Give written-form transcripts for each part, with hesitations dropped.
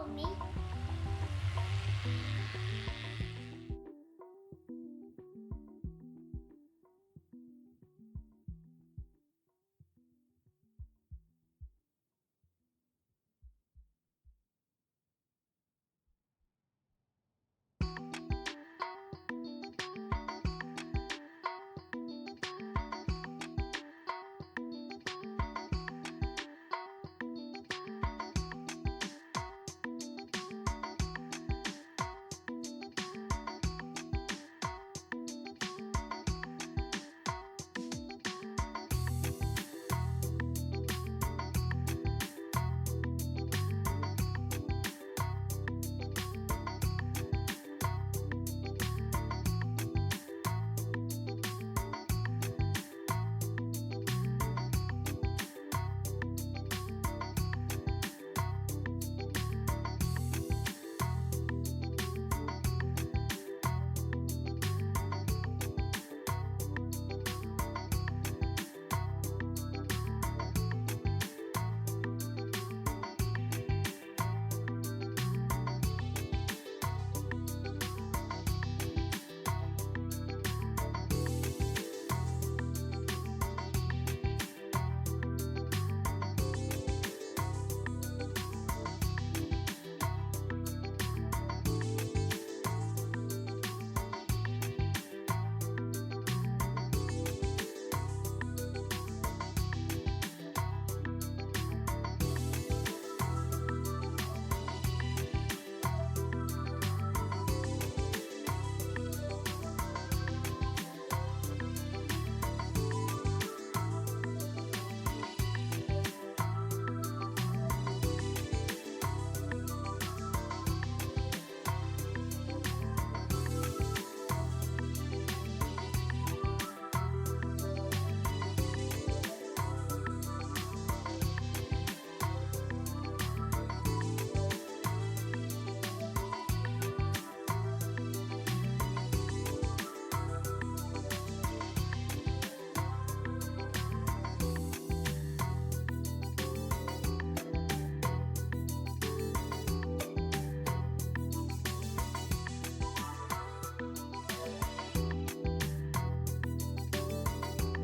follow me?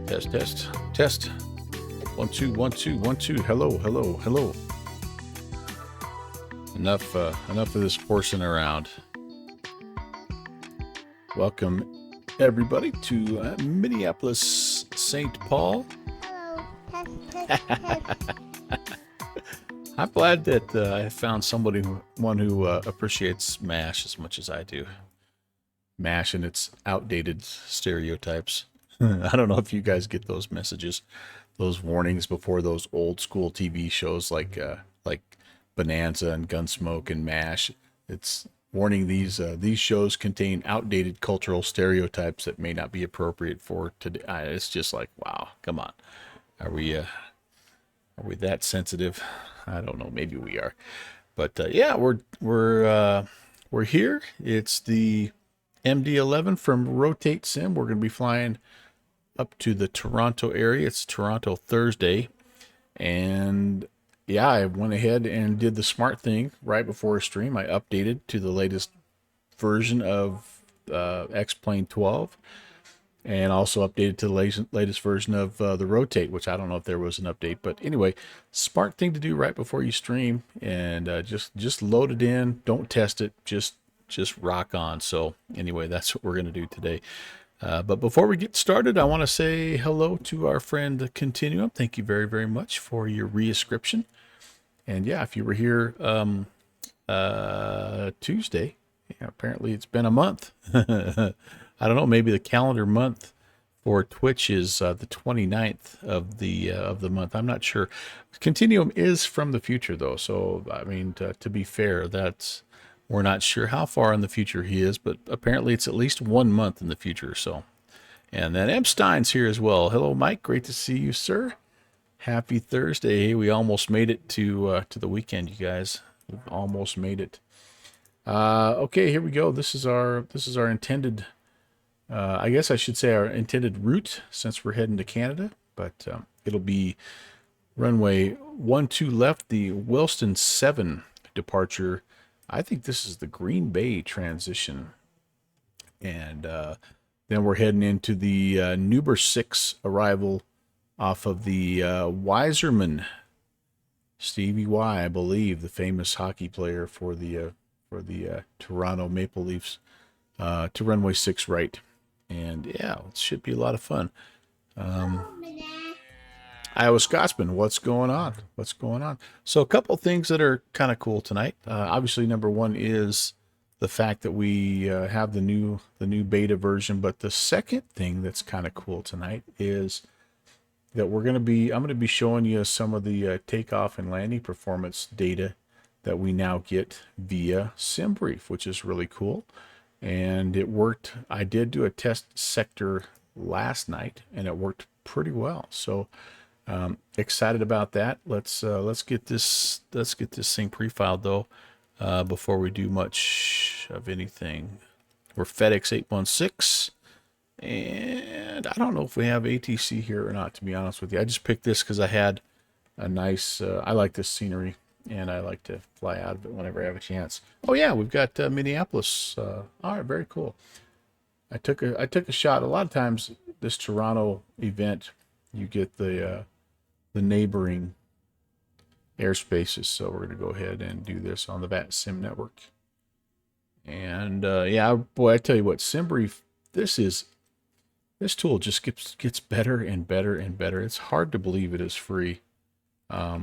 Test, test, test. 1 2 1 2 1 2. Hello, hello, hello. Enough of this horsing around. Welcome everybody to Minneapolis, St. Paul. Hello. Test, test, test. I'm glad that I found one who appreciates MASH as much as I do. MASH and its outdated stereotypes. I don't know if you guys get those messages, those warnings before those old school TV shows like Bonanza and Gunsmoke and MASH. It's warning these shows contain outdated cultural stereotypes that may not be appropriate for today. It's just like, wow, come on, are we that sensitive? I don't know, maybe we are, but yeah, we're here. It's the MD11 from VATSIM. We're going to be flying up to the Toronto area. It's Toronto Thursday, and yeah, I went ahead and did the smart thing right before a stream. I updated to the latest version of X-Plane 12, and also updated to the latest version of the Rotate, which I don't know if there was an update, but anyway, smart thing to do right before you stream, and just load it in. Don't test it. Just rock on. So anyway, that's what we're going to do today. But before we get started, I want to say hello to our friend Continuum. Thank you very, very much for your reascription. And yeah, if you were here Tuesday, yeah, apparently it's been a month. I don't know, maybe the calendar month for Twitch is the 29th of the month. I'm not sure. Continuum is from the future though, so I mean, to be fair, we're not sure how far in the future he is, but apparently it's at least 1 month in the future. So, and then Epstein's here as well. Hello, Mike. Great to see you, sir. Happy Thursday. We almost made it to the weekend, you guys. We've almost made it. Okay, here we go. This is our intended. I guess I should say our intended route since we're heading to Canada, but it'll be runway 12 left, the Wilston 7 departure. I think this is the Green Bay transition. And then we're heading into the Nuber 6 arrival off of the Weiserman. Stevie Y, I believe, the famous hockey player for the Toronto Maple Leafs, to runway 6 right. And yeah, it should be a lot of fun. Iowa Scotsman, what's going on? What's going on? So a couple things that are kind of cool tonight. Obviously, number one is the fact that we have the new beta version. But the second thing that's kind of cool tonight is that I'm going to be showing you some of the takeoff and landing performance data that we now get via SimBrief, which is really cool. And it worked. I did do a test sector last night, and it worked pretty well. So excited about that. Let's get this thing pre-filed though, before we do much of anything. We're FedEx 816. And I don't know if we have ATC here or not, to be honest with you. I just picked this because I had a nice, I like this scenery, and I like to fly out of it whenever I have a chance. Oh yeah, we've got Minneapolis. All right, very cool. I took a shot. A lot of times, this Toronto event, you get the neighboring airspaces. So we're going to go ahead and do this on the VATSIM network. And yeah, boy, I tell you what, SimBrief, this tool just gets better and better and better. It's hard to believe it is free. But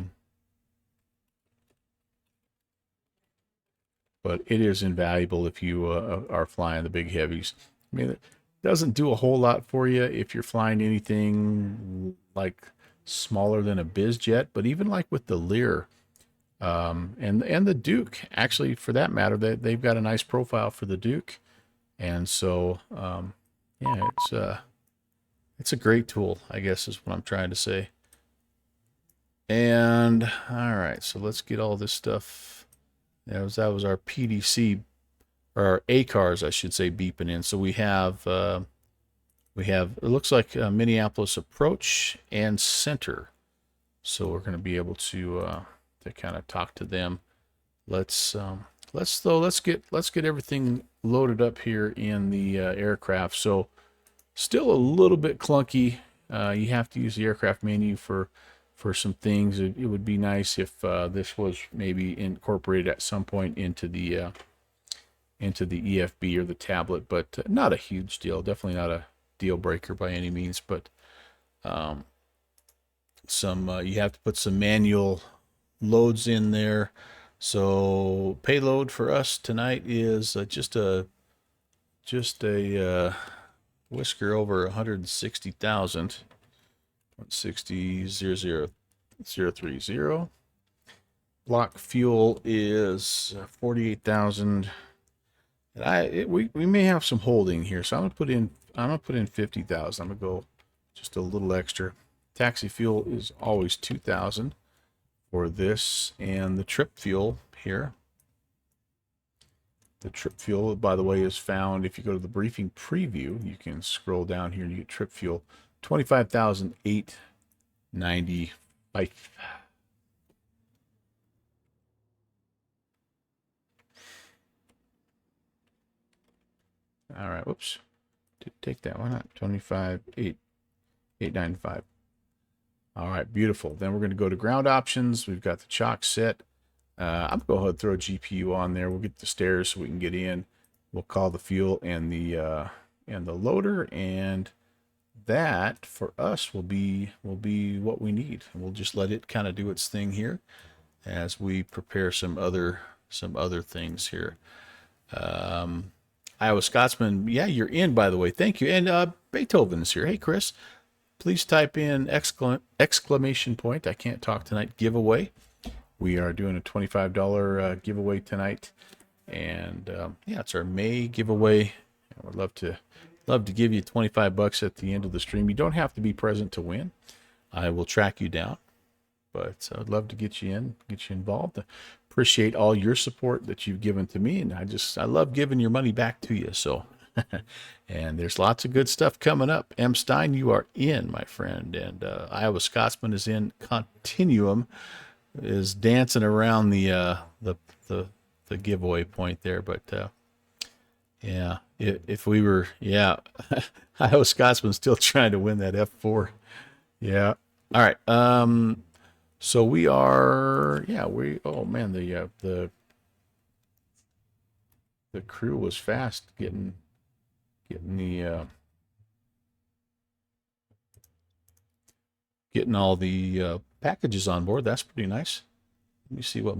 it is invaluable if you are flying the big heavies. I mean, it doesn't do a whole lot for you if you're flying anything like smaller than a BizJet, but even like with the Lear and the Duke, actually, for that matter, they've got a nice profile for the Duke. And so, yeah, it's a great tool, I guess is what I'm trying to say. And all right, so let's get all this stuff. That was our PDC, or our ACARs, I should say, beeping in. So we have it looks like Minneapolis approach and center. So we're going to be able to kind of talk to them. Let's get everything loaded up here in the aircraft. So still a little bit clunky. You have to use the aircraft menu for some things. It would be nice if this was maybe incorporated at some point into the EFB or the tablet, but not a huge deal. Definitely not a deal breaker by any means. But you have to put some manual loads in there. So payload for us tonight is just a whisker over 160,000. 160,030. Block fuel is 48,000. And we may have some holding here, so I'm gonna put in 50,000. I'm gonna go just a little extra. Taxi fuel is always 2,000 for this, and the trip fuel here. The trip fuel, by the way, is found if you go to the briefing preview. You can scroll down here and you get trip fuel, 25,895. All right, whoops. Take that one out. 25,895. All right, beautiful. Then we're going to go to ground options. We've got the chalk set. I'm going to go ahead and throw a GPU on there. We'll get the stairs so we can get in. We'll call the fuel and the loader, and that for us will be what we need. And we'll just let it kind of do its thing here as we prepare some other things here. Iowa Scotsman, yeah, you're in, by the way. Thank you. And Beethoven's here. Hey, Chris, please type in exclamation point. I can't talk tonight. Giveaway. We are doing a $25 giveaway tonight, and yeah, it's our May giveaway. And we'd love to give you $25 at the end of the stream. You don't have to be present to win. I will track you down, but I'd love to get you in, get you involved. Appreciate all your support that you've given to me, and I love giving your money back to you. So, and there's lots of good stuff coming up. M. Stein, you are in, my friend, and Iowa Scotsman is in. Continuum. is dancing around the giveaway point there, but yeah, if we were, yeah, Iowa Scotsman still trying to win that F4. Yeah. All right. So we are, yeah, oh man, the crew was fast getting getting all the packages on board. That's pretty nice. Let me see what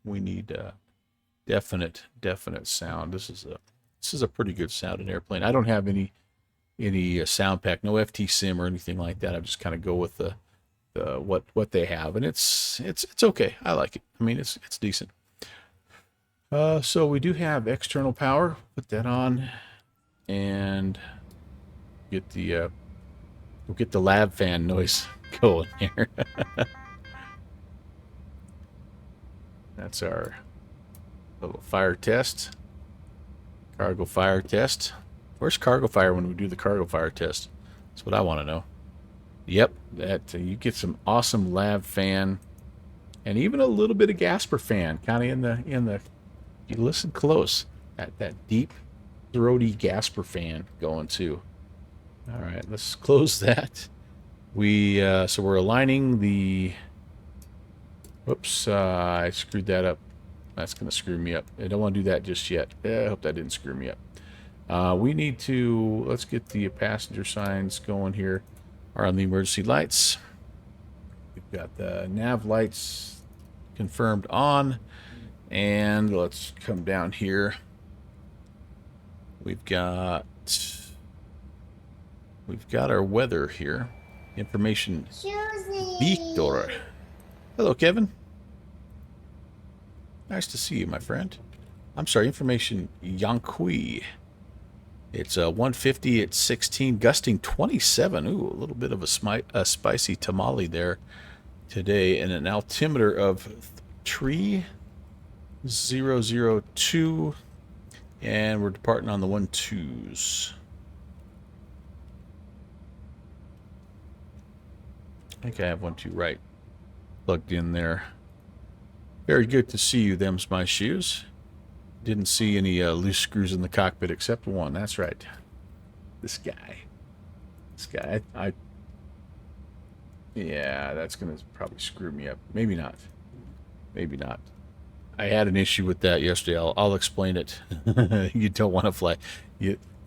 we need definite definite sound. This is a pretty good sounding airplane. I don't have any sound pack, no FT-SIM or anything like that. I just kind of go with the what they have, and it's okay. I like it. I mean, it's decent. So we do have external power. Put that on, and get the we'll get the lab fan noise going here. That's our little fire test, cargo fire test. Where's cargo fire when we do the cargo fire test? That's what I want to know. Yep, that you get some awesome lab fan, and even a little bit of Gasper fan, kind of in the. You listen close, that deep, throaty Gasper fan going too. All right, let's close that. So we're aligning the. Whoops, I screwed that up. That's gonna screw me up. I don't want to do that just yet. I hope that didn't screw me up. We need to, let's get the passenger signs going here. Are on the emergency lights. We've got the nav lights confirmed on. And let's come down here. We've got our weather here. Information Victor. Hello, Kevin. Nice to see you, my friend. I'm sorry, information Yankui. It's 150 at 16, gusting 27. Ooh, a little bit of a spicy tamale there today, and an altimeter of 3002, and we're departing on the 12s. I think I have 12 right plugged in there. Very good to see you. Them's my shoes. Didn't see any loose screws in the cockpit except one. That's right. This guy. Yeah, that's going to probably screw me up. Maybe not. Maybe not. I had an issue with that yesterday. I'll explain it. You don't want to fly.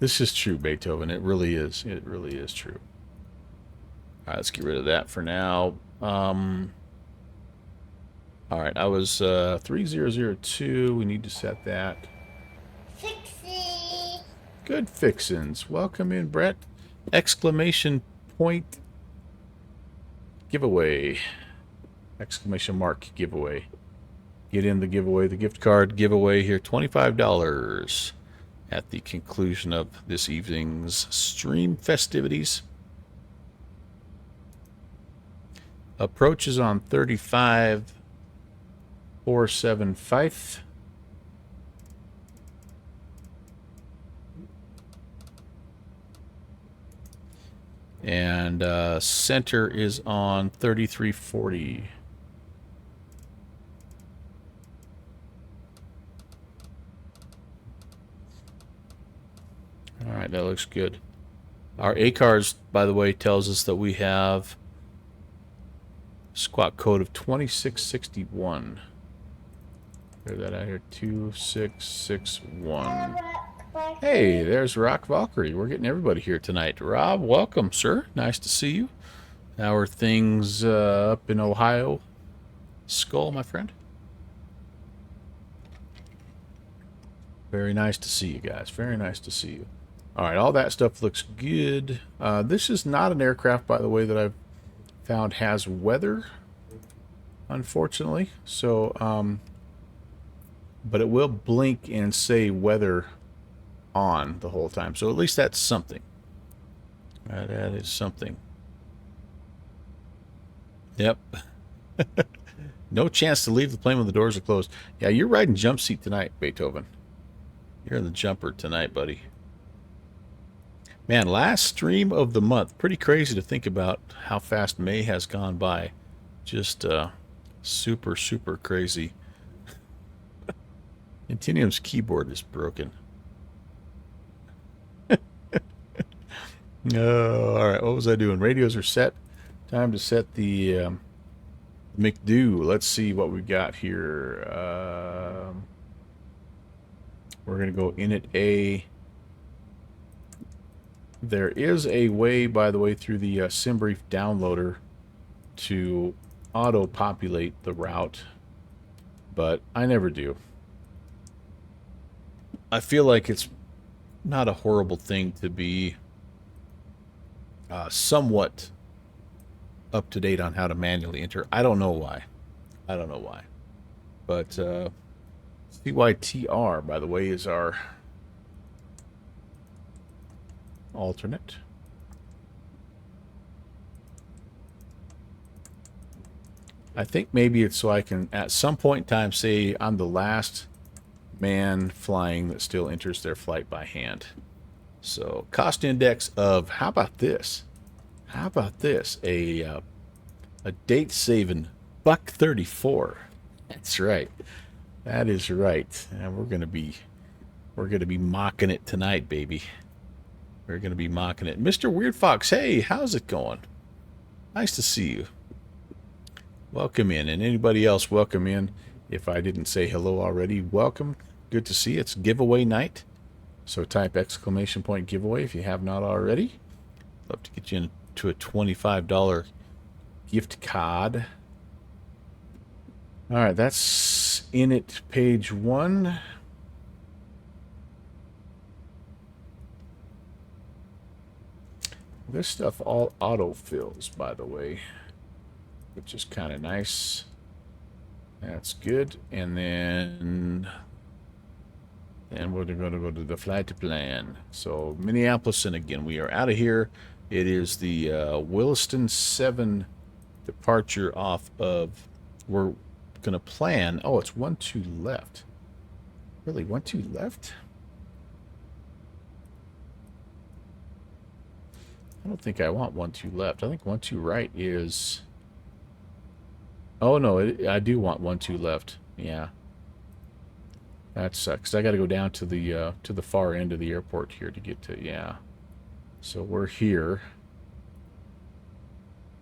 This is true, Beethoven. It really is. It really is true. All right, let's get rid of that for now. All right, I was 3002. We need to set that. Fixie. Good fixins. Welcome in, Brett. Exclamation point giveaway. Exclamation mark giveaway. Get in the giveaway, the gift card giveaway here. $25 at the conclusion of this evening's stream festivities. Approach is on 35,475. And center is on 3340. All right, that looks good. Our ACARS, by the way, tells us that we have squawk code of 2661. Clear that out here. 2661. Hey, there's Rock Valkyrie. We're getting everybody here tonight. Rob, welcome, sir. Nice to see you. How are things up in Ohio? Skull, my friend. Very nice to see you guys. Very nice to see you. All right, all that stuff looks good. This is not an aircraft, by the way, that I've found has weather, unfortunately. So, but it will blink and say weather on the whole time. So at least that's something. That is something. Yep. No chance to leave the plane when the doors are closed. Yeah, you're riding jump seat tonight, Beethoven. You're in the jumper tonight, buddy. Man, last stream of the month. Pretty crazy to think about how fast May has gone by. Just super, super crazy. Continuum's keyboard is broken. All right, what was I doing? Radios are set. Time to set the McDo. Let's see what we got here. We're going to go init A. There is a way, by the way, through the SimBrief downloader to auto-populate the route, but I never do. I feel like it's not a horrible thing to be somewhat up to date on how to manually enter. I don't know why. I don't know why. But CYTR, by the way, is our alternate. I think maybe it's so I can, at some point in time, say I'm the last man flying that still enters their flight by hand. So, cost index of, how about this? How about this? A date-saving $1.34. That's right. That is right. And we're gonna be mocking it tonight, baby. We're gonna be mocking it. Mr. Weird Fox, hey, how's it going? Nice to see you. Welcome in, and anybody else, welcome in. If I didn't say hello already, welcome. Good to see you. It's giveaway night, so type exclamation point giveaway if you have not already. Love to get you into a $25 gift card. All right, that's init page 1. This stuff all auto-fills, by the way, which is kind of nice. That's good. And then we're going to go to the flight plan. So Minneapolis, and again, we are out of here. It is the Williston 7 departure off of, we're going to plan, oh, it's 1-2 left. Really, 1-2 left? I don't think I want 1-2 left. I think 1-2 right is... Oh, no, I do want 1-2 left. Yeah. That sucks. I got to go down to the far end of the airport here to get to, yeah. So we're here.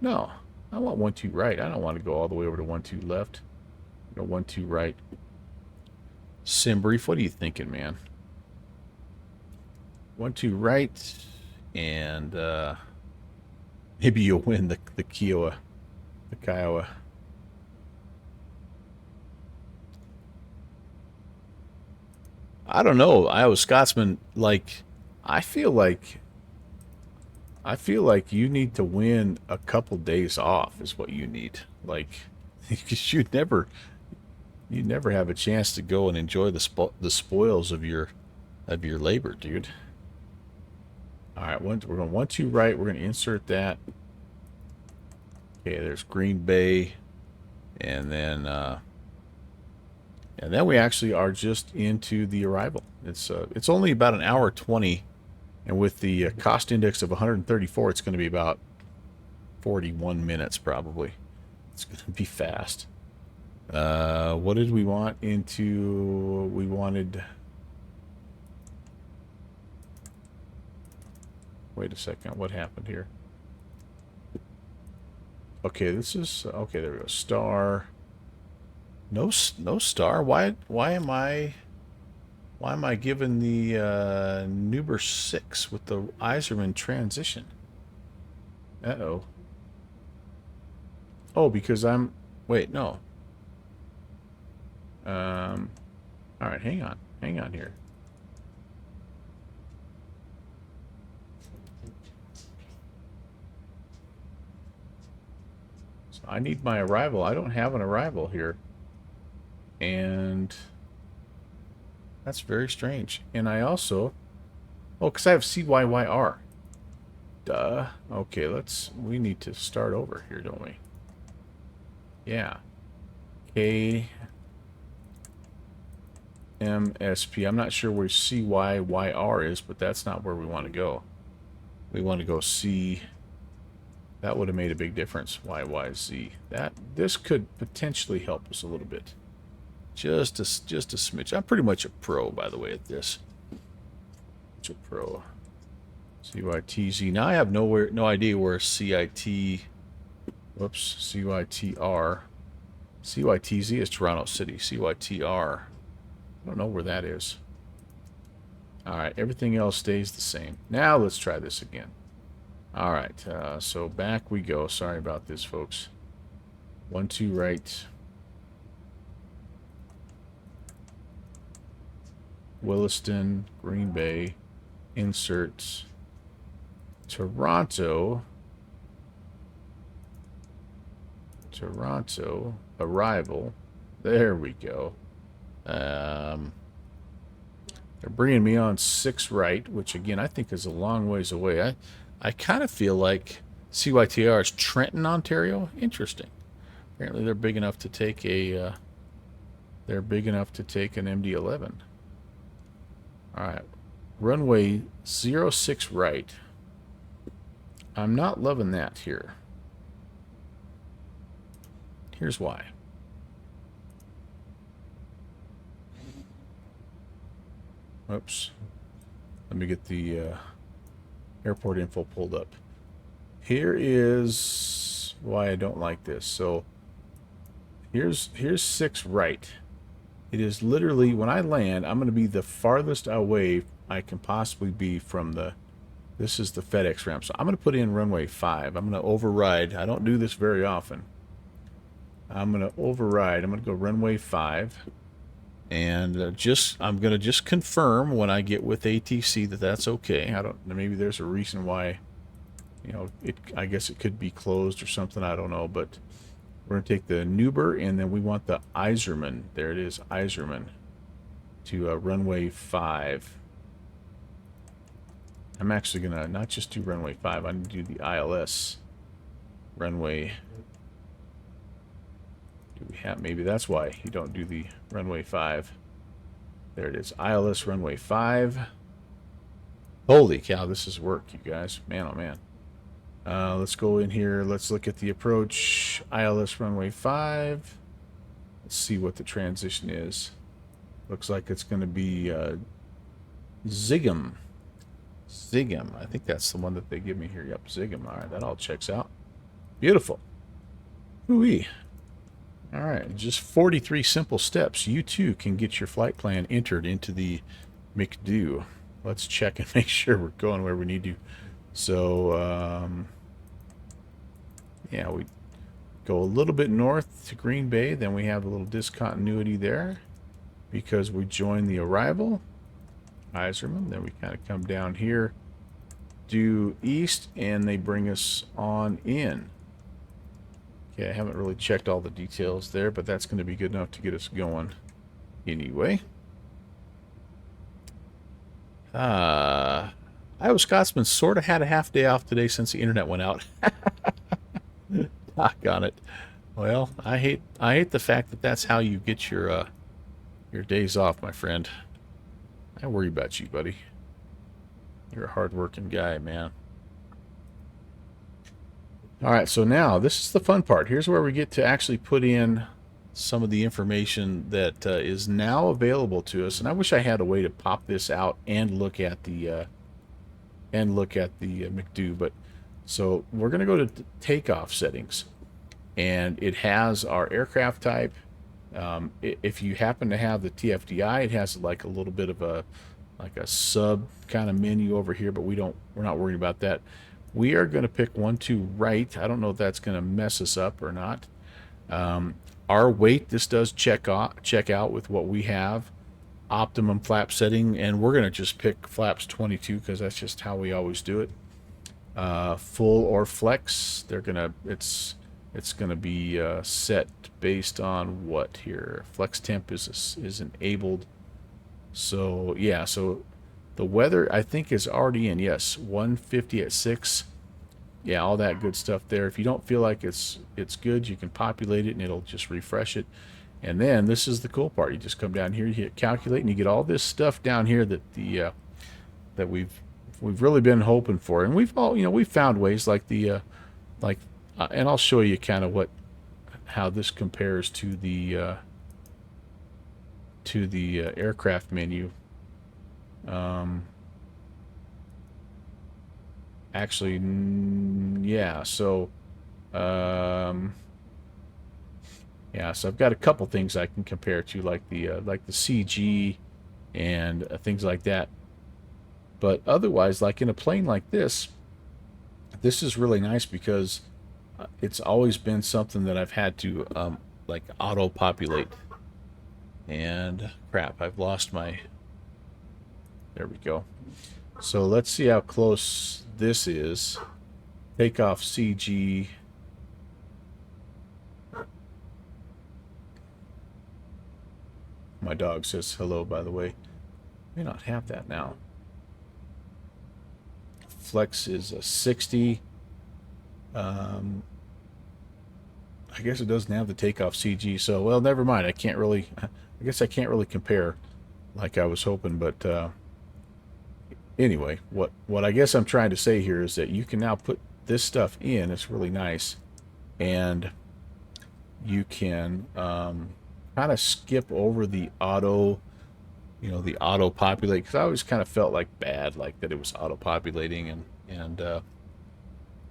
No, I want 1-2 right. I don't want to go all the way over to 1-2 left. Go 1-2 right. SimBrief, what are you thinking, man? 1-2 right, and maybe you'll win the Kiowa, the Kiowa. I don't know, Iowa Scotsman. Like, I feel like you need to win a couple days off is what you need. Like, because you never have a chance to go and enjoy the spoils of your labor, dude. All right, we're going 1-2 right. We're going to insert that. Okay, there's Green Bay, and then we actually are just into the arrival. It's only about an hour 20, and with the cost index of 134, it's going to be about 41 minutes probably. It's going to be fast. What did we want into? We wanted. Wait a second. What happened here? Okay, this is okay. There we go. Star. No star. Why am I given the Nuber 6 with the Iserman transition? Uh-oh. Oh, because I'm... Wait, no. All right, hang on. Hang on here. So I need my arrival. I don't have an arrival here. And that's very strange. And I also... Oh, because I have CYYR. Duh. Okay, we need to start over here, don't we? Yeah. KMSP. I'm not sure where CYYR is, but that's not where we want to go. We want to go That would have made a big difference. YYZ. This could potentially help us a little bit. Just a smidge. I'm pretty much a pro, by the way, at this. It's a pro. CYTZ. Now I have no idea where CIT. Whoops. CYTR. CYTZ is Toronto City. CYTR. I don't know where that is. Alright, everything else stays the same. Now let's try this again. Alright, so back we go. Sorry about this, folks. 1, 2 right. Williston, Green Bay, insert, Toronto, arrival. There we go. They're bringing me on 6 right, which again I think is a long ways away. I kind of feel like CYTR is Trenton, Ontario. Interesting. Apparently they're big enough to take a. They're big enough to take an MD11. All right, runway 06 right. I'm not loving that here. Here's why. Oops. Let me get the airport info pulled up. Here is why I don't like this. So here's 6 right. It is literally, when I land, I'm going to be the farthest away I can possibly be from the, this is the FedEx ramp. So I'm going to put in runway 5. I'm going to override. I don't do this very often. I'm going to override. I'm going to go runway 5. And I'm going to just confirm when I get with ATC that that's okay. I don't, maybe there's a reason why, you know, I guess it could be closed or something. I don't know, but we're going to take the Nuber, and then we want the Iserman. There it is, Iserman, to runway 5. I'm actually going to not just do runway 5. I'm going to do the ILS runway. Do we have, maybe that's why you don't do the runway 5. There it is, ILS runway 5. Holy cow, this is work, you guys. Man, oh man. Let's go in here. Let's look at the approach. ILS runway 5. Let's see what the transition is. Looks like it's going to be Zigam. Zigam. I think that's the one that they give me here. Yep, Zigam. All right, that all checks out. Beautiful. Ooh-wee. All right, just 43 simple steps. You too can get your flight plan entered into the McDo. Let's check and make sure we're going where we need to. So, yeah, we go a little bit north to Green Bay. Then we have a little discontinuity there because we joined the arrival. Iserman. Then we kind of come down here, due east, and they bring us on in. Okay, I haven't really checked all the details there, but that's going to be good enough to get us going anyway. Iowa Scotsman sort of had a half day off today since the internet went out. Doggone it. Well, I hate the fact that that's how you get your days off, my friend. I worry about you, buddy. You're a hard-working guy, man. All right, so now this is the fun part. Here's where we get to actually put in some of the information that is now available to us. And I wish I had a way to pop this out and look at the McDo. But so we're going to go to takeoff settings, and it has our aircraft type. If you happen to have the TFDI, it has like a little bit of a sub kind of menu over here, but we're not worried about that. We are going to pick 1, 2 right. I don't know if that's going to mess us up or not. Our weight, this does check out with what we have. Optimum flap setting, and we're going to just pick flaps 22 because that's just how we always do it. Full or flex, it's going to be set based on what here. Flex temp is enabled. So yeah, so the weather I think is already in. Yes, 150 at 6. Yeah, all that good stuff there. If you don't feel like it's good, you can populate it and it'll just refresh it. And then this is the cool part. You just come down here, you hit calculate, and you get all this stuff down here that that we've really been hoping for. And we've found ways like the like, and I'll show you kind of how this compares to the aircraft menu. Actually, yeah. So, yeah. So I've got a couple things I can compare to, like the CG and things like that. But otherwise, like in a plane like this is really nice because it's always been something that I've had to like auto populate. And crap, I've lost my. There we go. So let's see how close this is. Takeoff CG. My dog says hello, by the way. May not have that now. Flex is a 60. I guess it doesn't have the takeoff CG, so well, never mind. I can't really. I guess I can't really compare like I was hoping, but anyway, what I guess I'm trying to say here is that you can now put this stuff in. It's really nice, and you can kind of skip over the auto, the auto populate, because I always kind of felt like bad, like that it was auto populating, and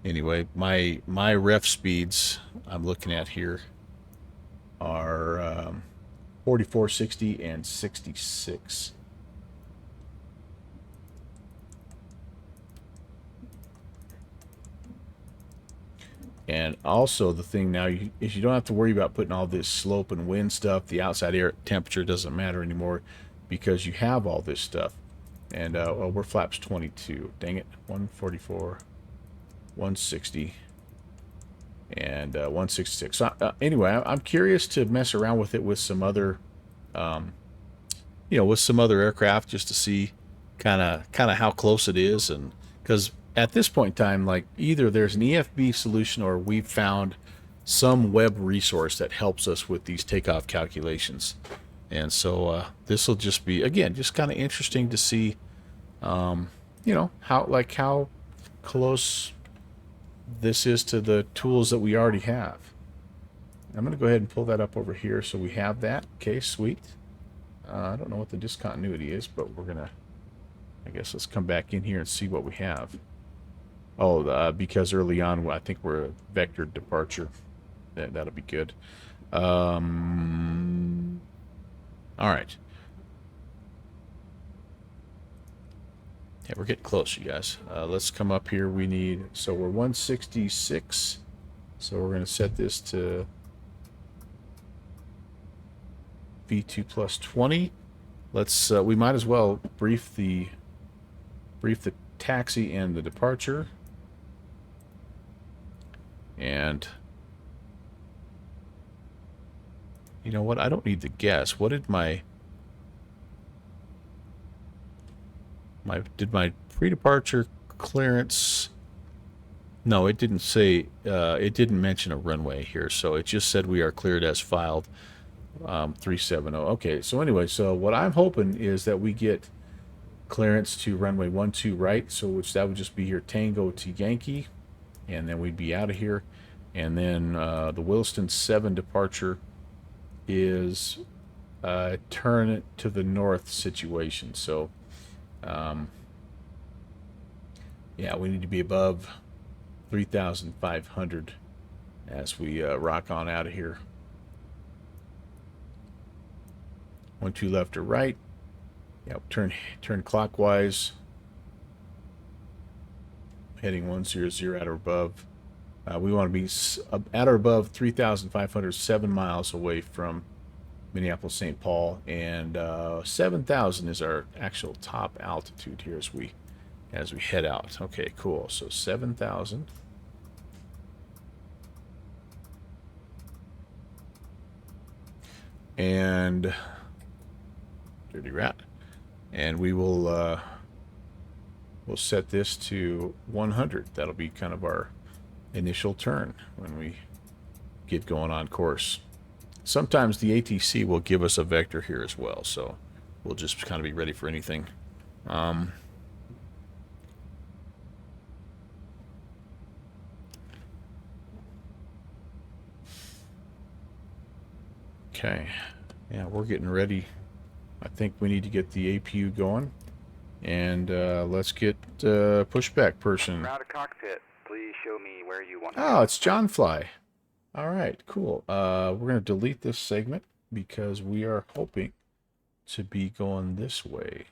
anyway, my ref speeds I'm looking at here are 44, 60, and 66. And also the thing now is you don't have to worry about putting all this slope and wind stuff. The outside air temperature doesn't matter anymore because you have all this stuff. And well, we're flaps 22. Dang it, 144, 160, and 166. So anyway, I'm curious to mess around with it with some other, with some other aircraft just to see kind of how close it is, and because at this point in time, like either there's an EFB solution or we've found some web resource that helps us with these takeoff calculations. And so this will just be, again, just kind of interesting to see, how close this is to the tools that we already have. I'm going to go ahead and pull that up over here so we have that. Okay, sweet. I don't know what the discontinuity is, but we're going to, I guess let's come back in here and see what we have. Oh, because early on, I think we're a vector departure. That'll be good. All right. Yeah, we're getting close, you guys. Let's come up here. So we're 166. So we're going to set this to V2 plus 20. Let's, we might as well brief the taxi and the departure. And you know what? I don't need to guess. What did my pre-departure clearance? No, it didn't say. It didn't mention a runway here, so it just said we are cleared as filed. 370. Okay. So anyway, so what I'm hoping is that we get clearance to runway 12 right. So that would just be your Tango to Yankee, and then we'd be out of here. And then the Williston 7 departure is turn it to the north situation. So yeah, we need to be above 3,500 as we rock on out of here. 12 left or right. Yeah, turn clockwise. Heading 100 at or above. We want to be at or above 3,500, 7 miles away from Minneapolis, St. Paul, and 7,000 is our actual top altitude here as we head out. Okay, cool. So 7,000. And dirty rat. And we will we'll set this to 100. That'll be kind of our initial turn when we get going on course. Sometimes the ATC will give us a vector here as well, so we'll just kind of be ready for anything. Okay. Yeah, we're getting ready. I think we need to get the APU going. And let's get pushback person. Ground to cockpit. Please show me where you want to Oh, go. it's John Fly. All right, cool. We're going to delete this segment because we are hoping to be going this way.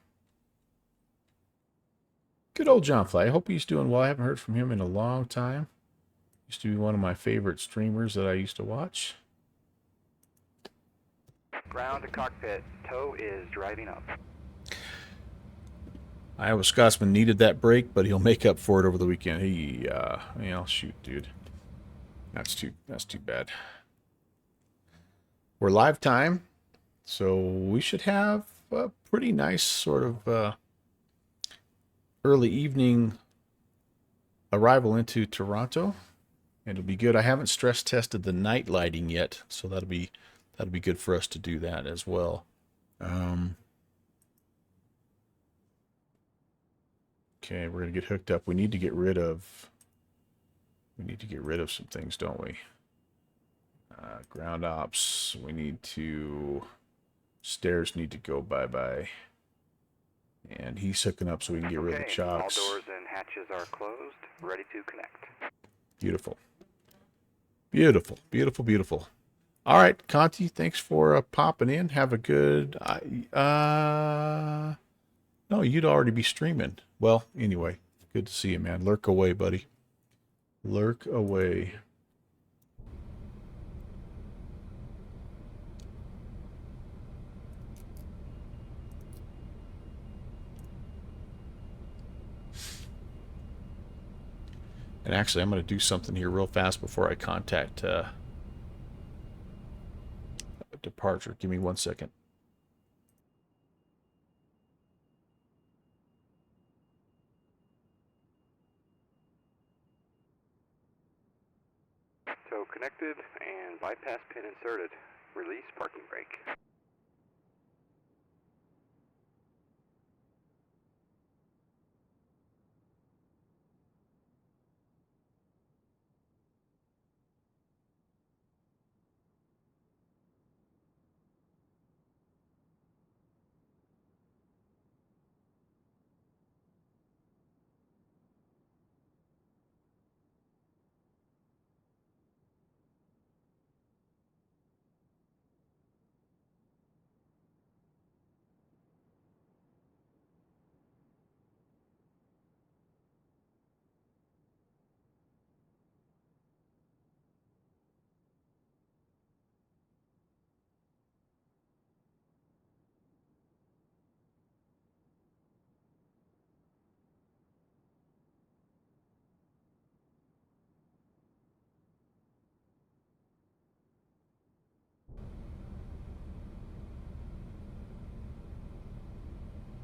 Good old John Fly. I hope he's doing well. I haven't heard from him in a long time. Used to be one of my favorite streamers that I used to watch. Ground to cockpit. Tow is driving up. Iowa Scotsman needed that break, but he'll make up for it over the weekend. He, you know, shoot, dude. That's too bad. We're live time, so we should have a pretty nice sort of early evening arrival into Toronto. And it'll be good. I haven't stress tested the night lighting yet, so that'll be good for us to do that as well. Okay, we're gonna get hooked up. We need to get rid of some things, don't we? Ground ops. We need to stairs need to go bye-bye. And he's hooking up so we can get rid of the chocks. All doors and hatches are closed. Ready to connect. Beautiful. Beautiful, beautiful, beautiful. All right, Conti, thanks for popping in. Have a good... no, you'd already be streaming. Well, anyway, good to see you, man. Lurk away, buddy. Lurk away. And actually, I'm going to do something here real fast before I contact departure. Give me 1 second. Tow connected and bypass pin inserted. Release parking brake.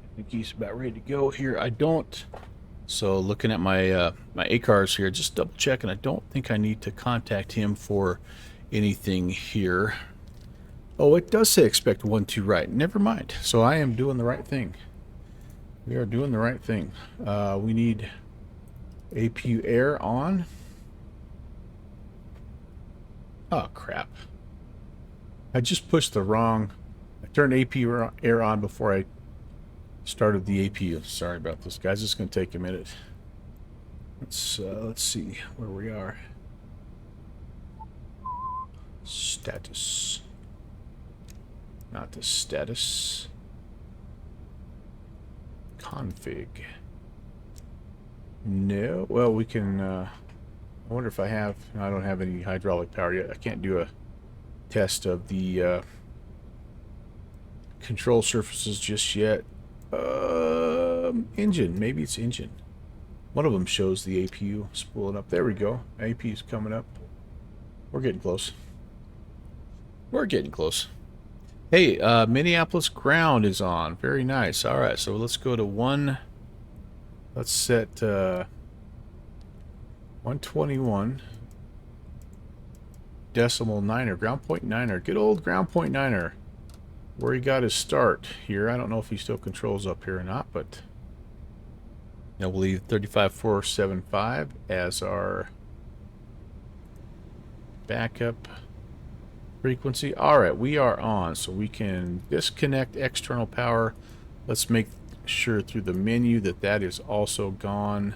I think he's about ready to go here. I don't. So looking at my my ACARs here, just double checking. I don't think I need to contact him for anything here. Oh, it does say expect 1-2 right. Never mind. So I am doing the right thing. We are doing the right thing. We need APU air on. Oh, crap. I just pushed the wrong... I turned APU air on before I started the APU. Sorry about this, guys. It's going to take a minute. Let's see where we are. Status. Not the status. Config. No. Well, we can... I wonder if I have... I don't have any hydraulic power yet. I can't do a test of the control surfaces just yet. Engine. Maybe it's engine. One of them shows the APU spooling up. There we go. APU's coming up. We're getting close. We're getting close. Hey, Minneapolis ground is on. Very nice. All right, so let's go to 1. Let's set 121 decimal niner. Ground point niner. Good old ground point niner. Where he got his start here. I don't know if he still controls up here or not, but we'll leave 35475 as our backup. frequency. All right, we are on, so we can disconnect external power. Let's make sure through the menu that that is also gone.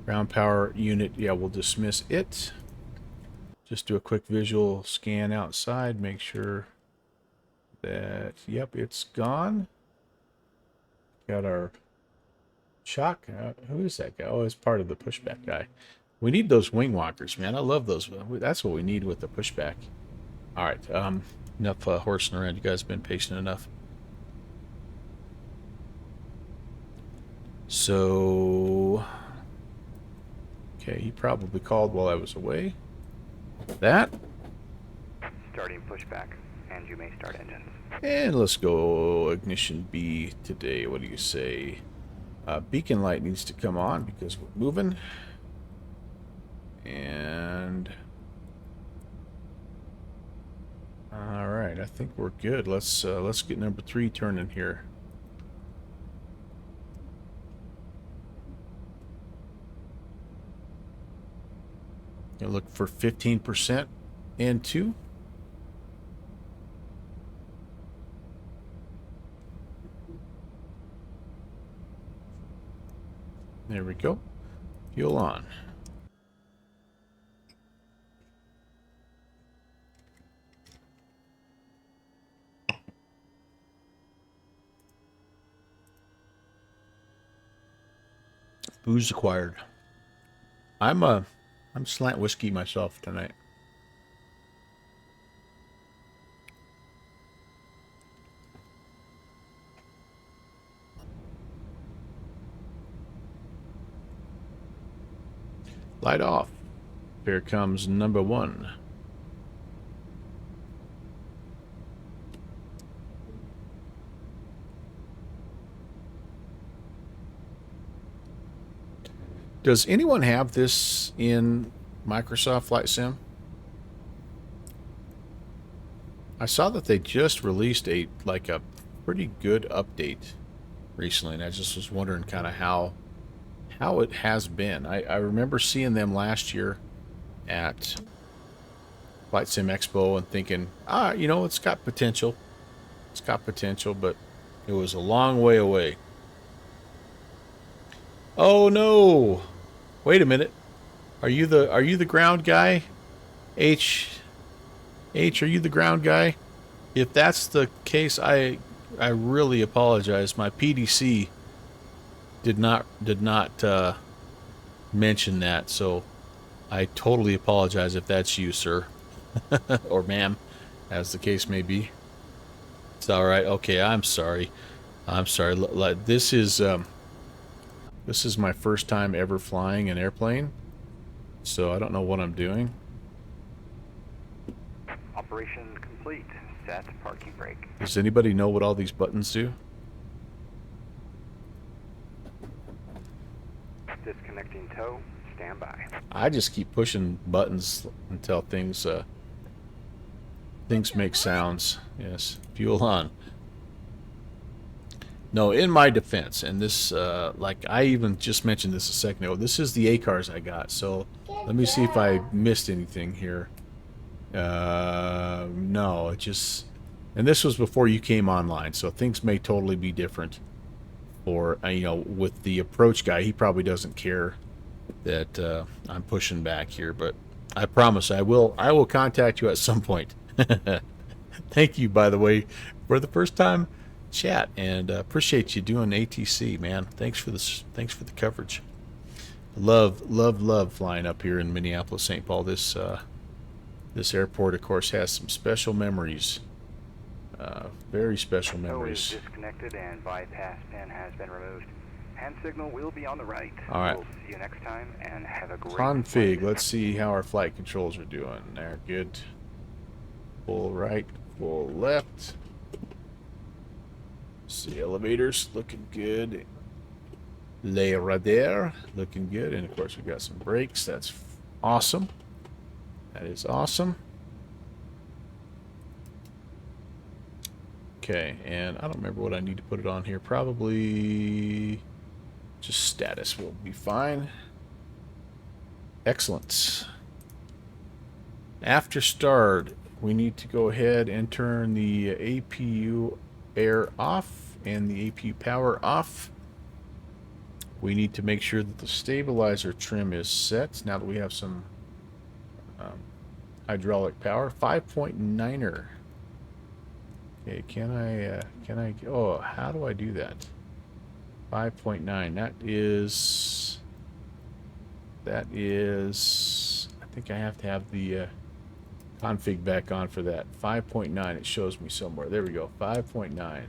Ground power unit, yeah, we'll dismiss it. Just do a quick visual scan outside, make sure that, yep, it's gone. Got our shock. Who is that guy? Oh, it's part of the pushback guy. We need those wing walkers, man. I love those. That's what we need with the pushback. All right, enough horsing around. You guys have been patient enough. So, okay, he probably called while I was away. That. Starting pushback, and you may start engines. And let's go ignition B today. What do you say? Beacon light needs to come on because we're moving. And all right, I think we're good. Let's get number 3 turning here. Gonna look for 15% and 2. There we go. Fuel on. Booze acquired. I'm slant whiskey myself tonight. Light off. Here comes number 1. Does anyone have this in Microsoft Flight Sim? I saw that they just released a pretty good update recently, and I just was wondering kind of how it has been. I remember seeing them last year at Flight Sim Expo and thinking, you know, it's got potential. It's got potential, but it was a long way away. Oh no! Wait a minute. Are you the ground guy? H, are you the ground guy? If that's the case, I really apologize. My PDC did not mention that, so I totally apologize if that's you, sir. Or ma'am, as the case may be. It's all right. Okay, I'm sorry. I'm sorry. This is my first time ever flying an airplane, so I don't know what I'm doing. Operation complete. Set parking brake. Does anybody know what all these buttons do? Disconnecting tow. Stand by. I just keep pushing buttons until things make sounds. Yes, fuel on. No, in my defense, and this, like I even just mentioned this a second ago, this is the ACARS I got, so let me see if I missed anything here. No, it just, and this was before you came online, so things may totally be different. Or, you know, with the approach guy, he probably doesn't care that I'm pushing back here, but I promise I will contact you at some point. Thank you, by the way, for the first time chat, and appreciate you doing ATC, man. Thanks for the coverage. Love flying up here in Minneapolis, St. Paul. This airport, of course, has some special memories. Very special memories. Tow is disconnected and bypass pin has been removed. Hand signal will be on the right. All right. We'll see you next time, and have a great Config. flight. Let's see how our flight controls are doing. They're good. Full right, full left. See, elevators looking good. Le radar looking good, and of course we've got some brakes. That's awesome. That is awesome. Okay, and I don't remember what I need to put it on here. Probably just status will be fine. Excellent. After start, we need to go ahead and turn the APU air off and the APU power off. We need to make sure that the stabilizer trim is set now that we have some hydraulic power. 5.9er. Okay, can I, oh, how do I do that? 5.9, that is, I think I have to have the config back on for that. 5.9, it shows me somewhere. There we go, 5.9.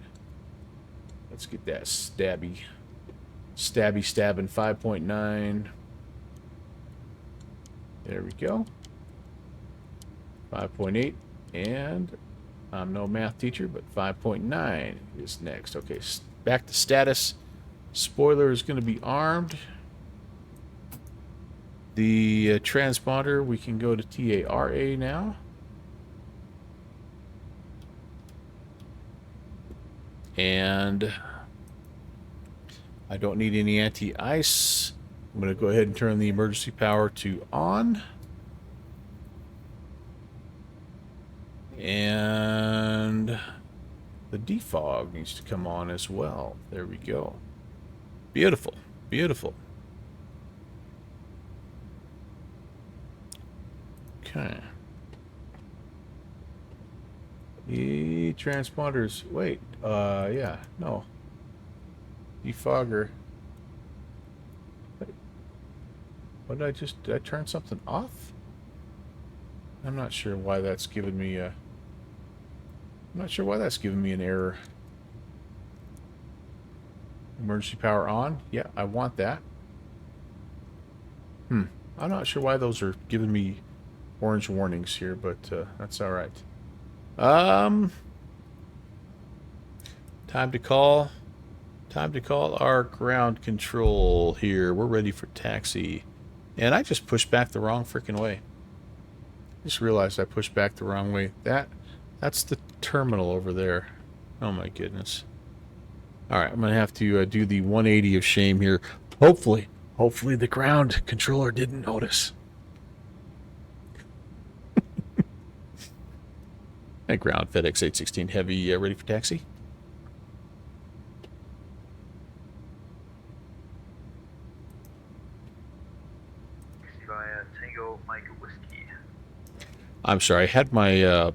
Let's get that stabbing 5.9. There we go. 5.8, and I'm no math teacher, but 5.9 is next. Okay, back to status. Spoiler is going to be armed. The transponder, we can go to TARA now. And I don't need any anti-ice. I'm going to go ahead and turn the emergency power to on. And the defog needs to come on as well. There we go. Beautiful, beautiful. Okay. The transponders. Wait. Yeah. No. Defogger. Wait. What did I just? Did I turn something off? I'm not sure why that's giving me a. I'm not sure why that's giving me an error. Emergency power on. Yeah, I want that. I'm not sure why those are giving me orange warnings here, but that's all right. Time to call our ground control here. We're ready for taxi. And I just pushed back the wrong freaking way. Just realized I pushed back the wrong way. That's the terminal over there. Oh my goodness. All right, I'm gonna have to do the 180 of shame here. Hopefully the ground controller didn't notice. Hey, ground FedEx 816 Heavy, ready for taxi? Via Tango Mike Whiskey. I'm sorry, I had my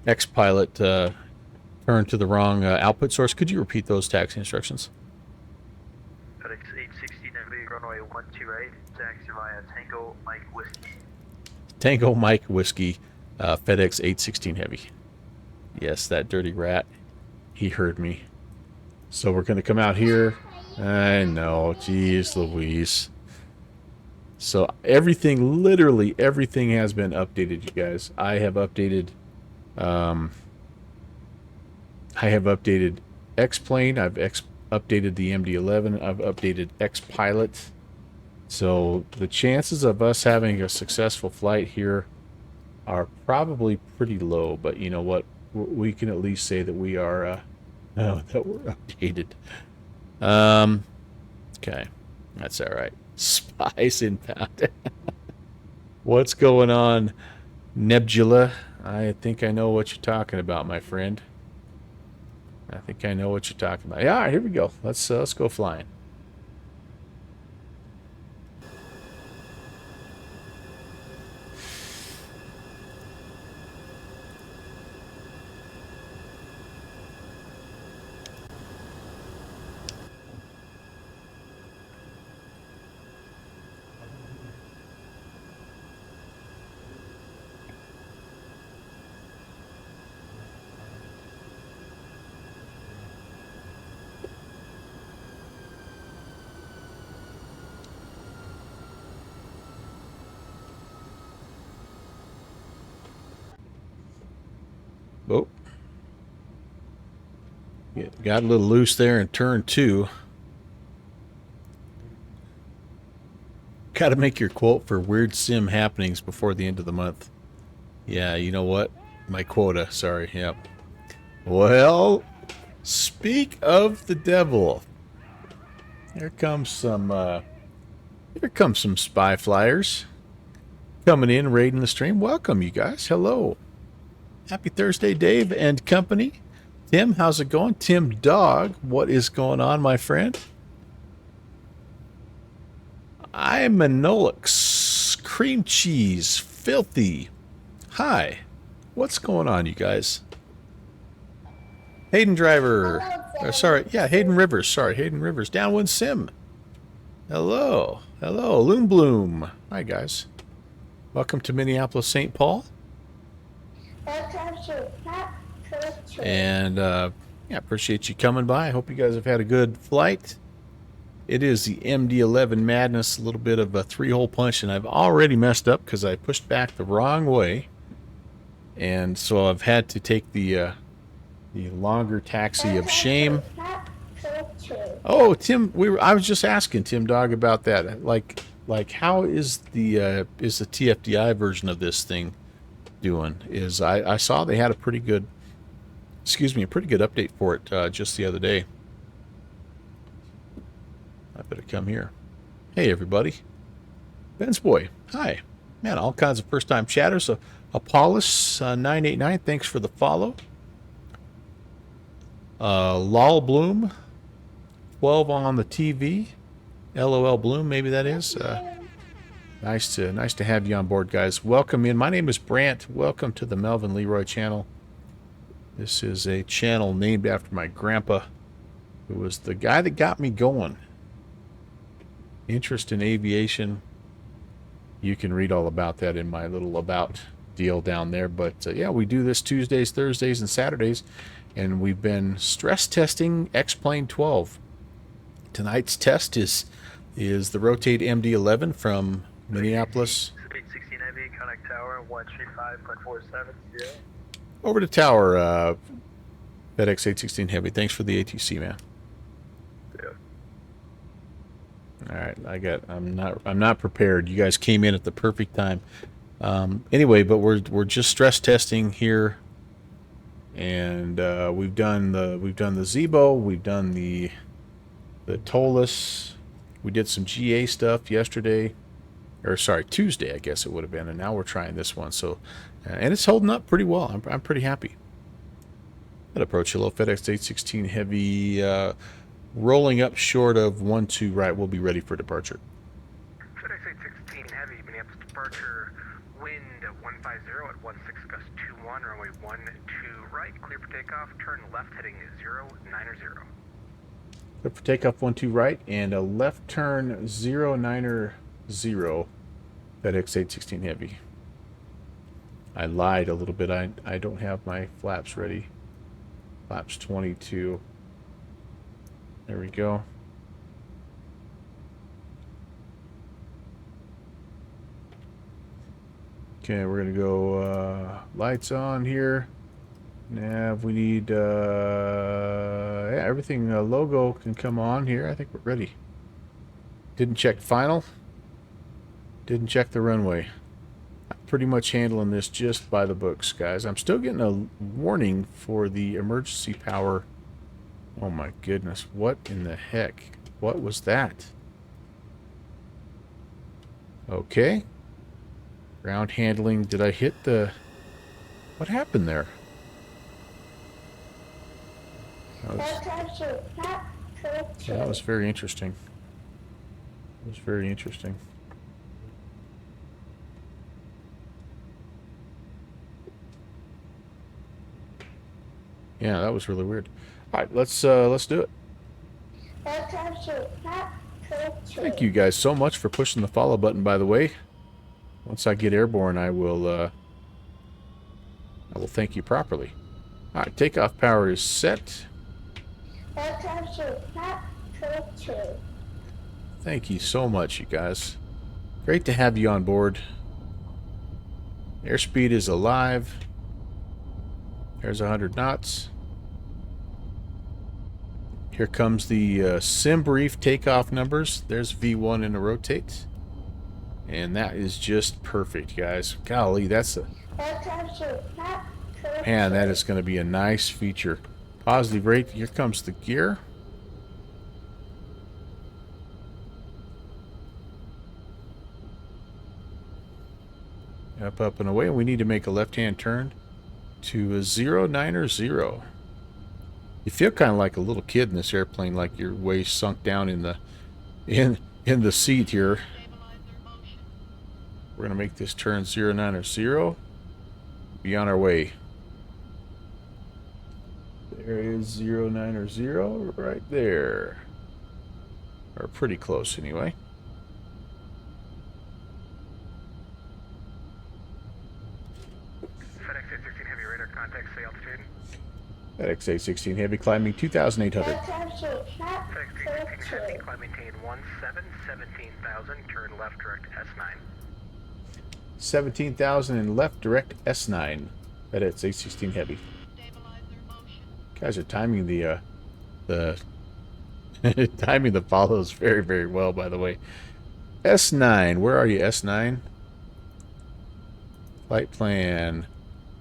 X-Pilot turned to the wrong output source. Could you repeat those taxi instructions? FedEx 816 Heavy, runway 128, taxi via Tango Mike Whiskey. Tango Mike Whiskey, FedEx 816 Heavy. Yes, that dirty rat. He heard me. So we're going to come out here. I know. Jeez Louise. So everything, literally everything has been updated, you guys. I have updated X-Plane. I've updated the MD11. I've updated X-Pilot. So the chances of us having a successful flight here are probably pretty low. But you know what? We can at least say that we are that we're updated. Okay, that's all right. Spies inbound. What's going on, Nebula? I think I know what you're talking about, my friend. I think I know what you're talking about. Yeah, here we go. Let's go flying. Oh. Yeah, got a little loose there in turn 2. Got to make your quote for weird sim happenings before the end of the month. Yeah, you know what? My quota, sorry, yep. Well, speak of the devil. Here comes some spy flyers coming in, raiding the stream. Welcome, you guys. Hello. Happy Thursday, Dave and company. Tim, how's it going? Tim Dog, what is going on, my friend? I'm Manolix. Cream cheese. Filthy. Hi. What's going on, you guys? Hayden Driver. Sorry, yeah, Hayden Rivers. Sorry, Hayden Rivers. Downwind Sim. Hello. Hello. Loom Bloom. Hi, guys. Welcome to Minneapolis, St. Paul. And, yeah, appreciate you coming by. I hope you guys have had a good flight. It is the MD11 madness, a little bit of a three-hole punch, and I've already messed up because I pushed back the wrong way. And so I've had to take the longer taxi of shame. Oh, Tim, I was just asking Tim Dog about that. Like how is the TFDI version of this thing doing? I saw they had a pretty good update for it just the other day. I better come here. Hey, everybody. Ben's boy. Hi. Man, all kinds of first-time chatters. Apollos 989, thanks for the follow. Lol Bloom, 12 on the TV. LOL Bloom, maybe that is. Nice to have you on board, guys. Welcome in. My name is Brant. Welcome to the Melvin Leroy channel. This is a channel named after my grandpa, who was the guy that got me going. Interest in aviation. You can read all about that in my little about deal down there. But yeah, we do this Tuesdays, Thursdays, and Saturdays. And we've been stress testing X-Plane 12. Tonight's test is the Rotate MD11 from Minneapolis. 816 Heavy, connect tower, 135.470. Over to tower, FedEx 816 Heavy. Thanks for the ATC, man. Yeah. All right, I'm not prepared. You guys came in at the perfect time. Anyway, but we're just stress testing here. And we've done the Zebo, we've done the Tolus, we did some GA stuff yesterday, or sorry, Tuesday, I guess it would have been, and now we're trying this one. So, and it's holding up pretty well. I'm pretty happy. That approach, hello, FedEx 816 Heavy, rolling up short of 12 right. We'll be ready for departure. FedEx 816 Heavy, Minneapolis departure, wind 150 at 16 gust 21, runway 12 right, clear for takeoff, turn left heading 090. Clear for takeoff 12 right, and a left turn 090, FedEx 816 Heavy. I lied a little bit. I don't have my flaps ready. Flaps 22. There we go. Okay, we're gonna go lights on here. Nav, we need yeah, everything logo can come on here. I think we're ready. Didn't check final. Didn't check the runway. I'm pretty much handling this just by the books, guys. I'm still getting a warning for the emergency power. Oh my goodness, what in the heck? What was that? Okay. Ground handling, did I hit the... What happened there? That was very interesting. It was very interesting. Yeah, that was really weird. All right, let's do it. Thank you guys so much for pushing the follow button, by the way. Once I get airborne, I will thank you properly. All right, takeoff power is set. Thank you so much, you guys. Great to have you on board. Airspeed is alive. There's 100 knots. Here comes the sim brief takeoff numbers. There's V1 in a rotate. And that is just perfect, guys. Golly, that's a... Man, that is going to be a nice feature. Positive rate. Here comes the gear. Up, and away. We need to make a left-hand turn to a 090. You feel kind of like a little kid in this airplane, like your waist sunk down in the seat here. We're gonna make this turn 090. Be on our way. There is 090 right there. Or pretty close anyway. FedEx 816 Heavy radar contact, say altitude. FedEx 816 Heavy climbing 2,800. FedEx 816 Heavy, climb maintain 17,000, turn left direct S9. 17,000 and left direct S9. FedEx 816 Heavy. Guys are timing the timing the follows very, very well, by the way. S9, where are you, S9? Flight plan.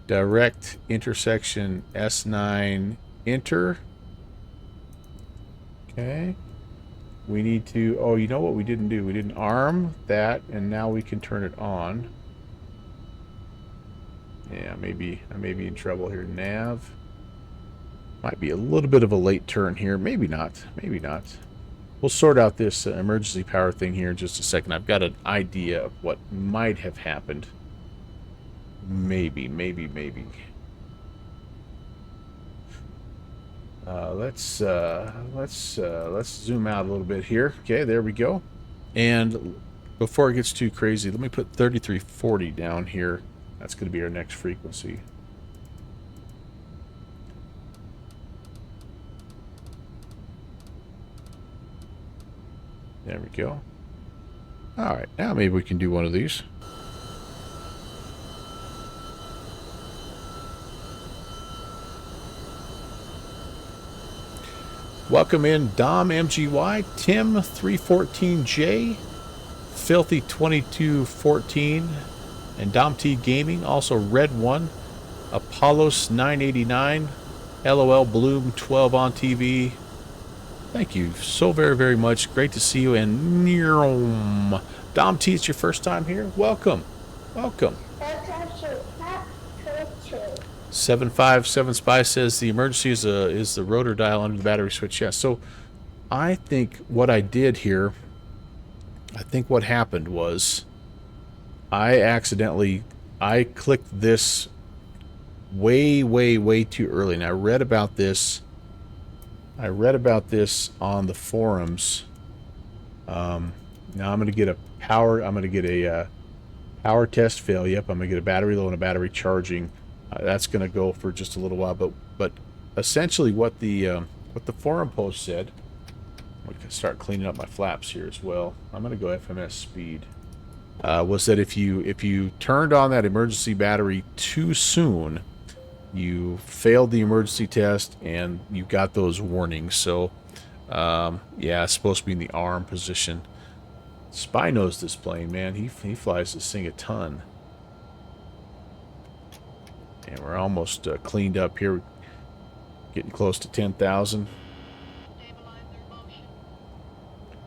Direct intersection S9 enter. Okay. We need to, oh, you know what we didn't do? We didn't arm that, and now we can turn it on. Yeah, maybe I may be in trouble here. Nav. Might be a little bit of a late turn here. Maybe not. Maybe not. We'll sort out this emergency power thing here in just a second. I've got an idea of what might have happened. Maybe. Let's zoom out a little bit here. Okay, there we go. And before it gets too crazy, let me put 3340 down here. That's going to be our next frequency. There we go. All right, now maybe we can do one of these. Welcome in Dom MGY, Tim 314J, Filthy 2214, and Dom T Gaming. Also Red One, Apollos 989, LOL Bloom 12 on TV. Thank you so very, very much. Great to see you. And Dom T, it's your first time here. Welcome. Welcome. 757 Spy says the emergency is the rotor dial under the battery switch. Yes. So I think what I did here, I think what happened was I clicked this way too early. And I read about this on the forums. Now I'm going to get a power test fail. Yep, I'm going to get a battery low and a battery charging. That's going to go for just a little while, but essentially what the forum post said. We can start cleaning up my flaps here as well. I'm going to go FMS speed. Was that if you turned on that emergency battery too soon, you failed the emergency test and you got those warnings. So yeah, it's supposed to be in the arm position. Spy knows this plane, man. He flies this thing a ton. And we're almost cleaned up here. Getting close to 10,000.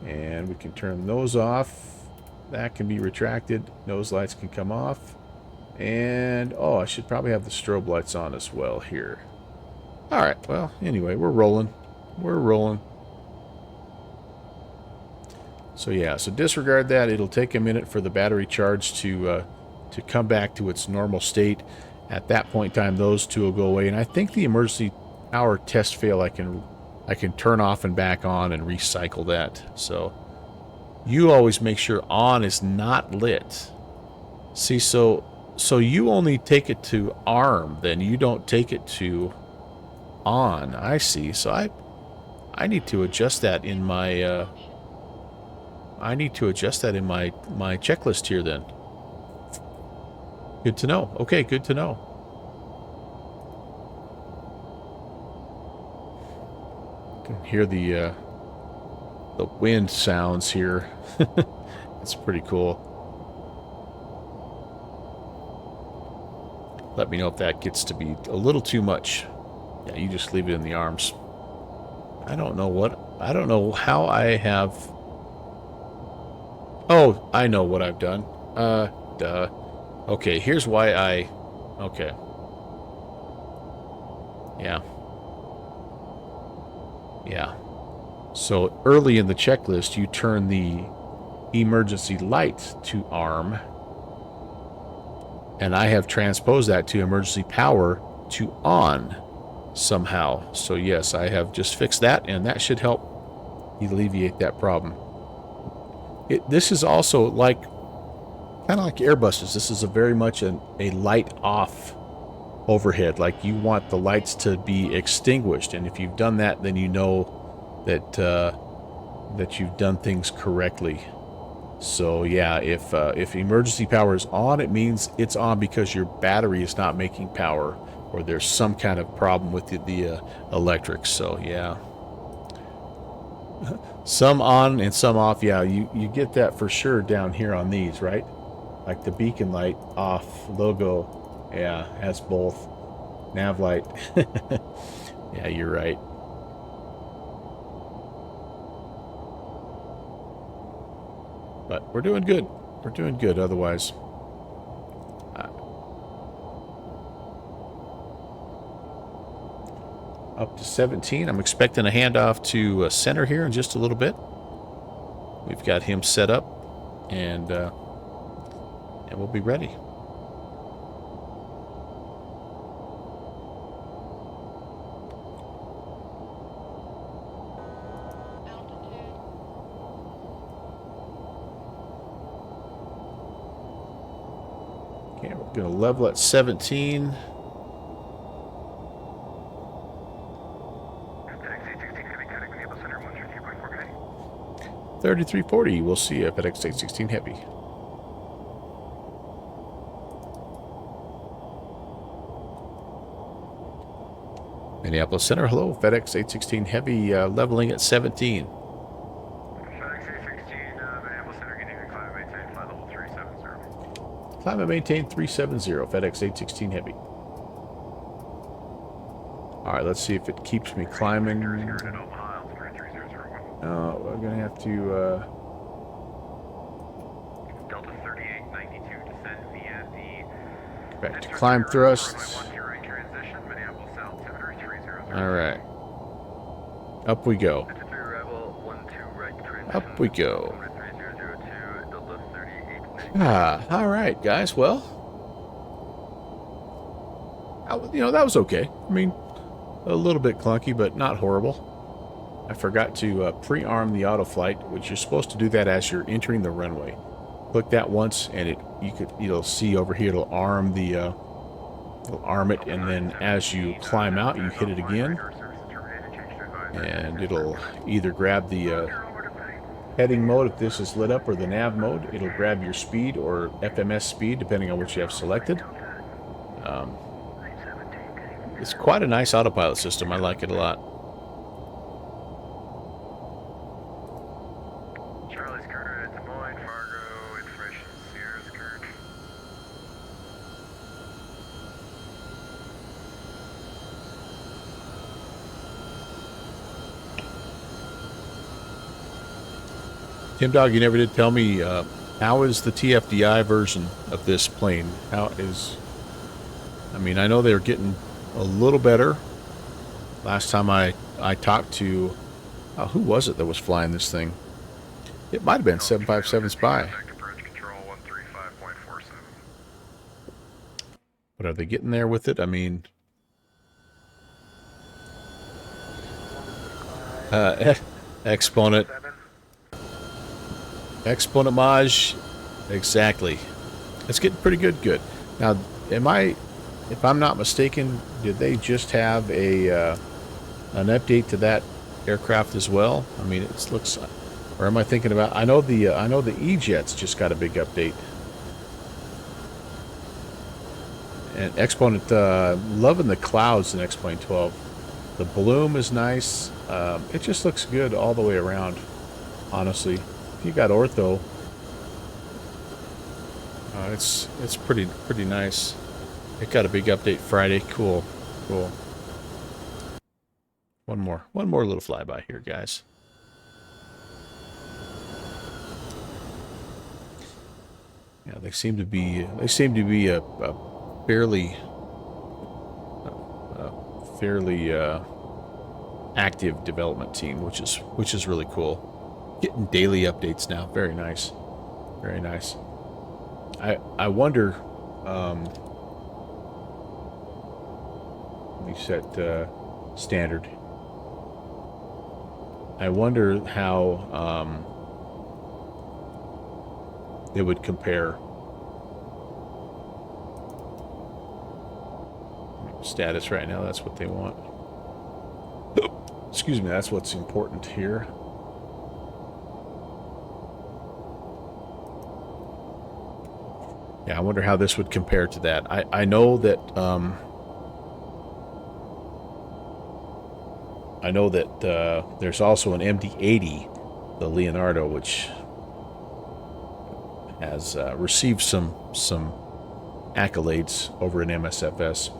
And we can turn those off. That can be retracted. Nose lights can come off. And, oh, I should probably have the strobe lights on as well here. Alright, well, anyway, we're rolling. We're rolling. So, yeah, so disregard that. It'll take a minute for the battery charge to come back to its normal state. At that point in time, those two will go away. And I think the emergency power test fail, I can turn off and back on and recycle that. So you always make sure on is not lit. See, so you only take it to arm, then you don't take it to on. I see. So I need to adjust that in my my checklist here then. Good to know. Okay, good to know. You can hear the wind sounds here. It's pretty cool. Let me know if that gets to be a little too much. Yeah, you just leave it in the arms. I don't know how I have... Oh, I know what I've done. Duh. Okay, here's why I... Okay. Yeah. Yeah. So early in the checklist, you turn the emergency light to arm, and I have transposed that to emergency power to on somehow. So yes, I have just fixed that, and that should help alleviate that problem. This is also like, kind of like Airbuses. This is a very much a light off overhead. Like, you want the lights to be extinguished, and if you've done that, then you know that that you've done things correctly. So yeah, if emergency power is on, it means it's on because your battery is not making power, or there's some kind of problem with the electrics. So yeah, some on and some off. Yeah, you get that for sure down here on these, right? Like the beacon light off logo, yeah, has both. Nav light. Yeah, you're right. But we're doing good. We're doing good otherwise. Up to 17. I'm expecting a handoff to center here in just a little bit. We've got him set up, and we'll be ready. Okay, we're going to level at 17. Minneapolis Center, 132.4K. 3340. We'll see you at FedEx 816 Heavy. Minneapolis Center, hello. FedEx 816 Heavy, leveling at 17. FedEx 816, Minneapolis Center, getting a climb maintain, flight level 370. Climb and maintain 370, FedEx 816 Heavy. Alright, let's see if it keeps me climbing. Oh, we're going to have to, Delta 3892, descend via the... back to climb thrust. Alright. Up we go. Up we go. Alright, guys. Well, that was okay. I mean, a little bit clunky, but not horrible. I forgot to pre-arm the auto flight, which you're supposed to do that as you're entering the runway. Click that once, and you'll see over here it'll arm the it'll arm it, and then as you climb out, you hit it again, and it'll either grab the heading mode if this is lit up, or the nav mode. It'll grab your speed or FMS speed depending on which you have selected. It's quite a nice autopilot system. I like it a lot. Charlie's Carter, Des Moines, Fargo, information, Sierra's Kurt. Tim Dog, you never did tell me, how is the TFDI version of this plane? How is... I mean, I know they're getting a little better. Last time I talked to... who was it that was flying this thing? It might have been 757 Spy. But are they getting there with it? I mean... Exponent. Exponent Maj. Exactly. It's getting pretty good. Now, if I'm not mistaken, did they just have an update to that aircraft as well? I mean, it looks, or am I thinking about? I know the E-Jets just got a big update. And Exponent, loving the clouds in Exponent 12. The bloom is nice. It just looks good all the way around. Honestly, if you got ortho, it's pretty nice. It got a big update Friday. Cool. One more little flyby here, guys. Yeah, they seem to be a fairly fairly active development team, which is really cool. Getting daily updates now. Very nice. Very nice. I wonder. Let me set standard. I wonder how it would compare. Status right now, that's what they want. Excuse me, that's what's important here. Yeah, I wonder how this would compare to that. I know that there's also an MD80, the Leonardo, which has received some accolades over in MSFS.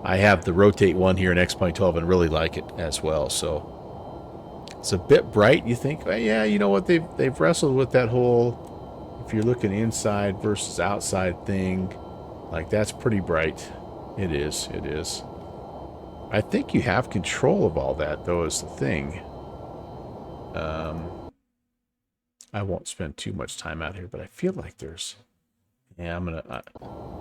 I have the rotate one here in X.12 and really like it as well. So it's a bit bright. You think, well, yeah, you know what? They've wrestled with that whole, if you're looking inside versus outside thing, like that's pretty bright. It is. It is. I think you have control of all that, though, is the thing. I won't spend too much time out here, but I feel like there's... Yeah,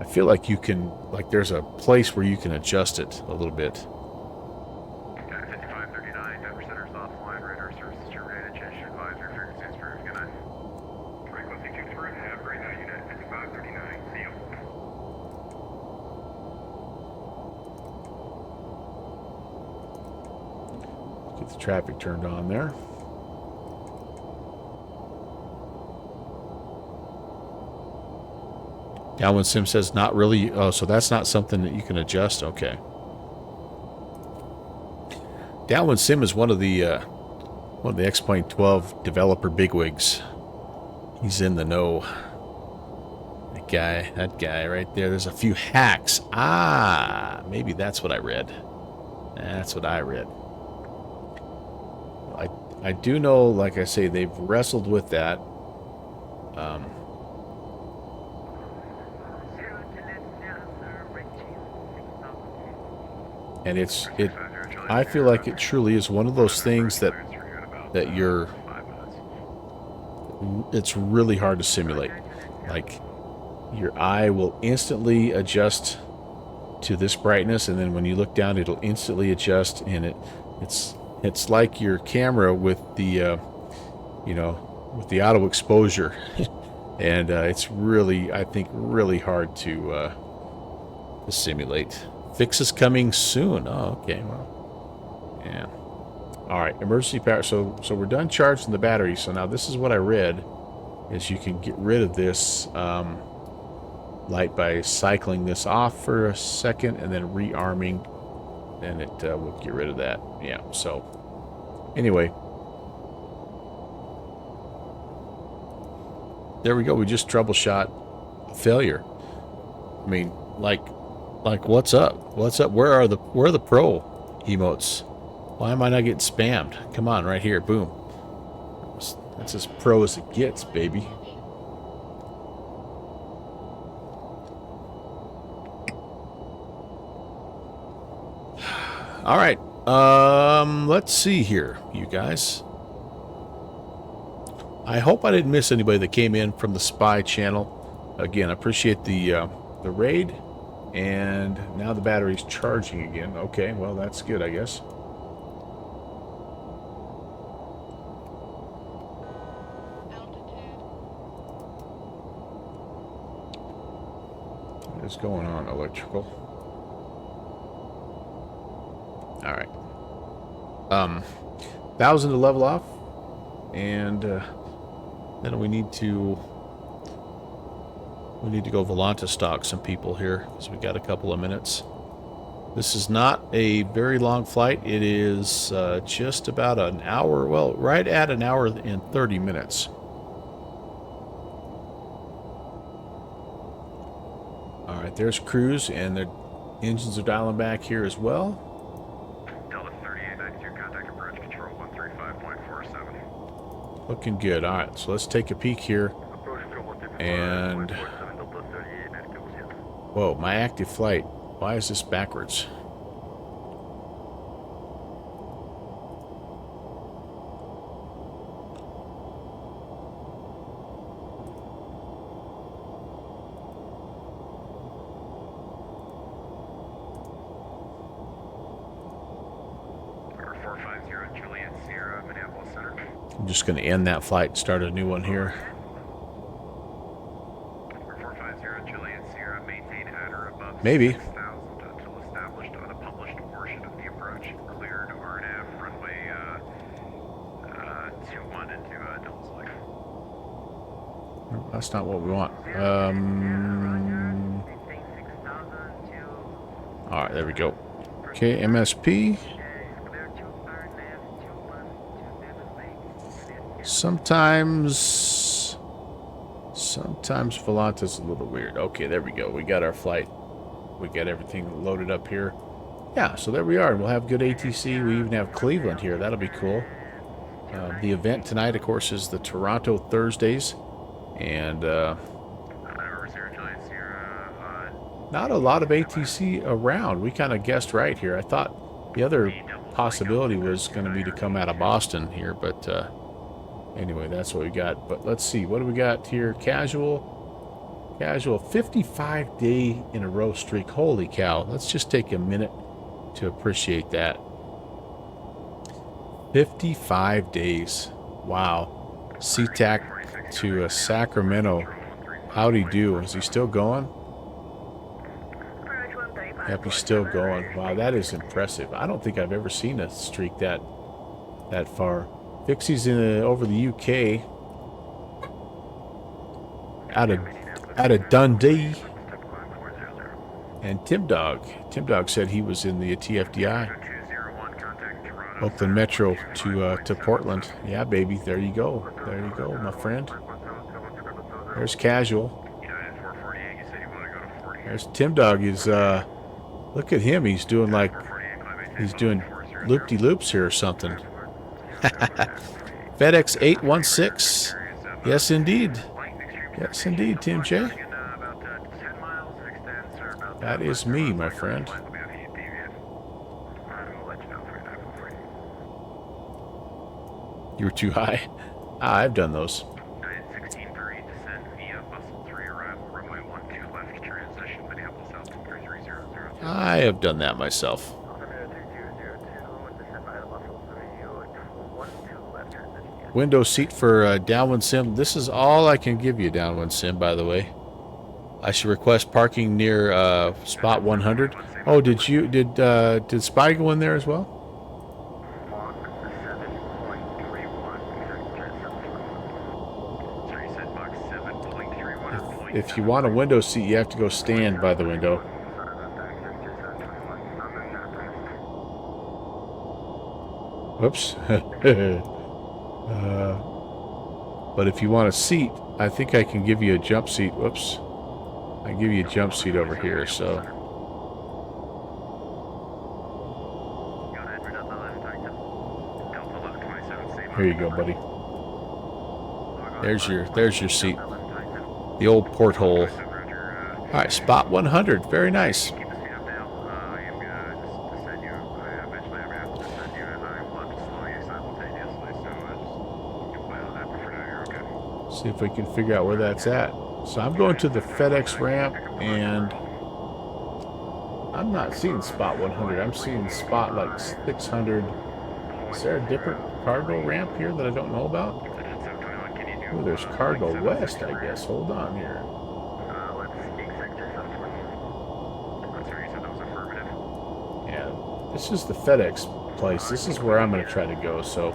I feel like you can... Like, there's a place where you can adjust it a little bit. 5539, Denver Center's offline. Radar services terminated. Change to advisory. Frequency is approved. Good night. Frequency 2 approved. Have a great night, unit 5539. See you. Get the traffic turned on there. Downwind Sim says not really. Oh, so that's not something that you can adjust. Okay. Downwind Sim is one of the X.Plane 12 developer bigwigs. He's in the know. That guy right there. There's a few hacks. Ah, maybe that's what I read. That's what I read. I do know, like I say, they've wrestled with that. And I feel like it truly is one of those things that it's really hard to simulate. Like, your eye will instantly adjust to this brightness, and then when you look down, it'll instantly adjust, and it's like your camera with the with the auto exposure, and it's really, I think, really hard to simulate. Fix is coming soon. Oh, okay. Well, yeah. All right. Emergency power. So we're done charging the battery. So now this is what I read: is you can get rid of this light by cycling this off for a second and then rearming. Then it will get rid of that. Yeah. So anyway, there we go. We just troubleshot a failure. I mean, like, what's up? What's up? Where are the pro emotes? Why am I not getting spammed? Come on, right here. Boom. That's as pro as it gets, baby. All right. Let's see here, you guys. I hope I didn't miss anybody that came in from the Spy channel. Again, I appreciate the raid. And now the battery's charging again. Okay, well, that's good, I guess. What is going on, electrical? All right. 1,000 to level off. And then we need to go Volanta stock some people here, because we got a couple of minutes. This is not a very long flight. It is just about an hour, well, right at an hour and 30 minutes. All right, there's cruise, and their engines are dialing back here as well. Delta 38, back to your contact approach control 135.47. Looking good. All right, so let's take a peek here. And whoa, my active flight. Why is this backwards? 450 Juliet Sierra, Minneapolis Center. I'm just going to end that flight and start a new one here. 450 Juliet Sierra, maintain at or above Maybe. 6,000 until established on a published portion of the approach. Cleared RNAV runway 21 into double select. That's not what we want. All right, there we go. Okay, MSP. Sometimes Volanta's a little weird. Okay, there we go. We got our flight. We got everything loaded up here. Yeah, so there we are. We'll have good ATC. We even have Cleveland here. That'll be cool. The event tonight, of course, is the Toronto Thursdays. And not a lot of ATC around. We kind of guessed right here. I thought the other possibility was going to be to come out of Boston here, but anyway, that's what we got. But let's see, what do we got here? Casual 55-day in a row streak. Holy cow. Let's just take a minute to appreciate that. 55 days. Wow. SeaTac to Sacramento. Howdy do. Is he still going? Yep, he's still going. Wow, that is impressive. I don't think I've ever seen a streak that far. Fixie's over the UK. Out of Dundee. And Tim Dog said he was in the TFDI. Oakland Metro to Portland. Yeah, baby. There you go. There you go, my friend. There's Casual. There's Tim Dog. Look at him. He's doing loop-de-loops here or something. FedEx 816. Yes, indeed. Yes, indeed, Tim J. That is me, my friend. You were too high. I've done those. I have done that myself. Window seat for downwind sim. This is all I can give you, downwind sim, by the way. I should request parking near spot 100. Oh, did Spy go in there as well? If you want a window seat, you have to go stand by the window. Whoops. But if you want a seat, I think I can give you a jump seat. Whoops. I give you a jump seat over here, so. Here you go, buddy. There's your seat. The old porthole. All right, spot 100. Very nice. See if we can figure out where that's at. So I'm going to the FedEx ramp, and I'm not seeing spot 100. I'm seeing spot like 600. Is there a different cargo ramp here that I don't know about? Oh, there's Cargo West, I guess. Hold on here. Yeah, this is the FedEx place. This is where I'm going to try to go. So,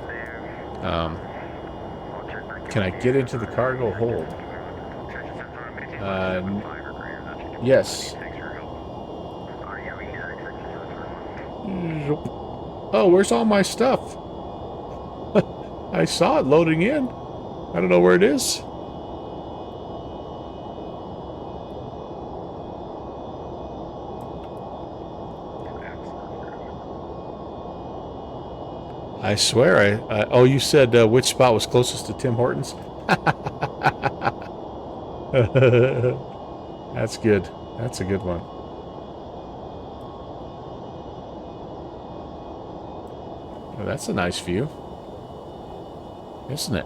can I get into the cargo hold? Yes. Oh, where's all my stuff? I saw it loading in. I don't know where it is. I swear, oh, you said which spot was closest to Tim Hortons? That's good. That's a good one. Oh, that's a nice view, isn't it?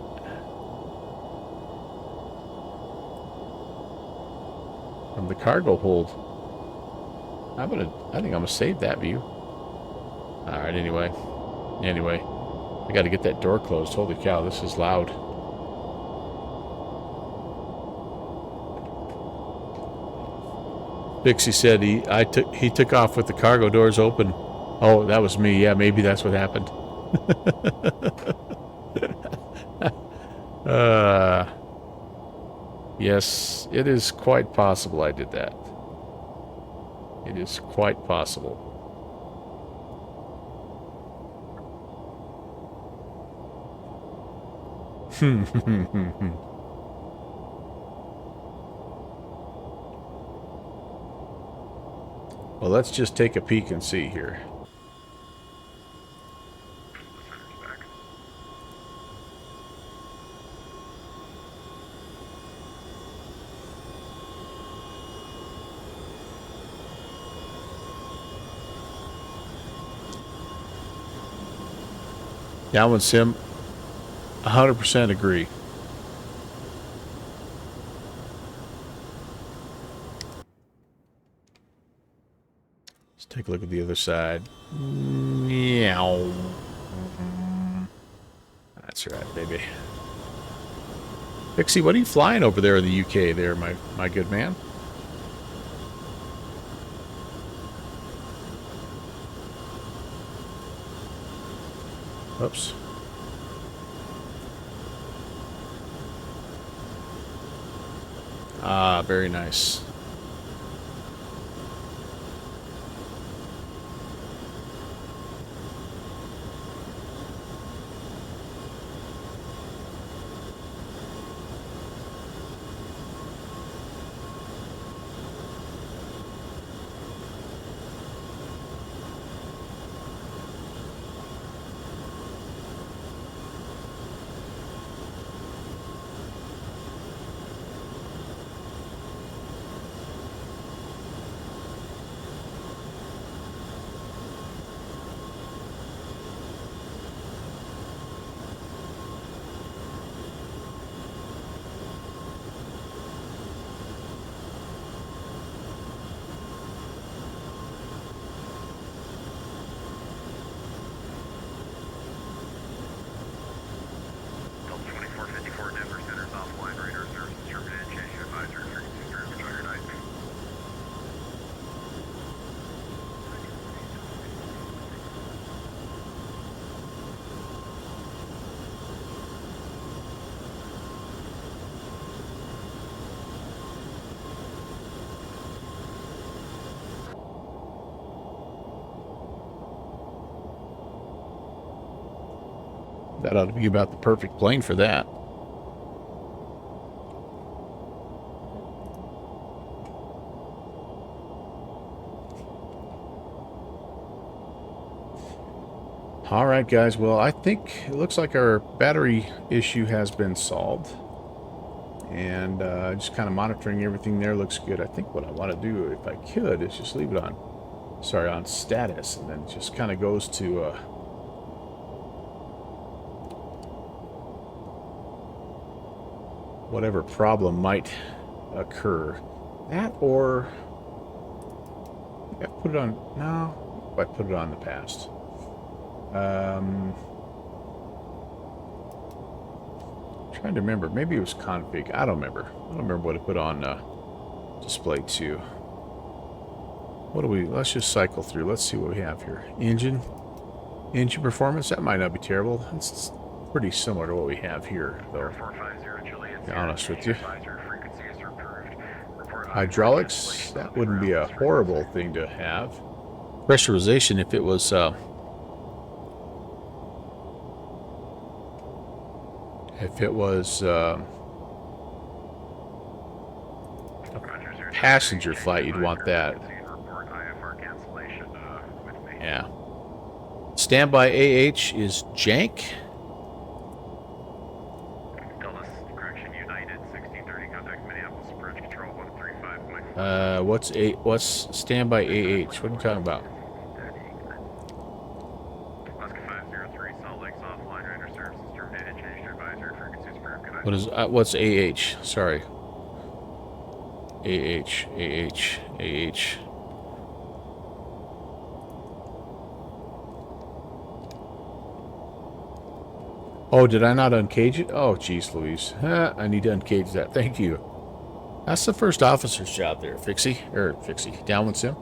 From the cargo hold. I think I'm gonna save that view. All right, anyway. Anyway, I got to get that door closed. Holy cow, this is loud. Dixie said he took off with the cargo doors open. Oh, that was me. Yeah, maybe that's what happened. Yes, it is quite possible I did that. It is quite possible. Well, let's just take a peek and see here. Downwind sim, 100% agree. Let's take a look at the other side. Meow. That's right, baby. Pixie, what are you flying over there in the UK there, my good man? Oops. Ah, very nice. That ought to be about the perfect plane for that. All right, guys. Well, I think it looks like our battery issue has been solved. And just kind of monitoring everything there looks good. I think what I want to do, if I could, is just leave it on, on status. And then it just kind of goes to... whatever problem might occur. That or... I put it on... No, I put it on the past. Trying to remember. Maybe it was config. I don't remember. I don't remember what I put on display 2. What do we... Let's just cycle through. Let's see what we have here. Engine performance. That might not be terrible. It's pretty similar to what we have here, though. To be honest with you. Hydraulics, that wouldn't be a horrible thing to have. Pressurization, if it was a passenger flight, you'd want that. Yeah. Standby AH is jank. What's standby AH? What are you talking about? What is what's AH? Sorry. AH. Oh, did I not uncage it? Oh, jeez, Louise. I need to uncage that. Thank you. That's the first officer's job there, Fixie, downwind sim.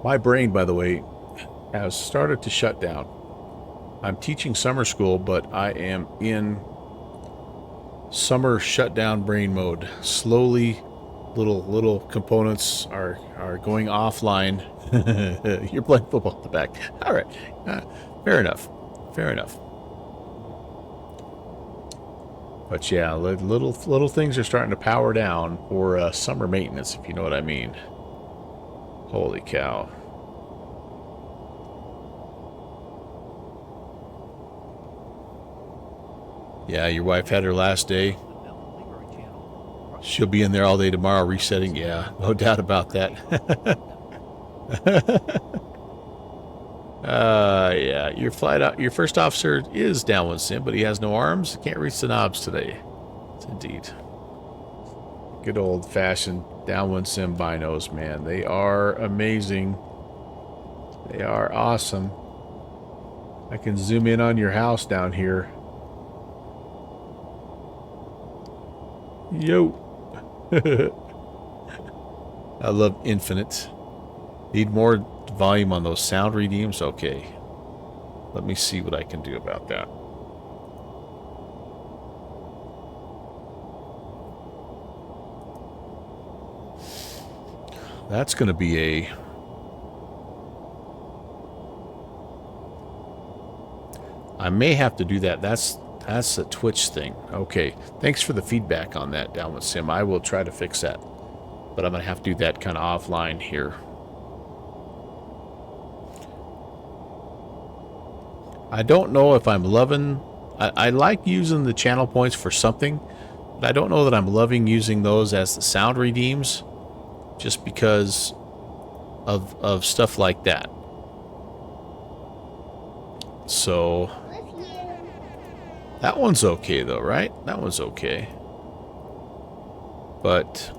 My brain, by the way, has started to shut down. I'm teaching summer school, but I am in summer shutdown brain mode. Slowly, little components are going offline. You're playing football in the back. All right, fair enough. Fair enough. But yeah, little things are starting to power down for summer maintenance, if you know what I mean. Holy cow. Yeah, your wife had her last day. She'll be in there all day tomorrow resetting. Yeah, no doubt about that. Yeah, your first officer is downwind sim, but he has no arms. Can't reach the knobs today. Indeed. Good old-fashioned downwind sim binos, man. They are amazing. They are awesome. I can zoom in on your house down here. Yo. I love Infinite. Need more volume on those sound redeems? Okay. Let me see what I can do about that. That's going to be a... I may have to do that. That's a Twitch thing. Okay. Thanks for the feedback on that, Downwind Sim. I will try to fix that. But I'm going to have to do that kind of offline here. I don't know if I'm loving... I like using the channel points for something, but I don't know that I'm loving using those as the sound redeems, just because of stuff like that. So... that one's okay, though, right? That one's okay. But,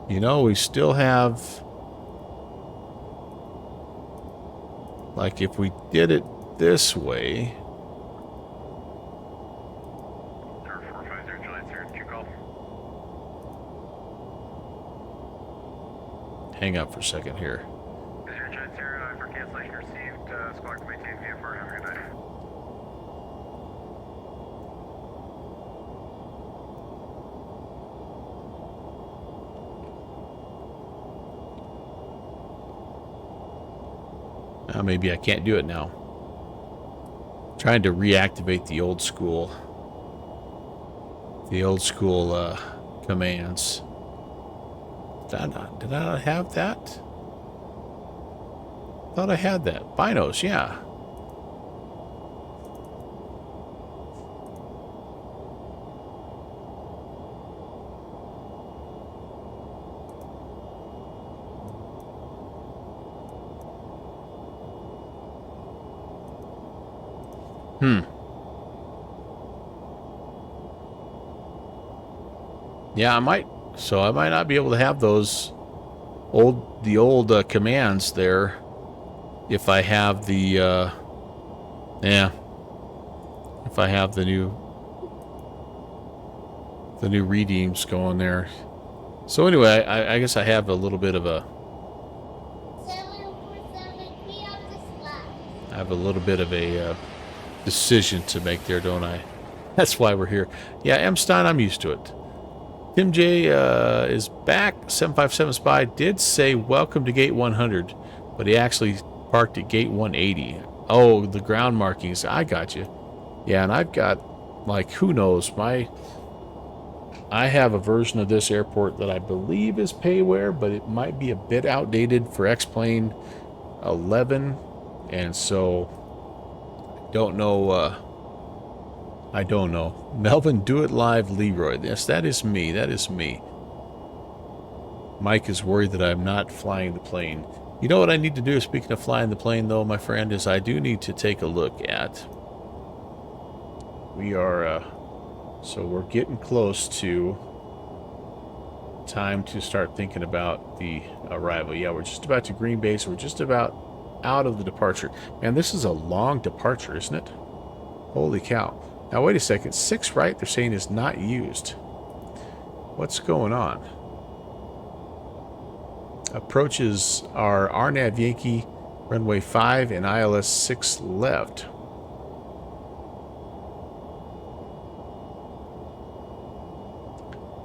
you know, we still have... like, if we did it this way... 450 Juliet, sir. Did you call? Hang up for a second here. 0 Juliet, sir. For cancellation received, squawk to maintain VFR. Have a good night. Maybe I can't do it now. Trying to reactivate the old school commands. Did I not have that? Thought I had that. Binos, yeah. Yeah, I might not be able to have those old commands there if I have the if I have the new redeems going there. So anyway, I guess I have a little bit of a decision to make there, don't I? That's why we're here. Yeah, M. Stein, I'm used to it. Tim J is back. 757 Spy did say welcome to gate 100, but he actually parked at gate 180. Oh, the ground markings. I got you. Yeah, and I've got, like, who knows, I have a version of this airport that I believe is payware, but it might be a bit outdated for X-Plane 11, and so don't know. I don't know. Melvin, do it live, Leroy. Yes, that is me. That is me. Mike is worried that I'm not flying the plane. You know what I need to do, speaking of flying the plane, though, my friend, is I do need to take a look at... we are, so we're getting close to time to start thinking about the arrival. Yeah, we're just about to Green Bay, so we're just about out of the departure. Man, this is a long departure, isn't it? Holy cow. Now, wait a second. 6 right, they're saying is not used. What's going on? Approaches are RNAV Yankee, runway 5, and ILS 6 left.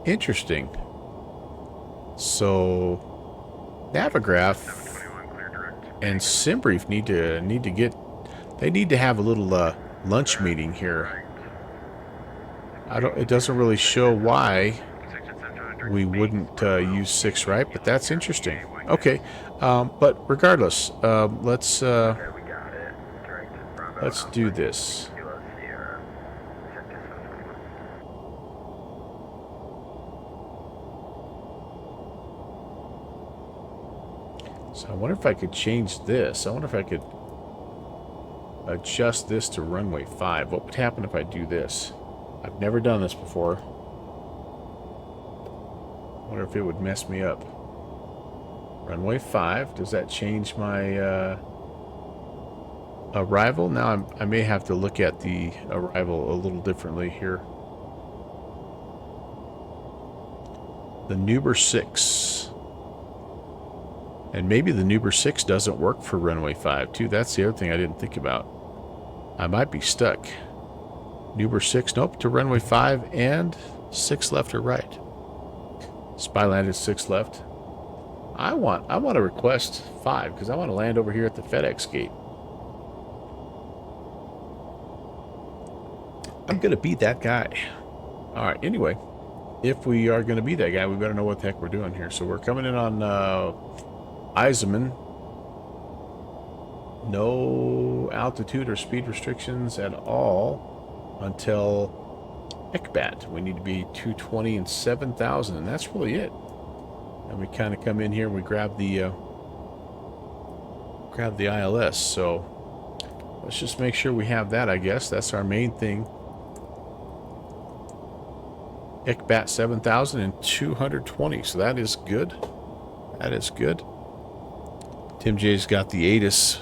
Interesting. So, Navigraph and SimBrief need to have a little lunch meeting here. It doesn't really show why we wouldn't use 6 right, but that's interesting. Okay, but regardless, let's do this. So I wonder if I could change this. I wonder if I could adjust this to runway 5. What would happen if I do this? I've never done this before. I wonder if it would mess me up. Runway 5. Does that change my arrival? Now I may have to look at the arrival a little differently here. The Nuber 6. And maybe the Nuber 6 doesn't work for runway 5 too. That's the other thing I didn't think about. I might be stuck. Nuber 6, nope, to runway 5 and 6 left or right. Spy landed 6 left. I want to request 5 because I want to land over here at the FedEx gate. I'm going to be that guy. All right, anyway, if we are going to be that guy, we better know what the heck we're doing here. So we're coming in on Eisenman. No altitude or speed restrictions at all until Ekbat. We need to be 220 and 7,000, and that's really it. And we kind of come in here and we grab the ILS. So let's just make sure we have that, I guess. That's our main thing. Ekbat 7,000 and 220. So that is good. That is good. Tim J's got the ATIS.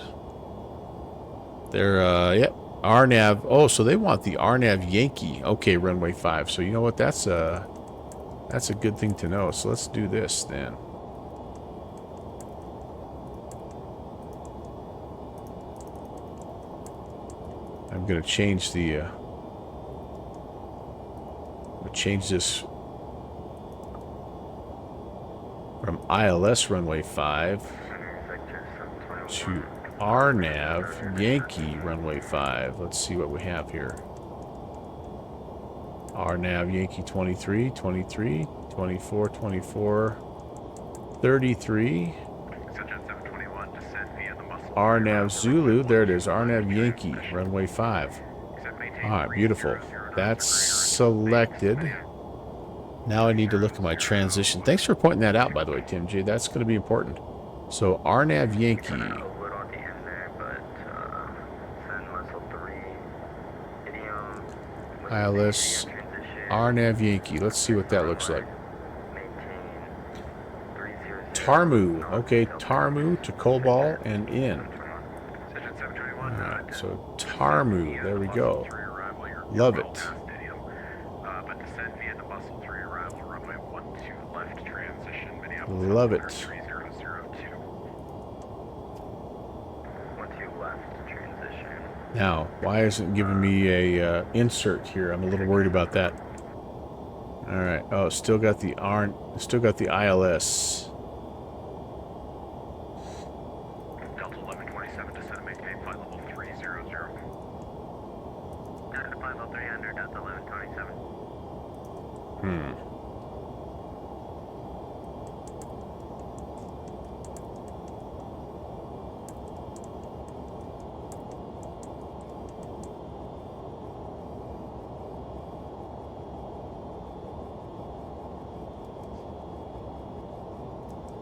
They're, yep, RNAV. Oh, so they want the RNAV Yankee. Okay, runway 5. So you know what? That's a good thing to know. So let's do this then. I'm going to change the, change this from ILS runway 5 to RNAV Yankee runway 5. Let's see what we have here. RNAV Yankee 23, 23, 24, 24, 33. RNAV Zulu, there it is, RNAV Yankee runway 5. Alright, beautiful. That's selected. Now I need to look at my transition. Thanks for pointing that out, by the way, Tim J. That's going to be important. So RNAV Yankee. ILS RNAV Yankee. Let's see what that looks like. Tarmu. Okay, Tarmu to Cobol and in. Alright, so Tarmu. There we go. Love it. Love it. Now, why isn't it giving me a insert here? I'm a little worried about that. All right. Oh, still got the ILS. Delta 1127 descend maintain flight level 300. Flight level 300, Delta 1127.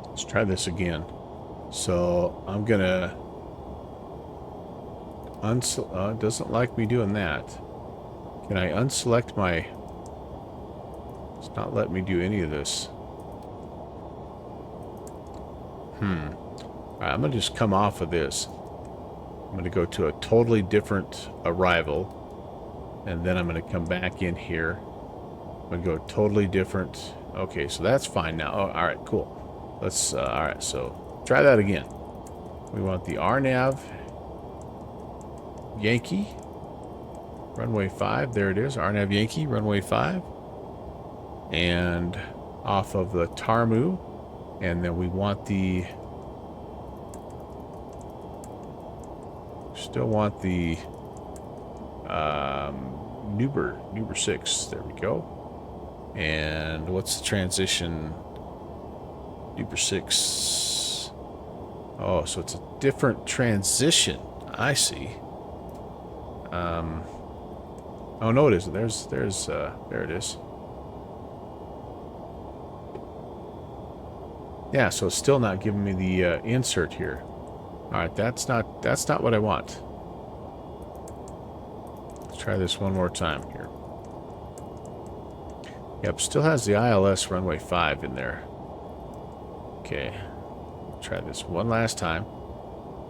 Let's try this again. So I'm gonna it doesn't like me doing that. Can I unselect my? It's not letting me do any of this. All right, I'm gonna just come off of this. I'm going to go to a totally different arrival. And then I'm going to come back in here. I'm going to go totally different. Okay, so that's fine now. Oh, all right, cool. Let's, all right, so try that again. We want the RNAV Yankee, runway 5. There it is, RNAV Yankee, runway 5. And off of the Tarmu. And then we want the, still want the Nuber 6. There we go. And what's the transition? Nuber 6. Oh, so it's a different transition. I see. Oh no, it isn't. There it is. Yeah, so it's still not giving me the insert here. All right, that's not what I want. Let's try this one more time here. Yep, still has the ILS runway 5 in there. Okay, try this one last time.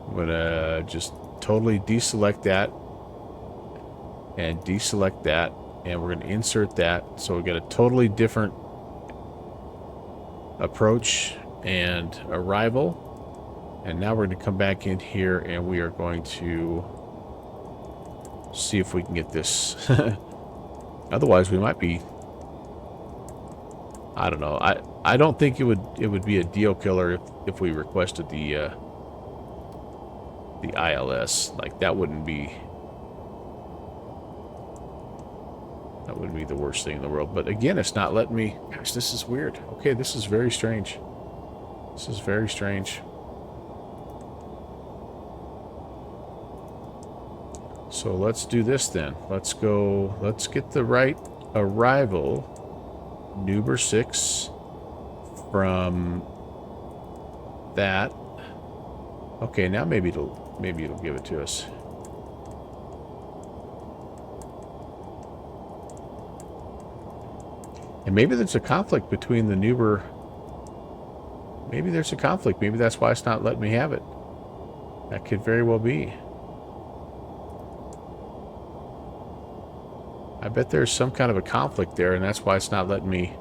I'm gonna just totally deselect that and deselect that, and we're gonna insert that. So we get a totally different approach and arrival. And now we're going to come back in here and we are going to see if we can get this. Otherwise we might be, I don't know. I don't think it would be a deal killer if we requested the ILS. Like that wouldn't be the worst thing in the world. But again, it's not letting me. Gosh, this is weird. Okay, this is very strange. This is very strange. So let's do this then. Let's go, let's get the right arrival, Nuber 6 from that. Okay, now maybe it'll give it to us. And maybe there's a conflict between the Nuber. Maybe there's a conflict. Maybe that's why it's not letting me have it. That could very well be. I bet there's some kind of a conflict there, and that's why it's not letting me.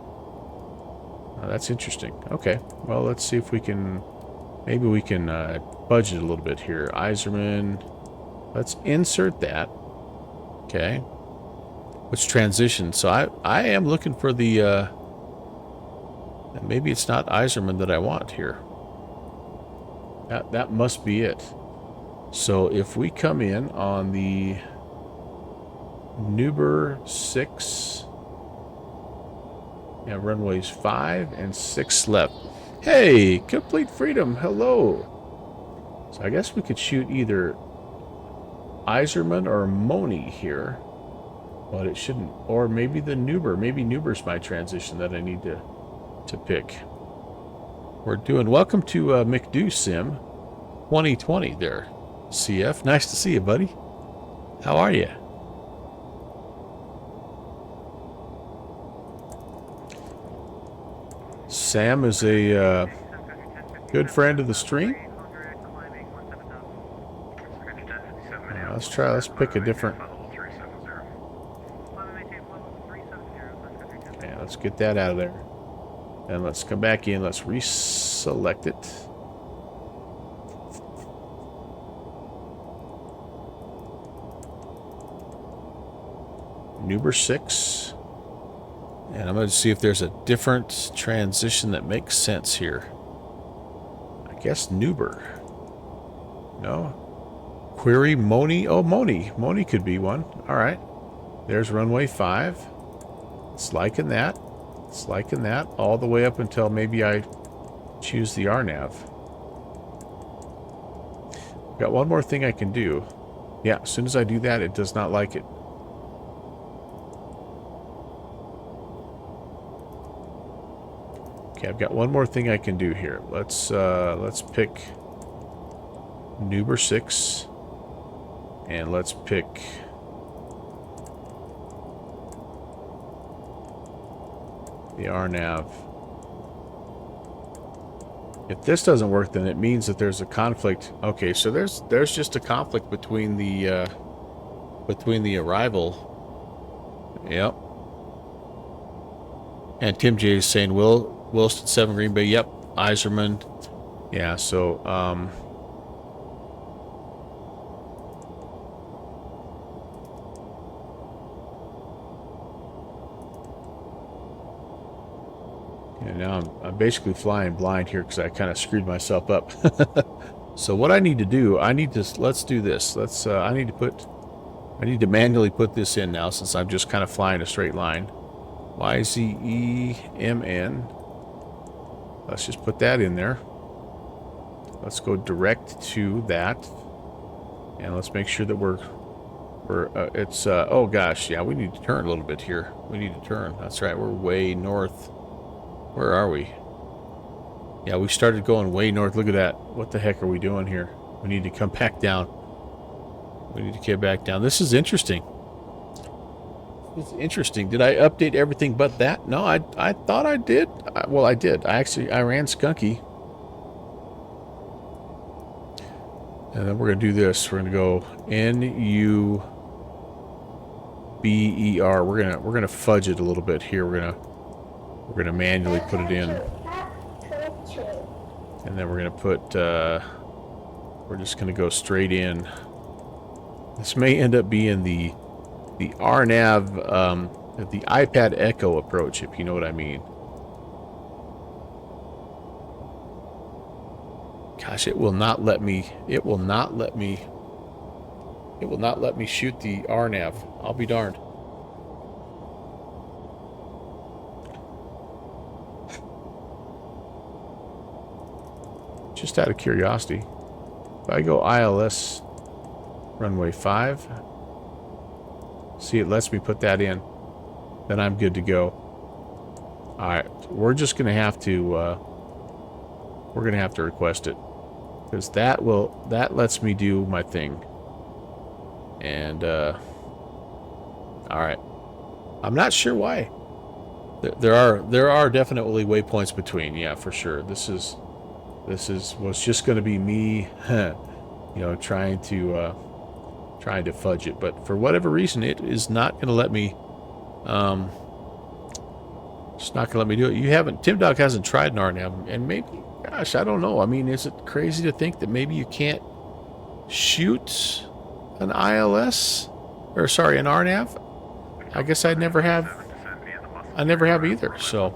That's interesting. Okay, well, let's see if we can. Maybe we can budget a little bit here. Iserman. Let's insert that. Okay. Which transition? So I am looking for the. Maybe it's not Iserman that I want here. That must be it. So if we come in on the Nuber 6 and runways 5 and 6 left. Hey, complete freedom. Hello. So I guess we could shoot either Iserman or Moni here, but it shouldn't. Or maybe the Nuber. Maybe Nuber's my transition that I need to pick. We're doing welcome to McDo Sim 2020 there. CF, nice to see you, buddy. How are you? Sam is a good friend of the stream. Let's pick a different. Okay, let's get that out of there. And let's come back in. Let's reselect it. Nuber 6. And I'm going to see if there's a different transition that makes sense here. I guess Nuber. No? Query Moni. Oh, Moni. Moni could be one. All right. There's runway 5. It's liking that. It's liking that all the way up until maybe I choose the RNAV. Got one more thing I can do. Yeah, as soon as I do that, it does not like it. Okay, I've got one more thing I can do here. Let's pick Nuber 6 and let's pick the RNAV. If this doesn't work, then it means that there's a conflict. Okay, so there's just a conflict between the arrival. Yep. And Tim J is saying Wilson 7 Green Bay. Yep. Iserman. Yeah, so and now I'm basically flying blind here because I kind of screwed myself up. So what I need to do, let's do this. I need to manually put this in now since I'm just kind of flying a straight line. YZEMN. Let's just put that in there. Let's go direct to that. And let's make sure that oh gosh, yeah, we need to turn a little bit here. We need to turn. That's right, we're way north. Where are we? Yeah, we started going way north. Look at that. What the heck are we doing here? We need to come back down. We need to get back down. This is interesting. It's interesting. Did I update everything but that? No, I thought I did. Well, I did. I ran Skunky. And then we're going to do this. We're going to go NUBER. We're going to fudge it a little bit here. We're going to manually put it in. And then we're going to put we're just going to go straight in. This may end up being the RNAV, the iPad Echo approach, if you know what I mean. Gosh, it will not let me shoot the RNAV. I'll be darned. Just out of curiosity, if I go ILS runway 5, see, it lets me put that in, then I'm good to go. Alright, we're just going to have to request it, because that lets me do my thing. And alright, I'm not sure why. There are definitely waypoints between, yeah, for sure. This was just going to be me, you know, trying to fudge it, but for whatever reason, it is not going to let me. It's not going to let me do it. Tim Dog hasn't tried an RNAV, and maybe, gosh, I don't know. I mean, is it crazy to think that maybe you can't shoot an ILS, or sorry, an RNAV? I guess I never have either. So.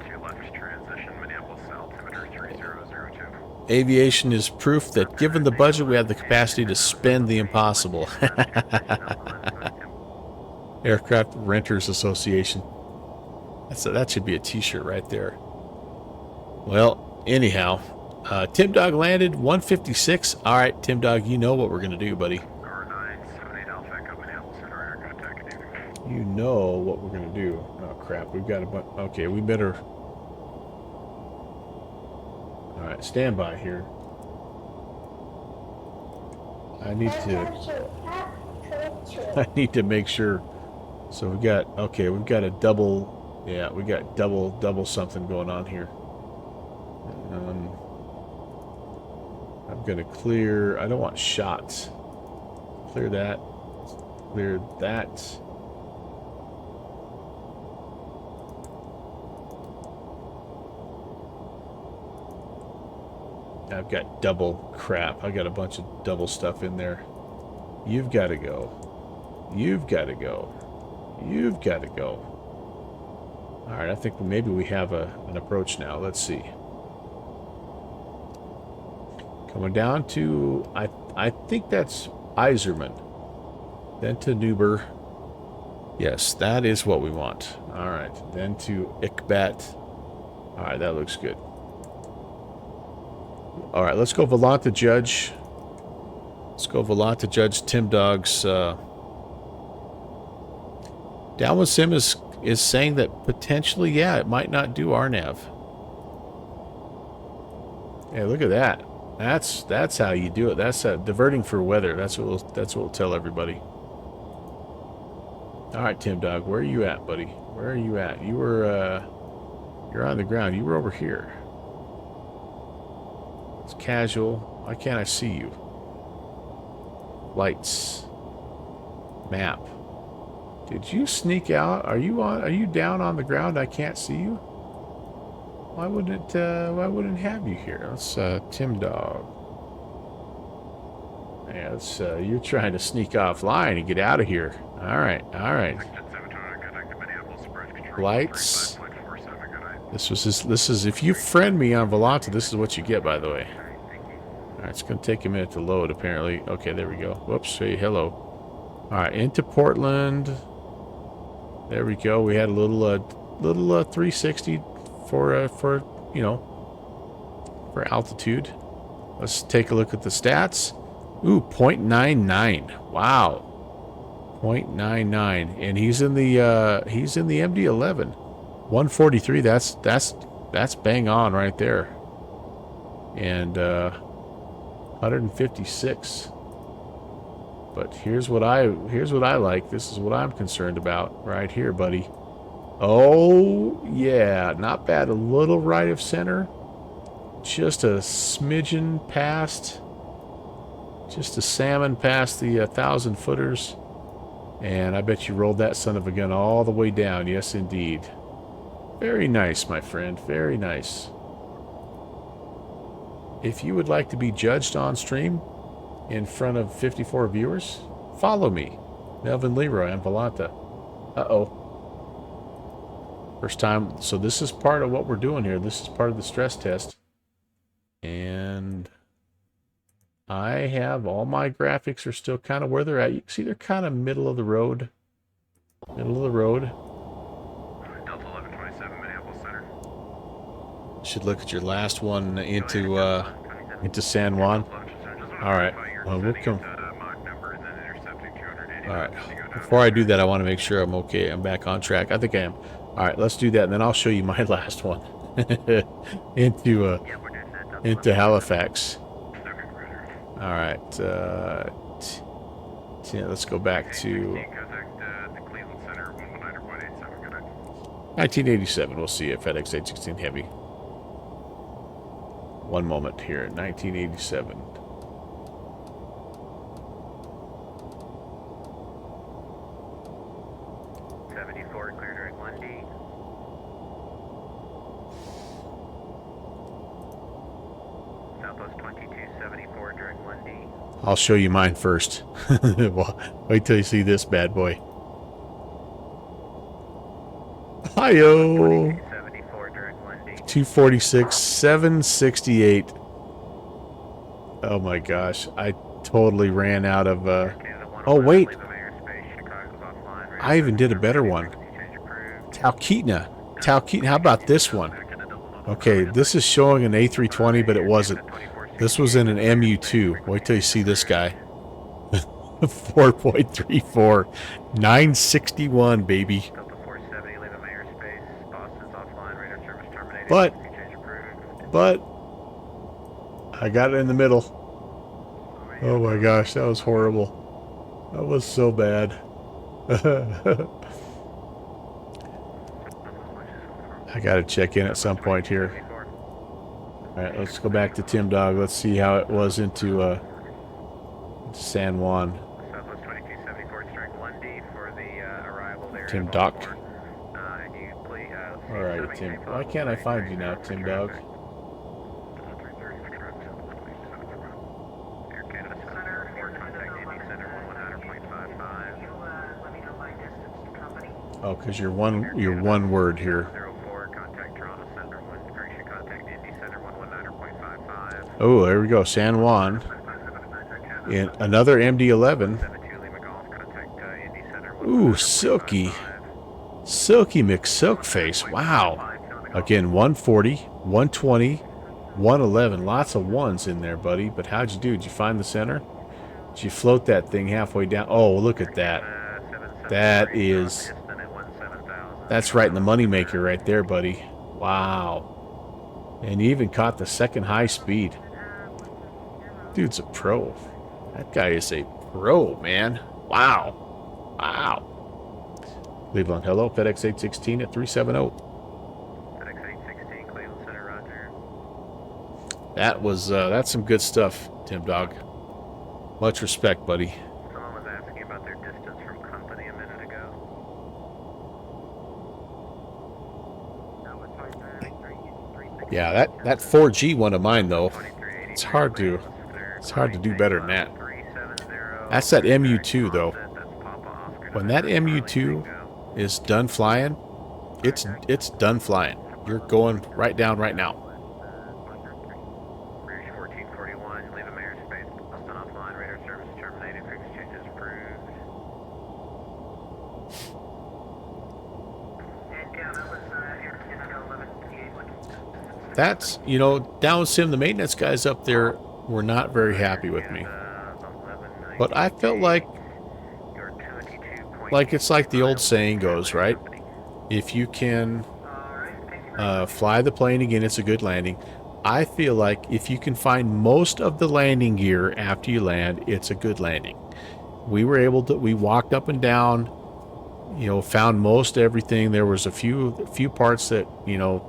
Aviation is proof that given the budget, we have the capacity to spend the impossible. Aircraft Renters Association. That should be a t-shirt right there. Well, anyhow, Tim Dog landed 156. All right, Tim Dog, you know what we're going to do, buddy. You know what we're going to do. Oh, crap. We've got a bunch. Okay, we better... Alright, stand by here. I need to make sure. So we've got a double, yeah, we got double something going on here. I'm gonna clear, I don't want shots. Clear that. Clear that. I've got double crap. I got a bunch of double stuff in there. You've got to go. You've got to go. You've got to go. All right, I think maybe we have an approach now. Let's see. Coming down to, I think that's Iserman. Then to Newber. Yes, that is what we want. All right, then to Ikbat. All right, that looks good. All right, let's go Volanta Judge. Let's go Volanta Judge Tim Dog's. Downwind Sim is saying that potentially, yeah, it might not do RNAV. Yeah, look at that. That's how you do it. That's diverting for weather. That's what we'll tell everybody. All right, Tim Dog, where are you at, buddy? Where are you at? You're on the ground. You were over here. It's casual. Why can't I see you? Lights. Map. Did you sneak out? Are you down on the ground? I can't see you? Why wouldn't it have you here? Let's Tim Dog. Yeah, it's you're trying to sneak offline and get out of here. Alright. Lights. This is if you friend me on Volanta, this is what you get, by the way. Alright, it's gonna take a minute to load apparently. Okay, there we go. Whoops, say hello. Alright, into Portland. There we go. We had a little 360 for you know, for altitude. Let's take a look at the stats. Ooh, 0.99. Wow. 0.99. And he's in the MD11. 143. That's bang on right there. And 156. But here's what I like. This is what I'm concerned about right here, buddy. Oh, yeah, not bad. A little right of center. Just a smidgen past. Just a salmon past the 1,000 footers. And I bet you rolled that son of a gun all the way down. Yes, indeed. Very nice, my friend. Very nice. If you would like to be judged on stream in front of 54 viewers, follow me, Melvin Leroy on Volanta. Uh-oh. First time. So this is part of what we're doing here. This is part of the stress test. And I have all my graphics are still kind of where they're at. You see they're kind of middle of the road. Middle of the road. Delta 1127, Minneapolis Center. Should look at your last one into San Juan. All right. Well, we'll come. All right. Before I do that, I want to make sure I'm okay. I'm back on track. I think I am. All right. Let's do that, and then I'll show you my last one into Halifax. All right. Let's go back to 1987. We'll see if FedEx 816 Heavy. One moment here. 1987. Clear direct 1D. Southwest 2274 direct 1D. I'll show you mine first. Well, wait till you see this bad boy. Hi-yo! 246, 768. Oh my gosh, I totally ran out of, oh wait! I even did a better one. Talkeetna, how about this one? Okay, this is showing an A320, but it wasn't. This was in an MU2. Wait till you see this guy. 4.34. 961, baby. But I got it in the middle. Oh my gosh, that was horrible. That was so bad. I gotta check in at some point here. Alright, let's go back to Tim Dog. Let's see how it was into San Juan. Tim Doc. Alright, Tim. Why can't I find you now, Tim Dog? Oh, because you're one word here. Oh, there we go. San Juan. And another MD11. Ooh, silky. Silky McSilk face. Wow. Again, 140, 120, 111. Lots of ones in there, buddy. But how'd you do? Did you find the center? Did you float that thing halfway down? Oh, look at that. That's right in the moneymaker right there, buddy. Wow. And you even caught the second high speed. Dude's a pro. That guy is a pro, man. Wow. Wow. Cleveland, hello. FedEx 816 at 370. FedEx 816, Cleveland Center, roger. That was that's some good stuff, Tim Dog. Much respect, buddy. Someone was asking about their distance from company a minute ago. Yeah, that 4G one of mine though. It's hard to do better than that. That's that MU2 though. When that MU2 is done flying, it's done flying. You're going right down right now. Rouge 1441, leave a mayor space. Lost on offline, radar service terminated, for exchanges approved. And yeah, that was Air MD11. That's, you know, down Sim, the maintenance guys up there were not very happy with me. But I felt like it's like the old saying goes, right? If you can fly the plane again, it's a good landing. I feel like if you can find most of the landing gear after you land, it's a good landing. We were able to, we walked up and down, you know, found most everything. There was a few parts that, you know,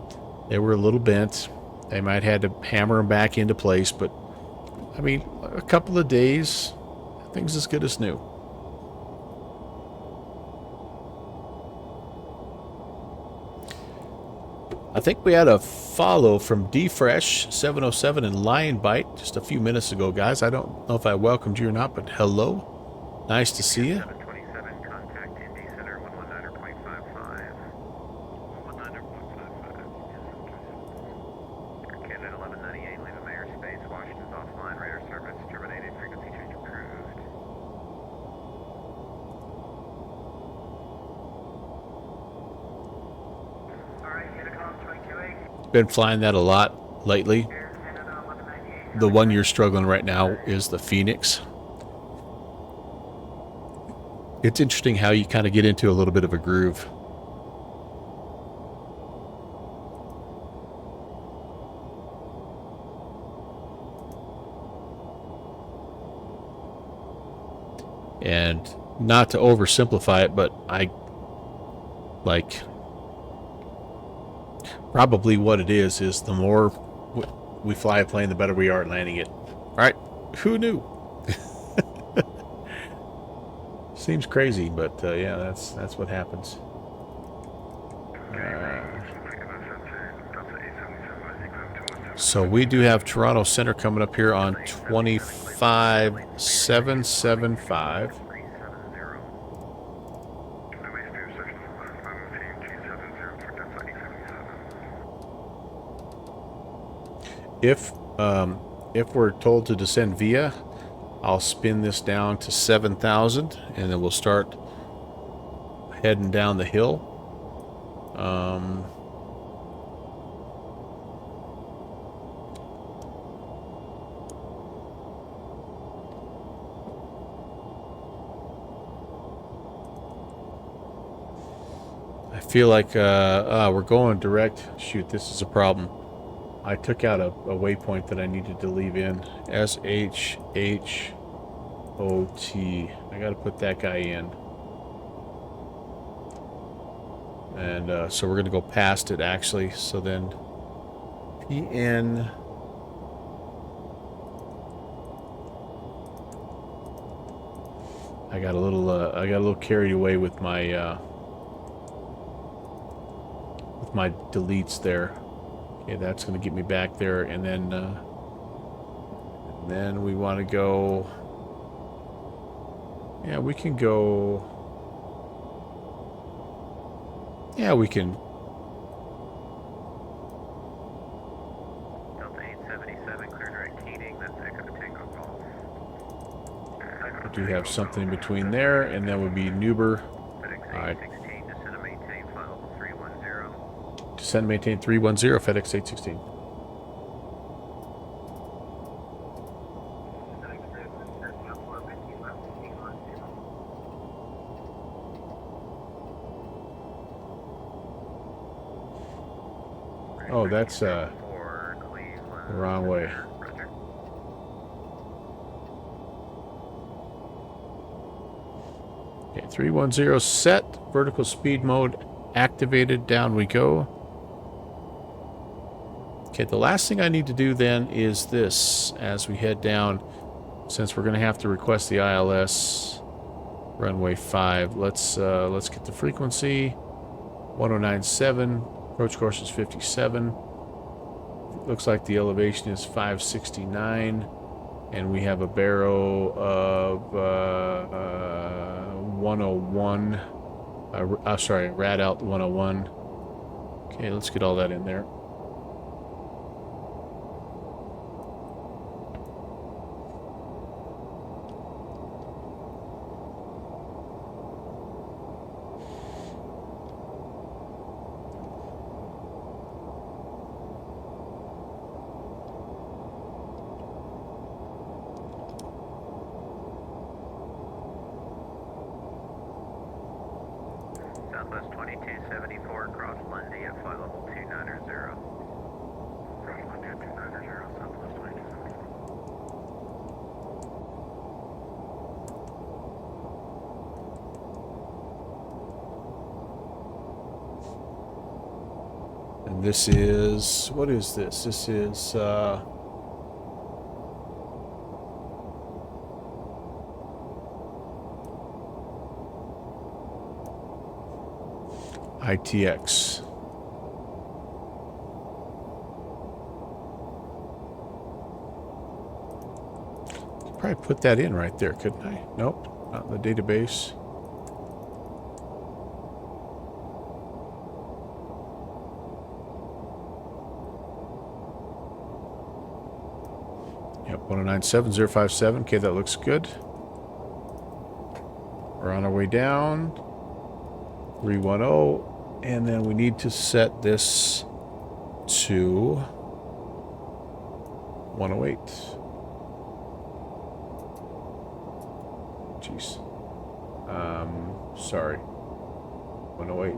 they were a little bent. They might had to hammer them back into place, but I mean, a couple of days, things as good as new. I think we had a follow from DFresh707 and Lion Bite just a few minutes ago, guys. I don't know if I welcomed you or not, but hello. Nice to see you. 727, contact ND Center 119.55. 119.55. Canada 1198, leave a mayor space. Washington's offline, radar service terminated, frequency change approved. Been flying that a lot lately. The one you're struggling right now is the Phoenix. It's interesting how you kind of get into a little bit of a groove. And not to oversimplify it, but I like probably what it is the more we fly a plane, the better we are at landing it. All right, who knew? Seems crazy, but yeah, that's what happens. So we do have Toronto Center coming up here on 25775. If we're told to descend via, I'll spin this down to 7,000, and then we'll start heading down the hill. I feel like we're going direct. Shoot, this is a problem. I took out a waypoint that I needed to leave in. SHHOT. I got to put that guy in. And so we're going to go past it, actually. So then PN. I got a little carried away with my deletes there. Okay, that's going to get me back there, and then we want to go. Yeah, we can go. Yeah, we can. Delta 877, clear direct heating. That's Echo to Tango Golf. We do have something in between there, and then would be Nuber. FedEx 816, descend and maintain, flight level 310. Descend and maintain 310, FedEx 816. Oh, that's the wrong way. Okay, 310 set. Vertical speed mode activated. Down we go. Okay, Okay, the last thing I need to do then is this as we head down, since we're going to have to request the ILS runway 5. Let's get the frequency 1097. Approach course is 57. Looks like the elevation is 569, and we have a baro of 101. Sorry, rad alt 101. Okay, let's get all that in there. Southwest 2274, cross Lundy at flight level 290. Cross Lundy at 290, Southwest 2274. And this is, what is this? This is, ITX. Could probably put that in right there, couldn't I? Nope, not in the database. Yep, 1097-057. Okay, that looks good. We're on our way down. 310. And then we need to set this to 108. Jeez. Sorry. 108.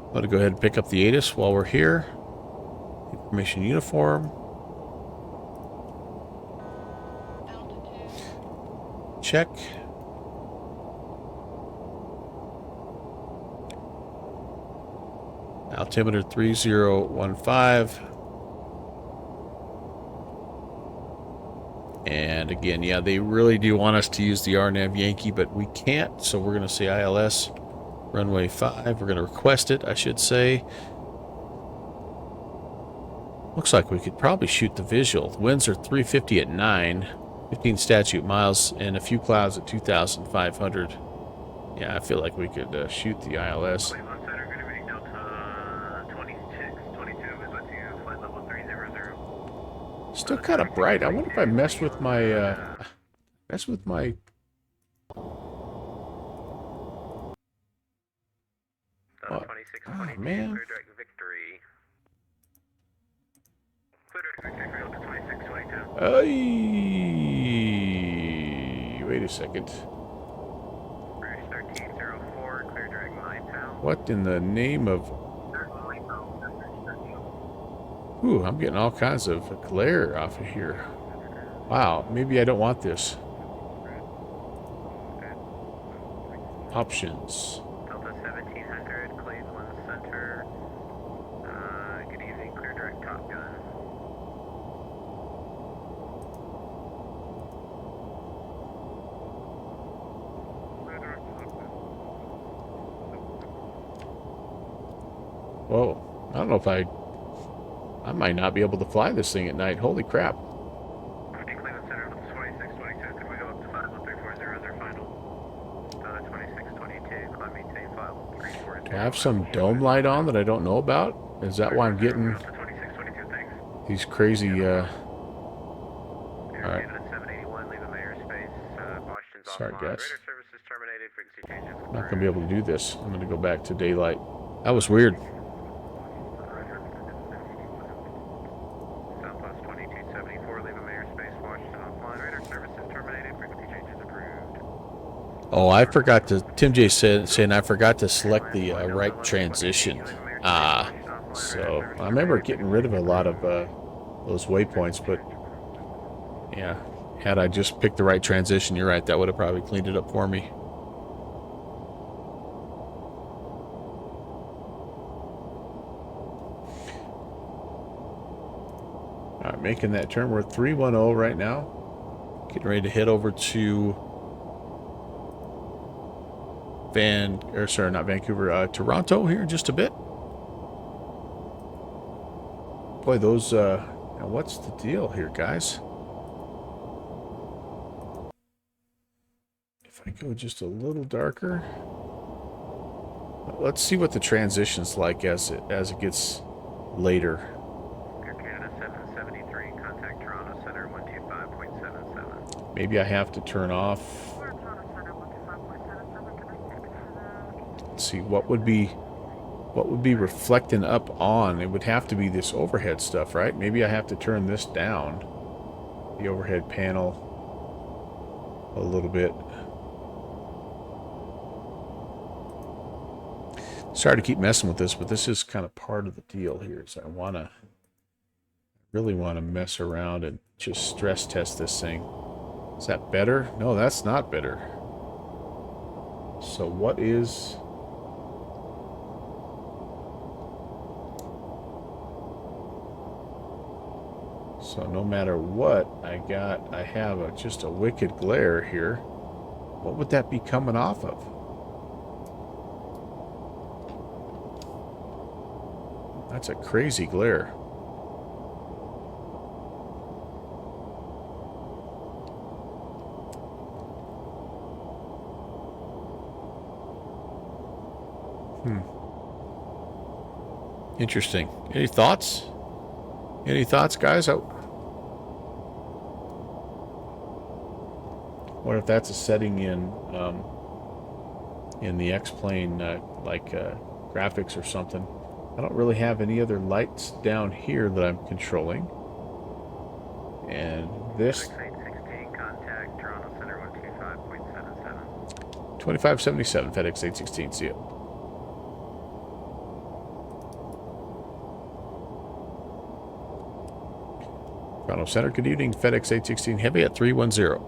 I'm going to go ahead and pick up the ATIS while we're here. Information uniform. Check. Altimeter 3015. And again, yeah, they really do want us to use the RNAV Yankee, but we can't, so we're going to say ILS runway 5. We're going to request it, I should say. Looks like we could probably shoot the visual. The winds are 350 at 9, 15 statute miles, and a few clouds at 2,500. Yeah, I feel like we could shoot the ILS. Still kind of bright. I wonder if I messed with my, Oh, man. Wait a second. What in the name of... Ooh, I'm getting all kinds of glare off of here. Wow, maybe I don't want this. Options. Delta 1700, Cleveland Center. Good evening, clear direct Top Gun. Whoa, I don't know if I might not be able to fly this thing at night. Holy crap. Cleveland Center, 2622, could we go up to 51340 their final? 2622, climb maintain 51340. Do I have some dome light on that I don't know about? Is that why I'm getting these crazy, Alright. Sorry, guys. I'm not going to be able to do this. I'm going to go back to daylight. That was weird. Southwest 2274, leave a mayor space, Washington offline, radar services terminated, frequency changes approved. Oh, I forgot to... Tim J saying I forgot to select the right transition. So I remember getting rid of a lot of those waypoints, but Yeah. Had I just picked the right transition, you're right, that would have probably cleaned it up for me. All right, making that turn. We're 310 right now. Getting ready to head over to Toronto here in just a bit. Boy, those, now what's the deal here, guys? If I go just a little darker, let's see what the transition's like as it gets later. Air Canada 773, contact Toronto Center 125.77. Maybe I have to turn off. Let's see what would be reflecting up on. It would have to be this overhead stuff, right? Maybe I have to turn this down, the overhead panel, a little bit. Sorry to keep messing with this, but this is kind of part of the deal here. So I really want to mess around and just stress test this thing. Is that better? No, that's not better. So what is... So no matter what I have just a wicked glare here. What would that be coming off of? That's a crazy glare. Interesting. Any thoughts? Any thoughts, guys? I wonder if that's a setting in the X-Plane, graphics or something. I don't really have any other lights down here that I'm controlling. And this... 816, contact Toronto Center 125.77. 2577, FedEx 816, see ya. Toronto Center, good evening, FedEx 816, heavy at 310.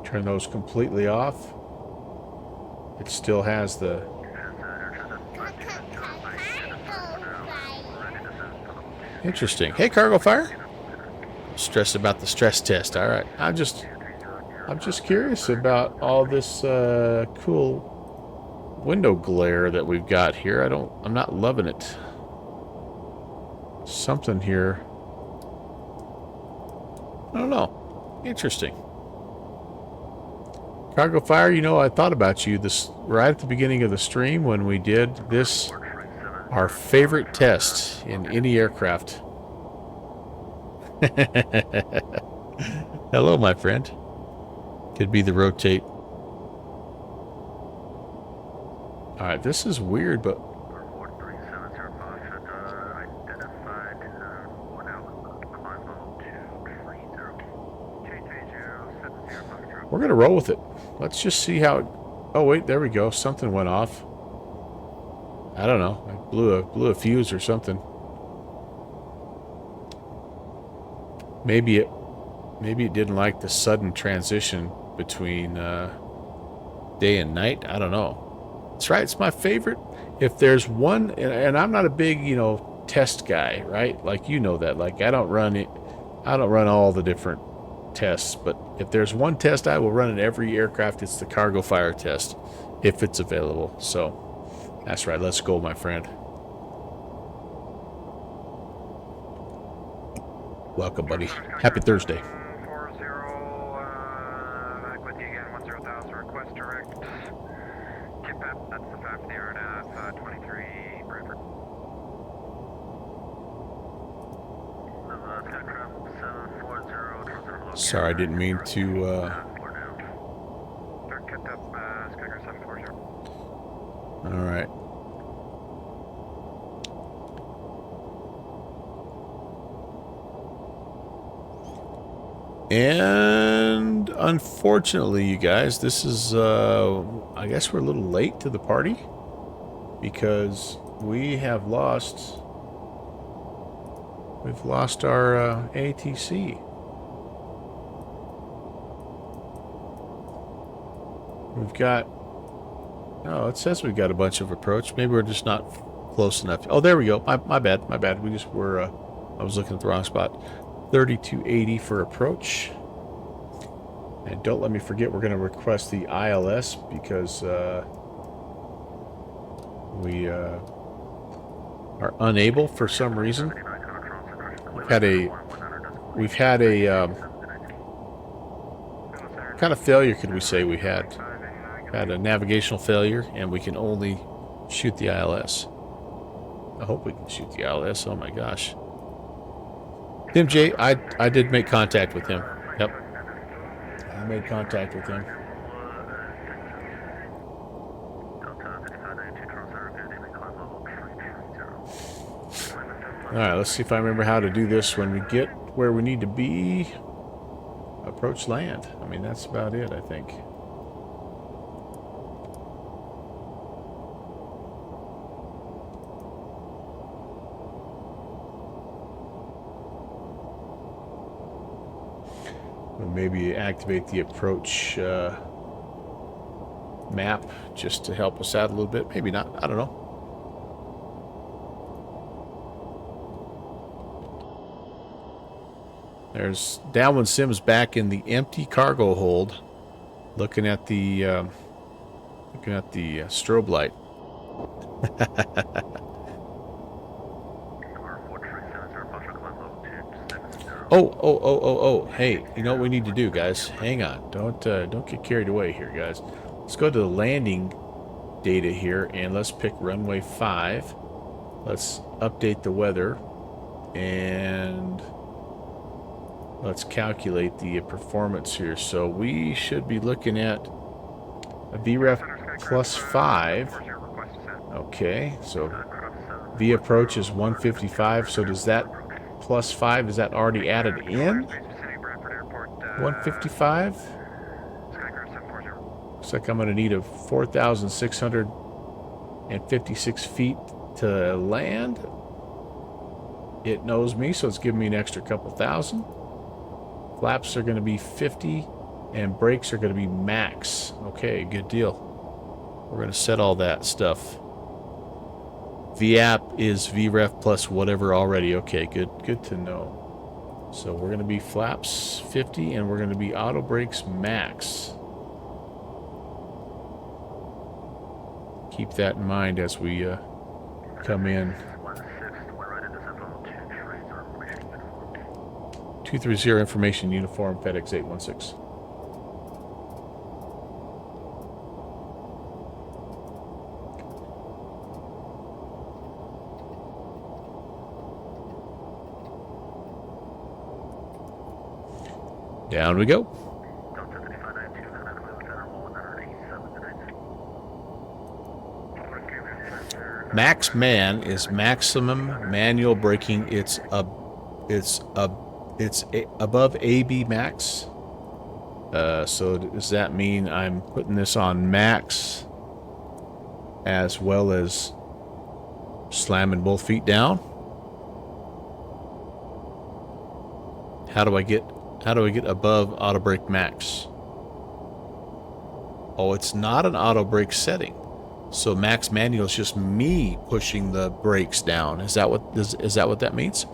Turn those completely off. It still has the... Interesting. Hey, Cargo Fire. Stressed about the stress test. All right. I'm just curious about all this cool window glare that we've got here. I'm not loving it. Something here. I don't know. Interesting. Cargo Fire, you know, I thought about you this right at the beginning of the stream when we did this, our favorite test in any aircraft. Hello, my friend. Could be the rotate. All right, this is weird, but we're gonna roll with it. Let's just see how it... Oh wait, there we go. Something went off. I don't know. I blew a fuse or something. Maybe it didn't like the sudden transition between day and night. I don't know. That's right. It's my favorite. If there's one, and I'm not a big, you know, test guy, right? Like, you know that. Like, I don't run all the different tests, but if there's one test I will run in every aircraft, it's the Cargo Fire test, if it's available. So that's right. Let's go, my friend. Welcome, buddy. Happy Thursday. 40, back with you again, 10,000, request direct. Kip up, that's the 5 for the RNF, 23, Bradford. Sorry, I didn't mean to, Kipped up, Skyger 740. all right. And unfortunately, you guys, this is, I guess we're a little late to the party because we have lost, we've lost our ATC. We've got, oh, it says we've got a bunch of approach. Maybe we're just not close enough. Oh, there we go. My bad, my bad. We just were, I was looking at the wrong spot. 3280 for approach. And don't let me forget, we're going to request the ILS because we are unable for some reason. We've had a kind of failure, could we say? We had a navigational failure, and we can only shoot the ILS. I hope we can shoot the ILS. Oh my gosh. Tim J, I did make contact with him. Yep. I made contact with him. Alright, let's see if I remember how to do this when we get where we need to be. Approach land. I mean, that's about it, I think. We'll maybe activate the approach map just to help us out a little bit. Maybe not. I don't know. There's Downwind Sims back in the empty cargo hold, looking at the strobe light. Oh! Hey, you know what we need to do, guys? Hang on, don't get carried away here, guys. Let's go to the landing data here, and let's pick runway 5. Let's update the weather, and let's calculate the performance here. So we should be looking at a VREF plus 5. Okay, so V approach is 155. So does that plus 5, is that already added in? 155? Looks like I'm going to need a 4,656 feet to land. It knows me, so it's giving me an extra couple thousand. Flaps are going to be 50, and brakes are going to be max. Okay, good deal. We're going to set all that stuff. VAP is VREF plus whatever already. Okay, good to know. So we're going to be flaps 50, and we're going to be auto brakes max. Keep that in mind as we come in. 230 information uniform FedEx 816. Down we go. Max man is maximum manual braking. It's above AB max. So does that mean I'm putting this on max as well as slamming both feet down? How do I get above auto brake max? Oh, it's not an auto brake setting. So max manual is just me pushing the brakes down. Is that what that means?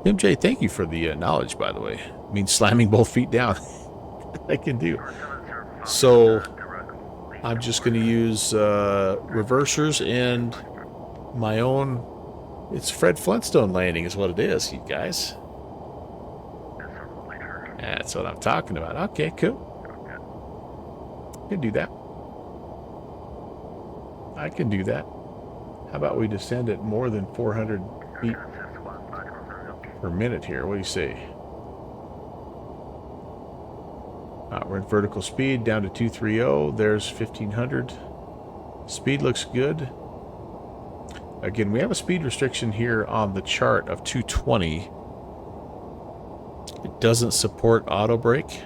MJ, thank you for the knowledge, by the way. It means slamming both feet down. I can do. So I'm just going to use reversers and my own. It's Fred Flintstone landing is what it is, you guys. That's what I'm talking about. Okay, cool. I can do that. I can do that. How about we descend at more than 400 feet per minute here? What do you say? We're in vertical speed down to 230. There's 1500. Speed looks good. Again, we have a speed restriction here on the chart of 220. doesn't support auto brake.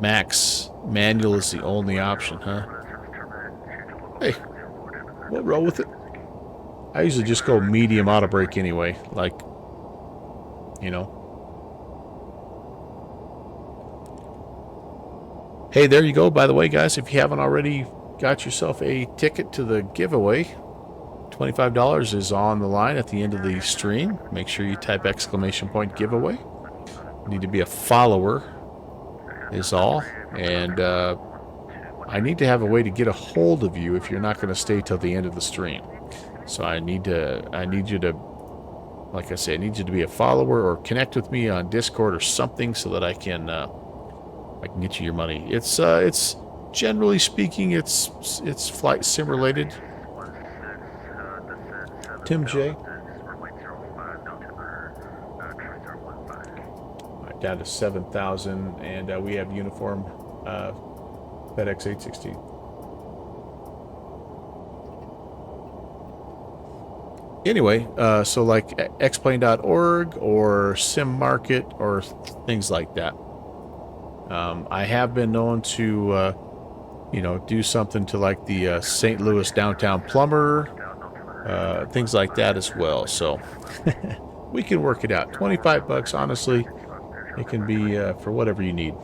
Max manual is the only option, huh? Hey, we'll roll with it. I usually just go medium auto brake anyway, like, you know. Hey, there you go. By the way, guys, if you haven't already got yourself a ticket to the giveaway, $25 is on the line at the end of the stream. Make sure you type !giveaway. You need to be a follower is all. And I need to have a way to get a hold of you if you're not going to stay till the end of the stream. So I need you to, like I say, I need you to be a follower or connect with me on Discord or something so that I can get you your money. It's generally speaking, it's flight sim related. Tim J. Right, down to 7,000, and we have uniform FedEx 816. Anyway, so like xplane.org or sim market or things like that. I have been known to, do something to like the St. Louis downtown plumber, things like that as well. So we can work it out. 25 bucks, honestly, it can be for whatever you need.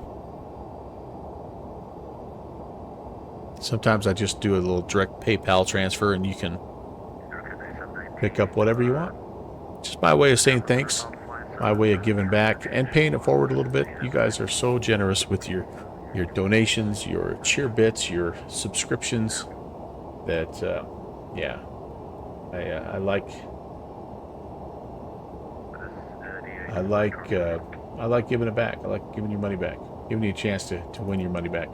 Sometimes I just do a little direct PayPal transfer and you can pick up whatever you want. Just my way of saying thanks, my way of giving back and paying it forward a little bit. You guys are so generous with your donations, your cheer bits, your subscriptions that, yeah, I like giving it back. I like giving you money back, giving you a chance to win your money back.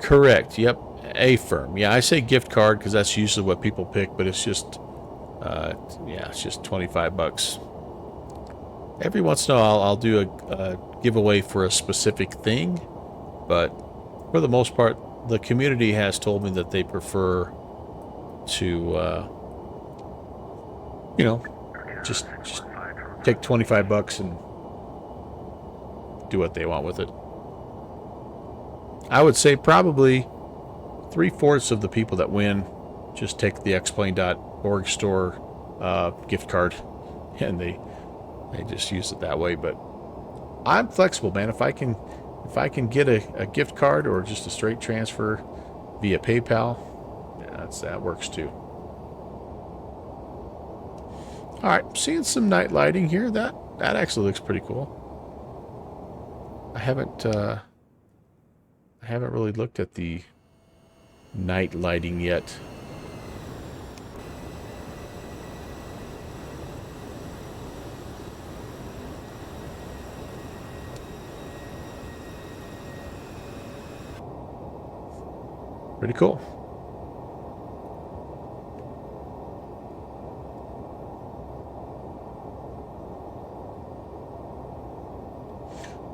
Correct. Yep. A firm. Yeah, I say gift card because that's usually what people pick, but it's just, it's just 25 bucks. Every once in a while, I'll do a giveaway for a specific thing, but for the most part, the community has told me that they prefer to, just take 25 bucks and do what they want with it. I would say probably 3/4 of the people that win just take the xplane.org store gift card and they just use it that way. But I'm flexible, man. If I can get a gift card or just a straight transfer via PayPal, yeah, that works too. All right, seeing some night lighting here. That actually looks pretty cool. I haven't really looked at the night lighting yet. Pretty cool.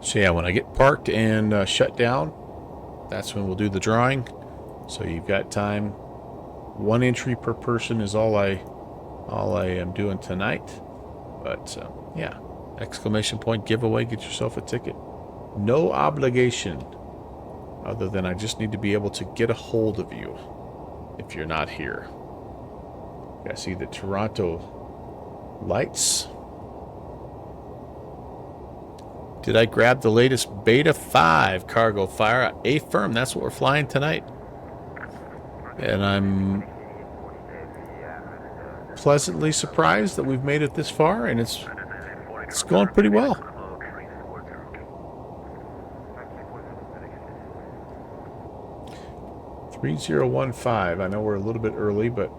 So yeah, when I get parked and shut down, that's when we'll do the drawing. So you've got time. 1 entry per person is all I am doing tonight. But yeah, !giveaway. Get yourself a ticket. No obligation, other than I just need to be able to get a hold of you if you're not here. I see the Toronto lights. Did I grab the latest Beta 5 cargo fire? A firm. That's what we're flying tonight. And I'm pleasantly surprised that we've made it this far, and it's going pretty well. $3015. I know we're a little bit early, but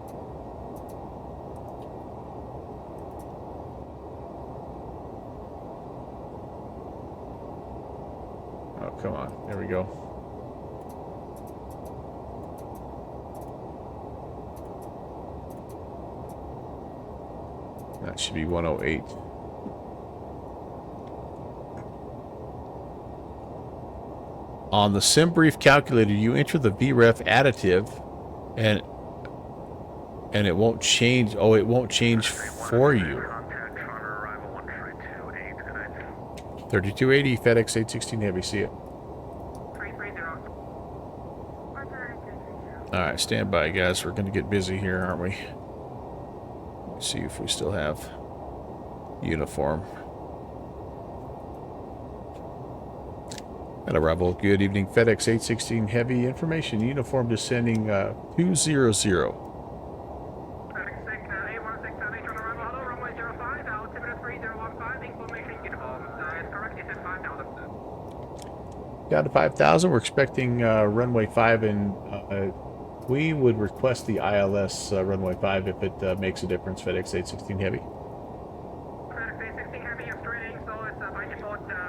oh, come on. There we go. That should be 108. On the SimBrief calculator, you enter the VREF additive, and And it won't change. Oh, it won't change for you. Contact charter arrival 1328. Good night. 3280 FedEx 816 Heavy. See it. 330. All right, stand by, guys. We're going to get busy here, aren't we? Let's see if we still have uniform. At arrival, good evening, FedEx 816 Heavy. Information, uniform descending 200. FedEx 6, A167 on arrival. Hello, runway 05, altimeter 3015, information uniform. Is correct, you said 5,000. Down to 5,000. We're expecting runway 5, and we would request the ILS runway 5 if it makes a difference. FedEx 816 Heavy. FedEx 816 Heavy, you're straight in, so it's by default ILS.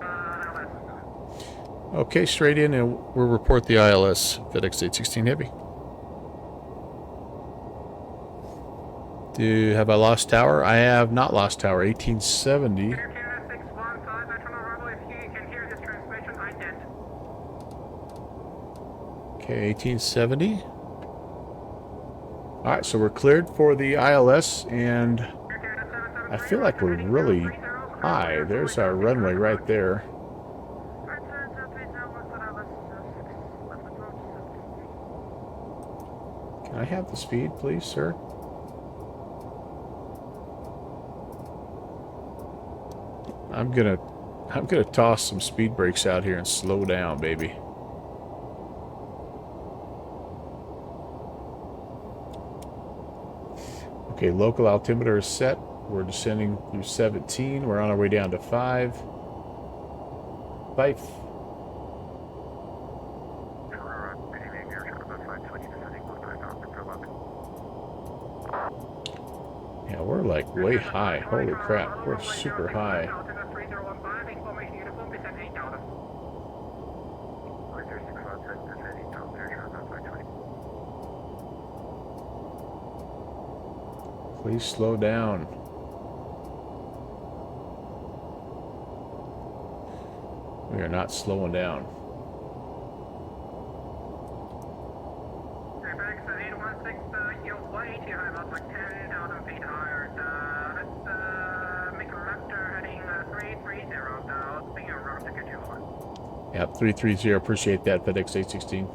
Okay, straight in, and we'll report the ILS. FedEx 816 Heavy. Have I lost tower? I have not lost tower. 1870. Clear Canada 615, that's on arrival. If you can hear this transmission, ident. Okay, 1870. All right, so we're cleared for the ILS, and Clear Canada 773. I feel like we're really high. There's our runway right there. Can I have the speed, please, sir? I'm gonna toss some speed brakes out here and slow down, baby. Okay, local altimeter is set. We're descending through 17. We're on our way down to 5. 5. Yeah, we're like way high. Holy crap, we're super high. Altimeter 3015, information uniform, descend 8,000. Please slow down. We are not slowing down. FedEx 816, you're way too high, about like 10,000 feet higher. Let's make a left heading 330. I'll bring you around to get you on. Yep, 330. Appreciate that, FedEx 816.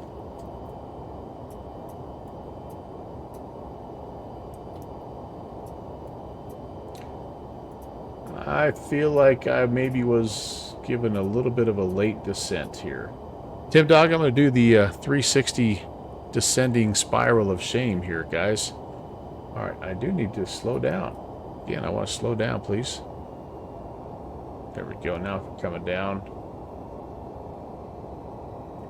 I feel like I maybe was given a little bit of a late descent here. Tim Dog, I'm going to do the 360 descending spiral of shame here, guys. All right, I do need to slow down. Again, I want to slow down, please. There we go. Now we're coming down.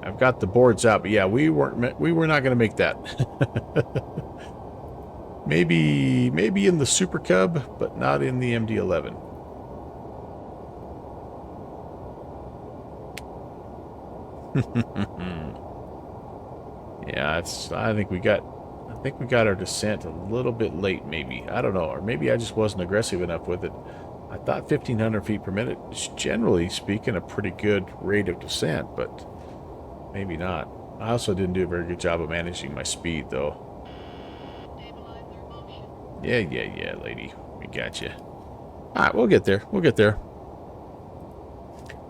I've got the boards out, but yeah, we were not going to make that. maybe in the Super Cub, but not in the MD11. Yeah, I think we got our descent a little bit late, maybe. I don't know, or maybe I just wasn't aggressive enough with it. I thought 1,500 feet per minute is, generally speaking, a pretty good rate of descent, but maybe not. I also didn't do a very good job of managing my speed, though. Yeah, lady. We got you. All right, we'll get there. We'll get there.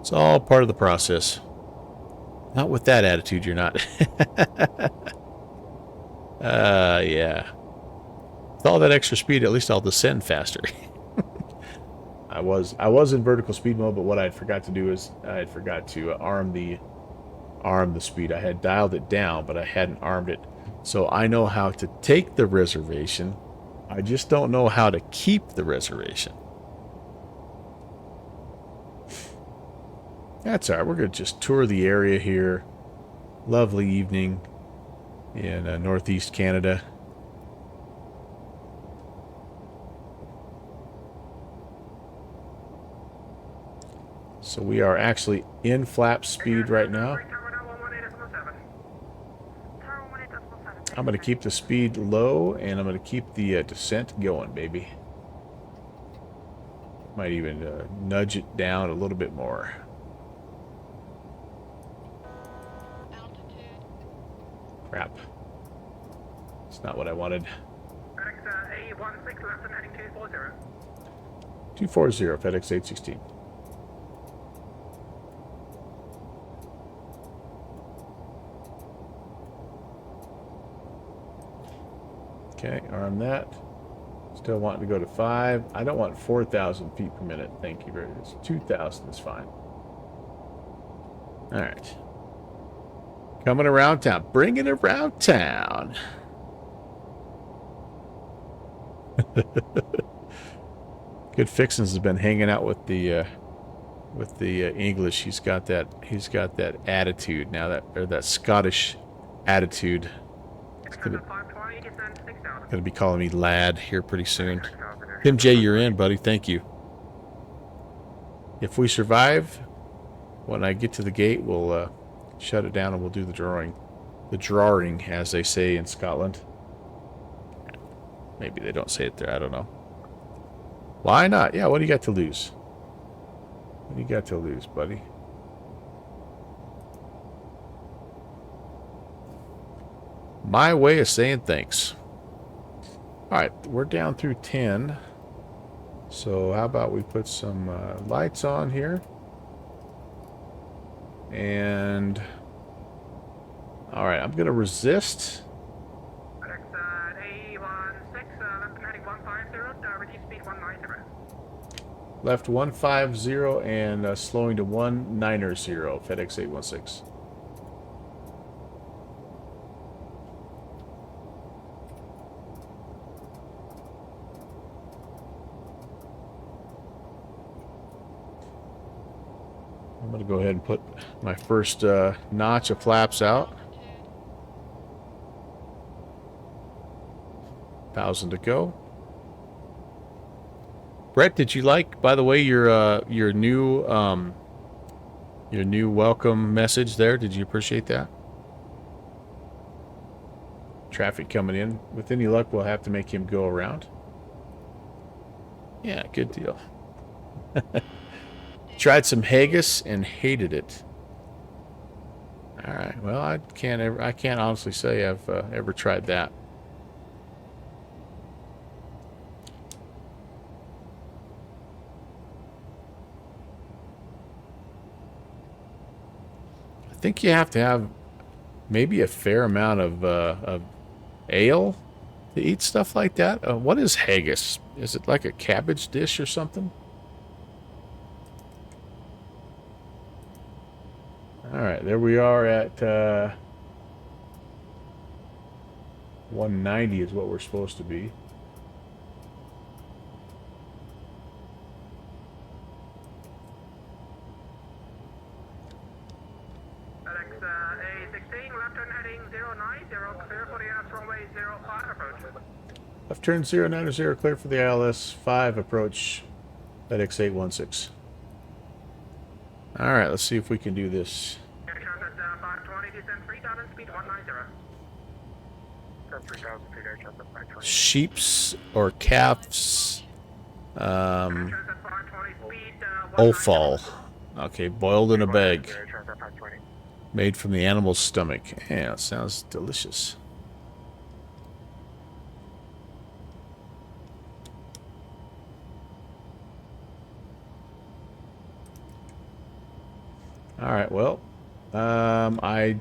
It's all part of the process. Not with that attitude, you're not. Yeah. With all that extra speed, at least I'll descend faster. I was in vertical speed mode, but what I forgot to do is I had forgot to arm the speed. I had dialed it down, but I hadn't armed it. So I know how to take the reservation. I just don't know how to keep the reservation. That's all right. We're going to just tour the area here. Lovely evening in northeast Canada. So we are actually in flap speed right now. I'm going to keep the speed low, and I'm going to keep the descent going, baby. Might even nudge it down a little bit more. Crap. It's not what I wanted. FedEx 816 left and heading 240. 240, FedEx 816. Okay, arm that. Still wanting to go to 5. I don't want 4,000 feet per minute. Thank you very much. 2,000 is fine. All right. Coming around town. Bring it around town. Good Fixins has been hanging out with the English. He's got that attitude now, that Scottish attitude. It's gonna be calling me lad here pretty soon. Tim J, you're in, buddy. Thank you. If we survive, when I get to the gate, we'll shut it down and we'll do the drawing. The drawing, as they say in Scotland. Maybe they don't say it there. I don't know. Why not? Yeah, what do you got to lose? What do you got to lose, buddy? My way of saying thanks. All right, we're down through 10. So how about we put some lights on here? And all right, I'm gonna resist. Left 150 and slowing to 190, FedEx 816. I'm going to go ahead and put my first notch of flaps out. 1,000 to go. Brett, did you like, by the way, your new welcome message there? Did you appreciate that? Traffic coming in. With any luck, we'll have to make him go around. Yeah, good deal. Tried some haggis and hated it. All right. Well, I can't honestly say I've ever tried that. I think you have to have maybe a fair amount of ale to eat stuff like that. What is haggis? Is it like a cabbage dish or something? All right, there we are at 190 is what we're supposed to be. FedEx A16, left turn heading 090, clear for the ILS runway 05 approach. Left turn 090, clear for the ILS 5 approach, FedEx 816. All right, let's see if we can do this. Sheep's or calf's offal. Okay, boiled in a bag. Made from the animal's stomach. Yeah, it sounds delicious. All right, well, I'm going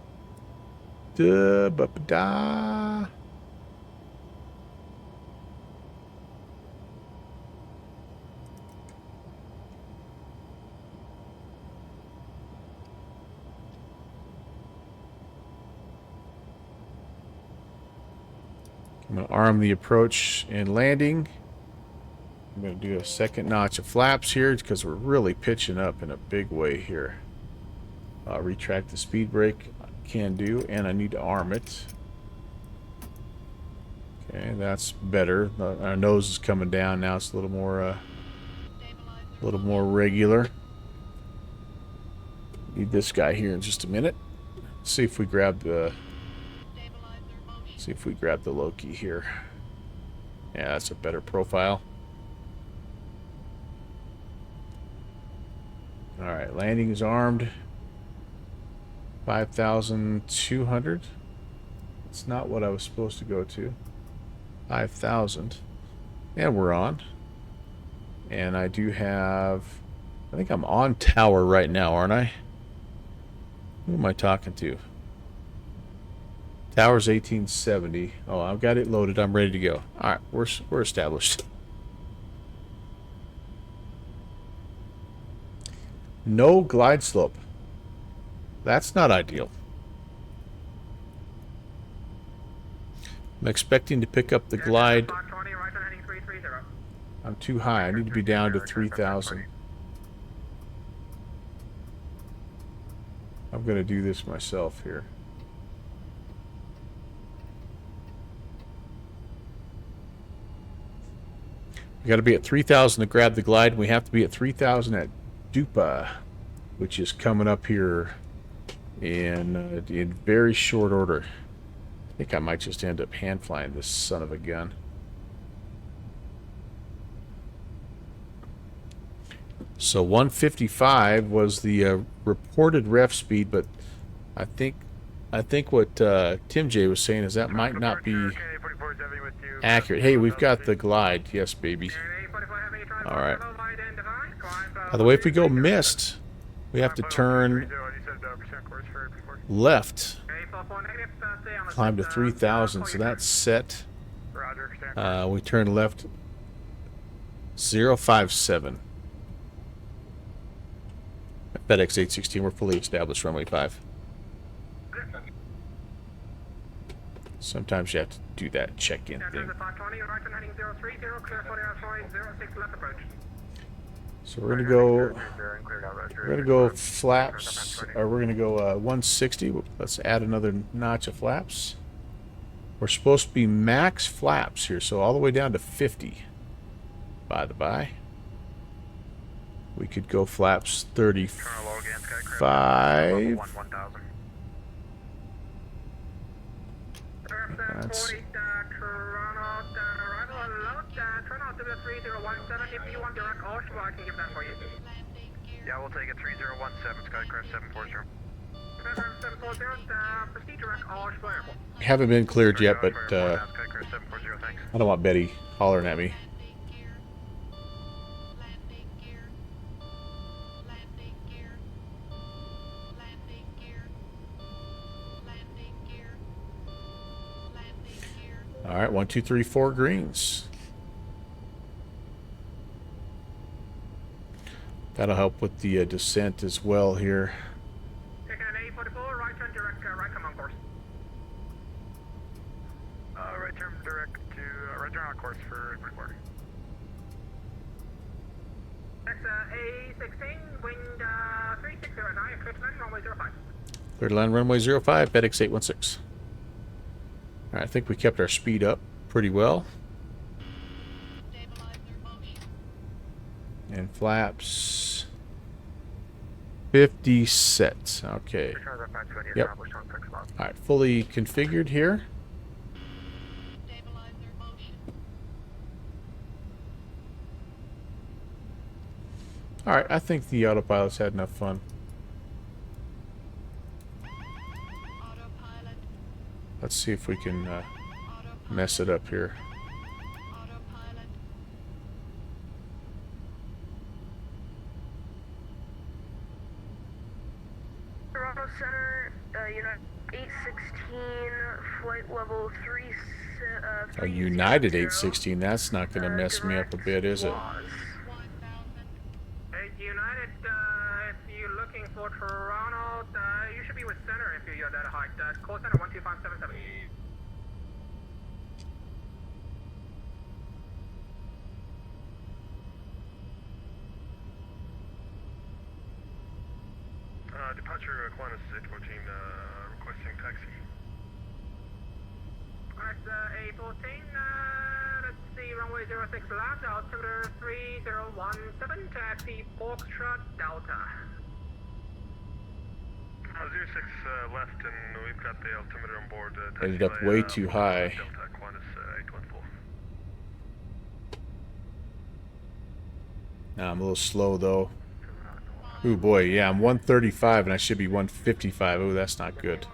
to arm the approach and landing. I'm going to do a second notch of flaps here because we're really pitching up in a big way here. Retract the speed brake. Can do, and I need to arm it. Okay, that's better. Our nose is coming down now. It's a little more regular. Need this guy here in just a minute. See if we grab the low key here. Yeah, that's a better profile. All right, landing is armed. 5,200. It's not what I was supposed to go to. 5,000. And we're on. And I do have... I think I'm on tower right now, aren't I? Who am I talking to? Tower's 1870. Oh, I've got it loaded. I'm ready to go. Alright, we're established. No glide slope. That's not ideal. I'm expecting to pick up the glide. I'm too high. I need to be down to 3,000. I'm going to do this myself here. We got to be at 3,000 to grab the glide. We have to be at 3,000 at Dupa, which is coming up here in very short order. I think I might just end up hand flying this son of a gun. So 155 was the reported ref speed, but I think what Tim J was saying is that might not be accurate. Hey, we've got the glide. Yes, baby. All right. By the way, if we go missed, we have to turn left, climb to 3,000. So that's set. We turn left 057. FedEx 816, we're fully established, runway 5. Sometimes you have to do that check-in thing. So we're gonna go flaps, or we're gonna go 160. Let's add another notch of flaps. We're supposed to be max flaps here, so all the way down to 50. By the by, we could go flaps 35. That's... Yeah, we'll take it 3017, Skycraft 740. Haven't been cleared yet, but I don't want Betty hollering at me. All right, 1, 2, 3, 4 greens. That'll help with the descent as well here. Taking an A44, right turn direct, right come on course. Right turn direct to, right turn on course for 44. Next, A16, wind 3609, clear to land, runway 05. Clear to land, runway 05, FedEx 816. All right, I think we kept our speed up pretty well. And flaps 50 sets. Okay. Yep. All right, fully configured here. All right, I think the autopilot's had enough fun. Let's see if we can mess it up here. Toronto Center, United 816, flight level 3. A United 816, that's not going to mess me up a bit, is it? United, if you're looking for Toronto, you should be with center if you're that height. Call center 12577. Departure Aquinas 814, requesting taxi. Alright, A14, let's see, runway 06 left, altimeter 3017, taxi Foxtrot Delta. 06 left, and we've got the altimeter on board. Ended up way too high. Delta Aquinas 814. Nah, I'm a little slow though. Ooh boy, yeah, I'm 135 and I should be 155. Oh, that's not good.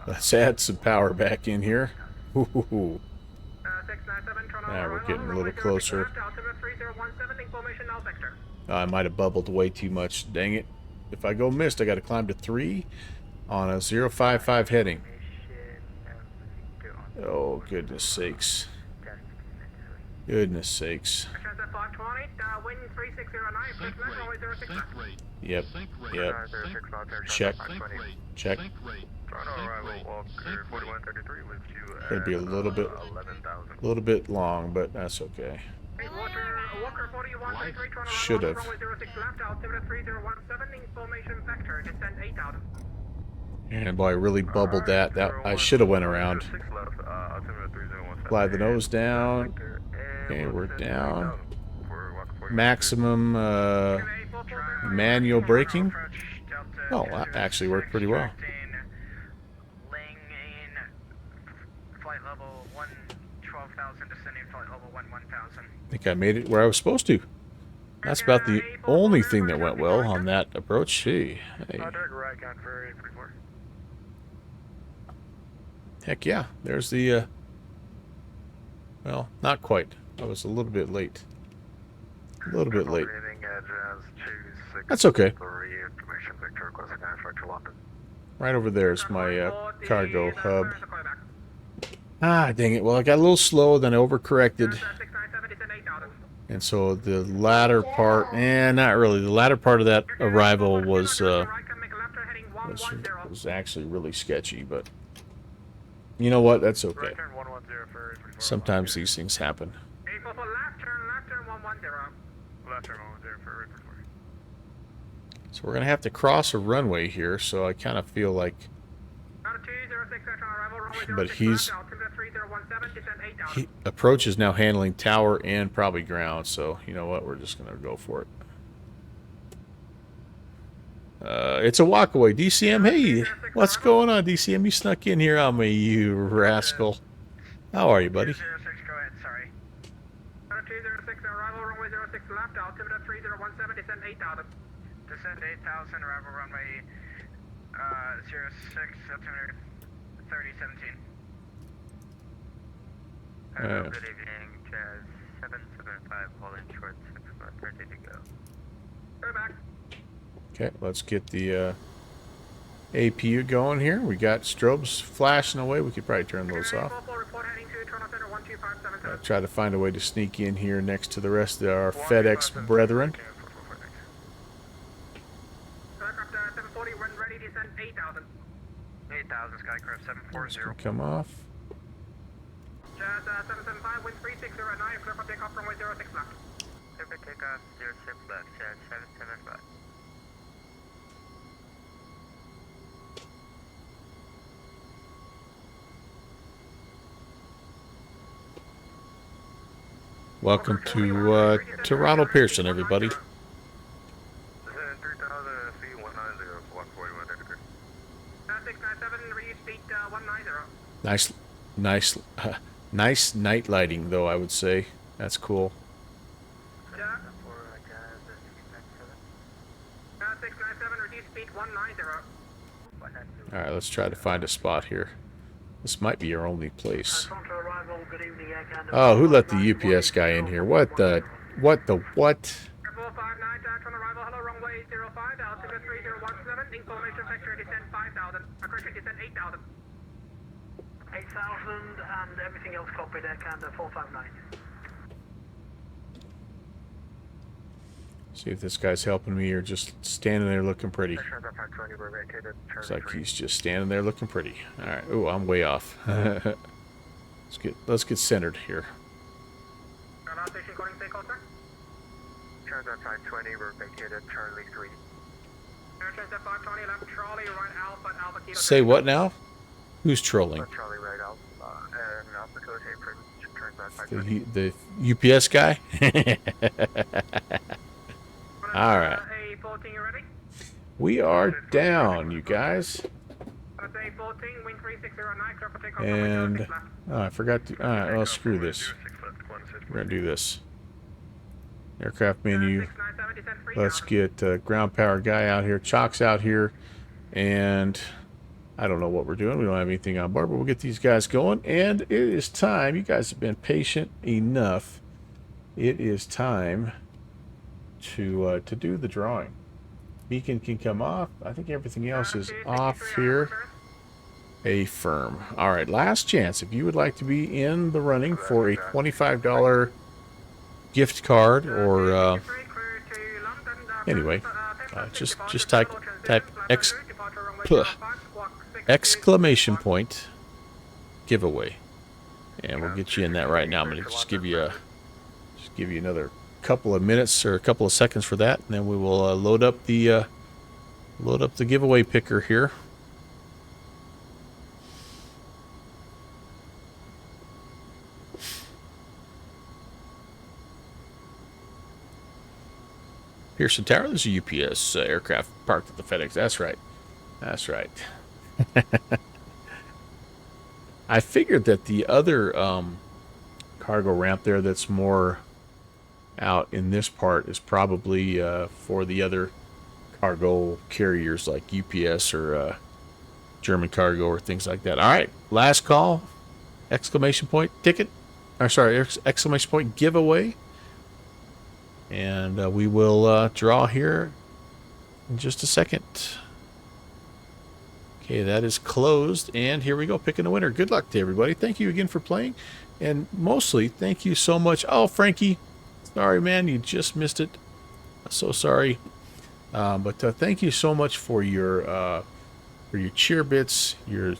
Let's add some power back in here. Ooh. 6 We're getting a little closer. I might have bubbled way too much. Dang it. If I go missed, I got to climb to 3 on a 055 heading. Oh, goodness sakes. Goodness sakes. Yep. Yep. Check. Check. Could be a little bit long, but that's okay. Should have. And boy, I really bubbled that. I should have went around. Glide the nose down. Okay, we're down. Maximum manual braking. Oh, that actually worked pretty well. I think I made it where I was supposed to. That's about the only thing that went well on that approach. Hey. Heck yeah, there's the, well, not quite. I was a little bit late. A little bit late. That's okay. Right over there is my cargo hub. Ah, dang it. Well, I got a little slow, then I overcorrected. And so the latter part, not really. The latter part of that arrival was actually really sketchy, but you know what? That's okay. Sometimes these things happen. So we're going to have to cross a runway here, so I kind of feel like... But approach is now handling tower and probably ground, so you know what? We're just going to go for it. It's a walkaway. DCM, hey, what's going on, DCM? You snuck in here on me, you rascal. How are you, buddy? Descend 8,000, arrival runway 06, altimeter 3017. Good evening, Jazz 775, holding short 6 ready to go. Go back. Okay, let's get the APU going here. We got strobes flashing away. We could probably turn those off. Try to find a way to sneak in here next to the rest of our FedEx brethren. 8,000, Skycraft 740. Come off. Jazz 775, wind 3609, clear for takeoff, runway 06 left. Clear for takeoff, 06 left, Jazz 775. Welcome to Toronto Pearson, everybody. 3,000 feet, 190, 141 degree. 697, reduce speed 190. Nice night lighting, though, I would say. That's cool. 697, reduce speed 190. All right, let's try to find a spot here. This might be our only place. Oh, who let the UPS guy in here? What the what? 459, tax on arrival, hello, runway 05, altimeter 3017, information vector, descend 5,000, correction, descend 8,000. 8,000 and everything else copied, Air Canada 459. See if this guy's helping me or just standing there looking pretty. Looks like he's just standing there looking pretty. All right. Ooh, I'm way off. Let's get centered here. Say what now? Who's trolling? The UPS guy? All right. We are down, you guys. And I forgot to. All right, well, screw this. We're gonna do this. Aircraft menu. Let's get ground power guy out here. Chalk's out here, and I don't know what we're doing. We don't have anything on board, but we'll get these guys going. And it is time. You guys have been patient enough. It is time to do the drawing. Beacon can come off. I think everything else is off here. Affirm. All right, last chance. If you would like to be in the running for a $25 gift card, or anyway, just type exclamation point giveaway, and we'll get you in that right now. I'm gonna just give you another couple of minutes or a couple of seconds for that, and then we will load up the giveaway picker here. Pearson Tower, there's a UPS aircraft parked at the FedEx. That's right. That's right. I figured that the other cargo ramp there that's more out in this part is probably for the other cargo carriers like UPS or German Cargo or things like that. All right, last call. Exclamation point ticket. Or sorry, exclamation point giveaway. And we will draw here in just a second. Okay, that is closed, and here we go, picking the winner. Good luck to everybody. Thank you again for playing, and mostly thank you so much. Oh, Frankie, sorry, man, you just missed it. So sorry, but thank you so much for your cheer bits, your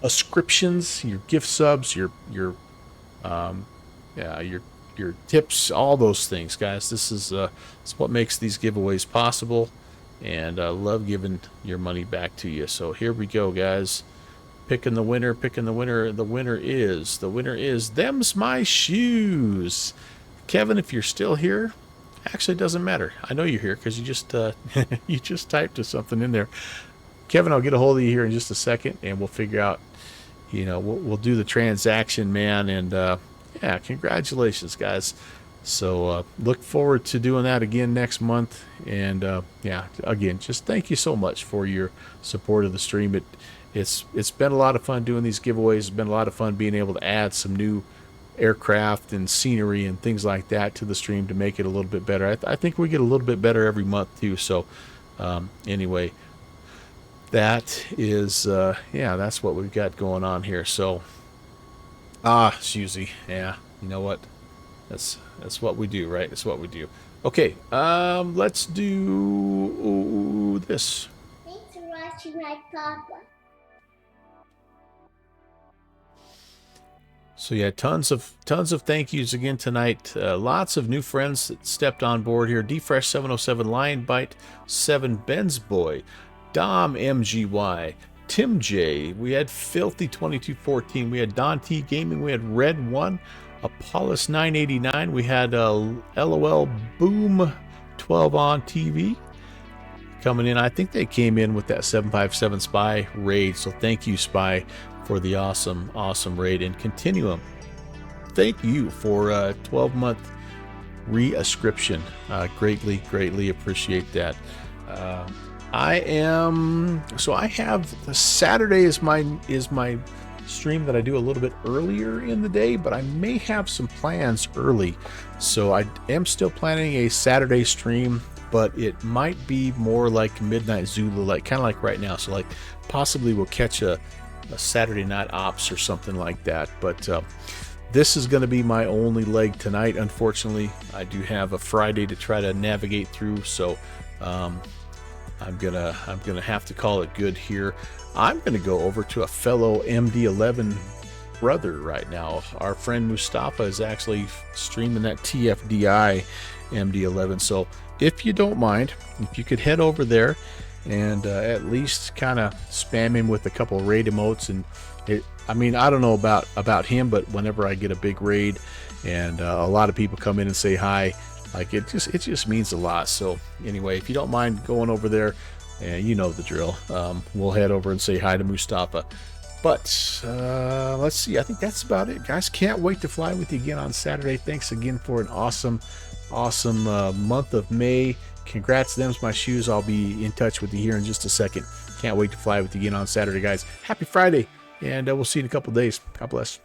ascriptions, your gift subs, your tips, all those things, guys. This is what makes these giveaways possible, and I love giving your money back to you. So here we go, guys. Picking the winner. The winner is them's my shoes. Kevin, if you're still here, actually it doesn't matter. I know you're here because you just you just typed something in there. Kevin, I'll get a hold of you here in just a second, and we'll figure out. We'll do the transaction, man, and yeah, congratulations, guys. So look forward to doing that again next month. And yeah, again, just thank you so much for your support of the stream. It's been a lot of fun doing these giveaways. It's been a lot of fun being able to add some new aircraft and scenery and things like that to the stream to make it a little bit better. I think we get a little bit better every month too. So anyway, that is yeah, that's what we've got going on here. So Susie, yeah, you know what? That's what we do, right? That's what we do. Okay, let's do this. Thanks for watching my papa. So yeah, tons of thank yous again tonight. Lots of new friends that stepped on board here. D-Fresh 707, Lion Bite 7, Ben's Boy, Dom MGY, Tim J, we had Filthy 2214, we had Don T Gaming, we had Red 1, Apollos 989, we had LOL Boom 12 on TV coming in. I think they came in with that 757 Spy raid, so thank you, Spy, for the awesome raid. And Continuum, thank you for 12-month re-ascription. Greatly appreciate that. I have the Saturday is my stream that I do a little bit earlier in the day, but I may have some plans early. So I am still planning a Saturday stream, but it might be more like Midnight Zulu, like kind of like right now. So like possibly we'll catch a Saturday Night Ops or something like that. But this is going to be my only leg tonight. Unfortunately, I do have a Friday to try to navigate through. So I'm gonna have to call it good here. I'm gonna go over to a fellow MD11 brother right now. Our friend Mustafa is actually streaming that TFDI MD11. So if you don't mind, if you could head over there and at least kind of spam him with a couple of raid emotes. And I mean, I don't know about him, but whenever I get a big raid and a lot of people come in and say hi, like it just means a lot. So anyway, if you don't mind going over there, and you know the drill, we'll head over and say hi to Mustafa. But let's see. I think that's about it, guys. Can't wait to fly with you again on Saturday. Thanks again for an awesome month of May. Congrats, them's my shoes. I'll be in touch with you here in just a second. Can't wait to fly with you again on Saturday, guys. Happy Friday, and we'll see you in a couple days. God bless.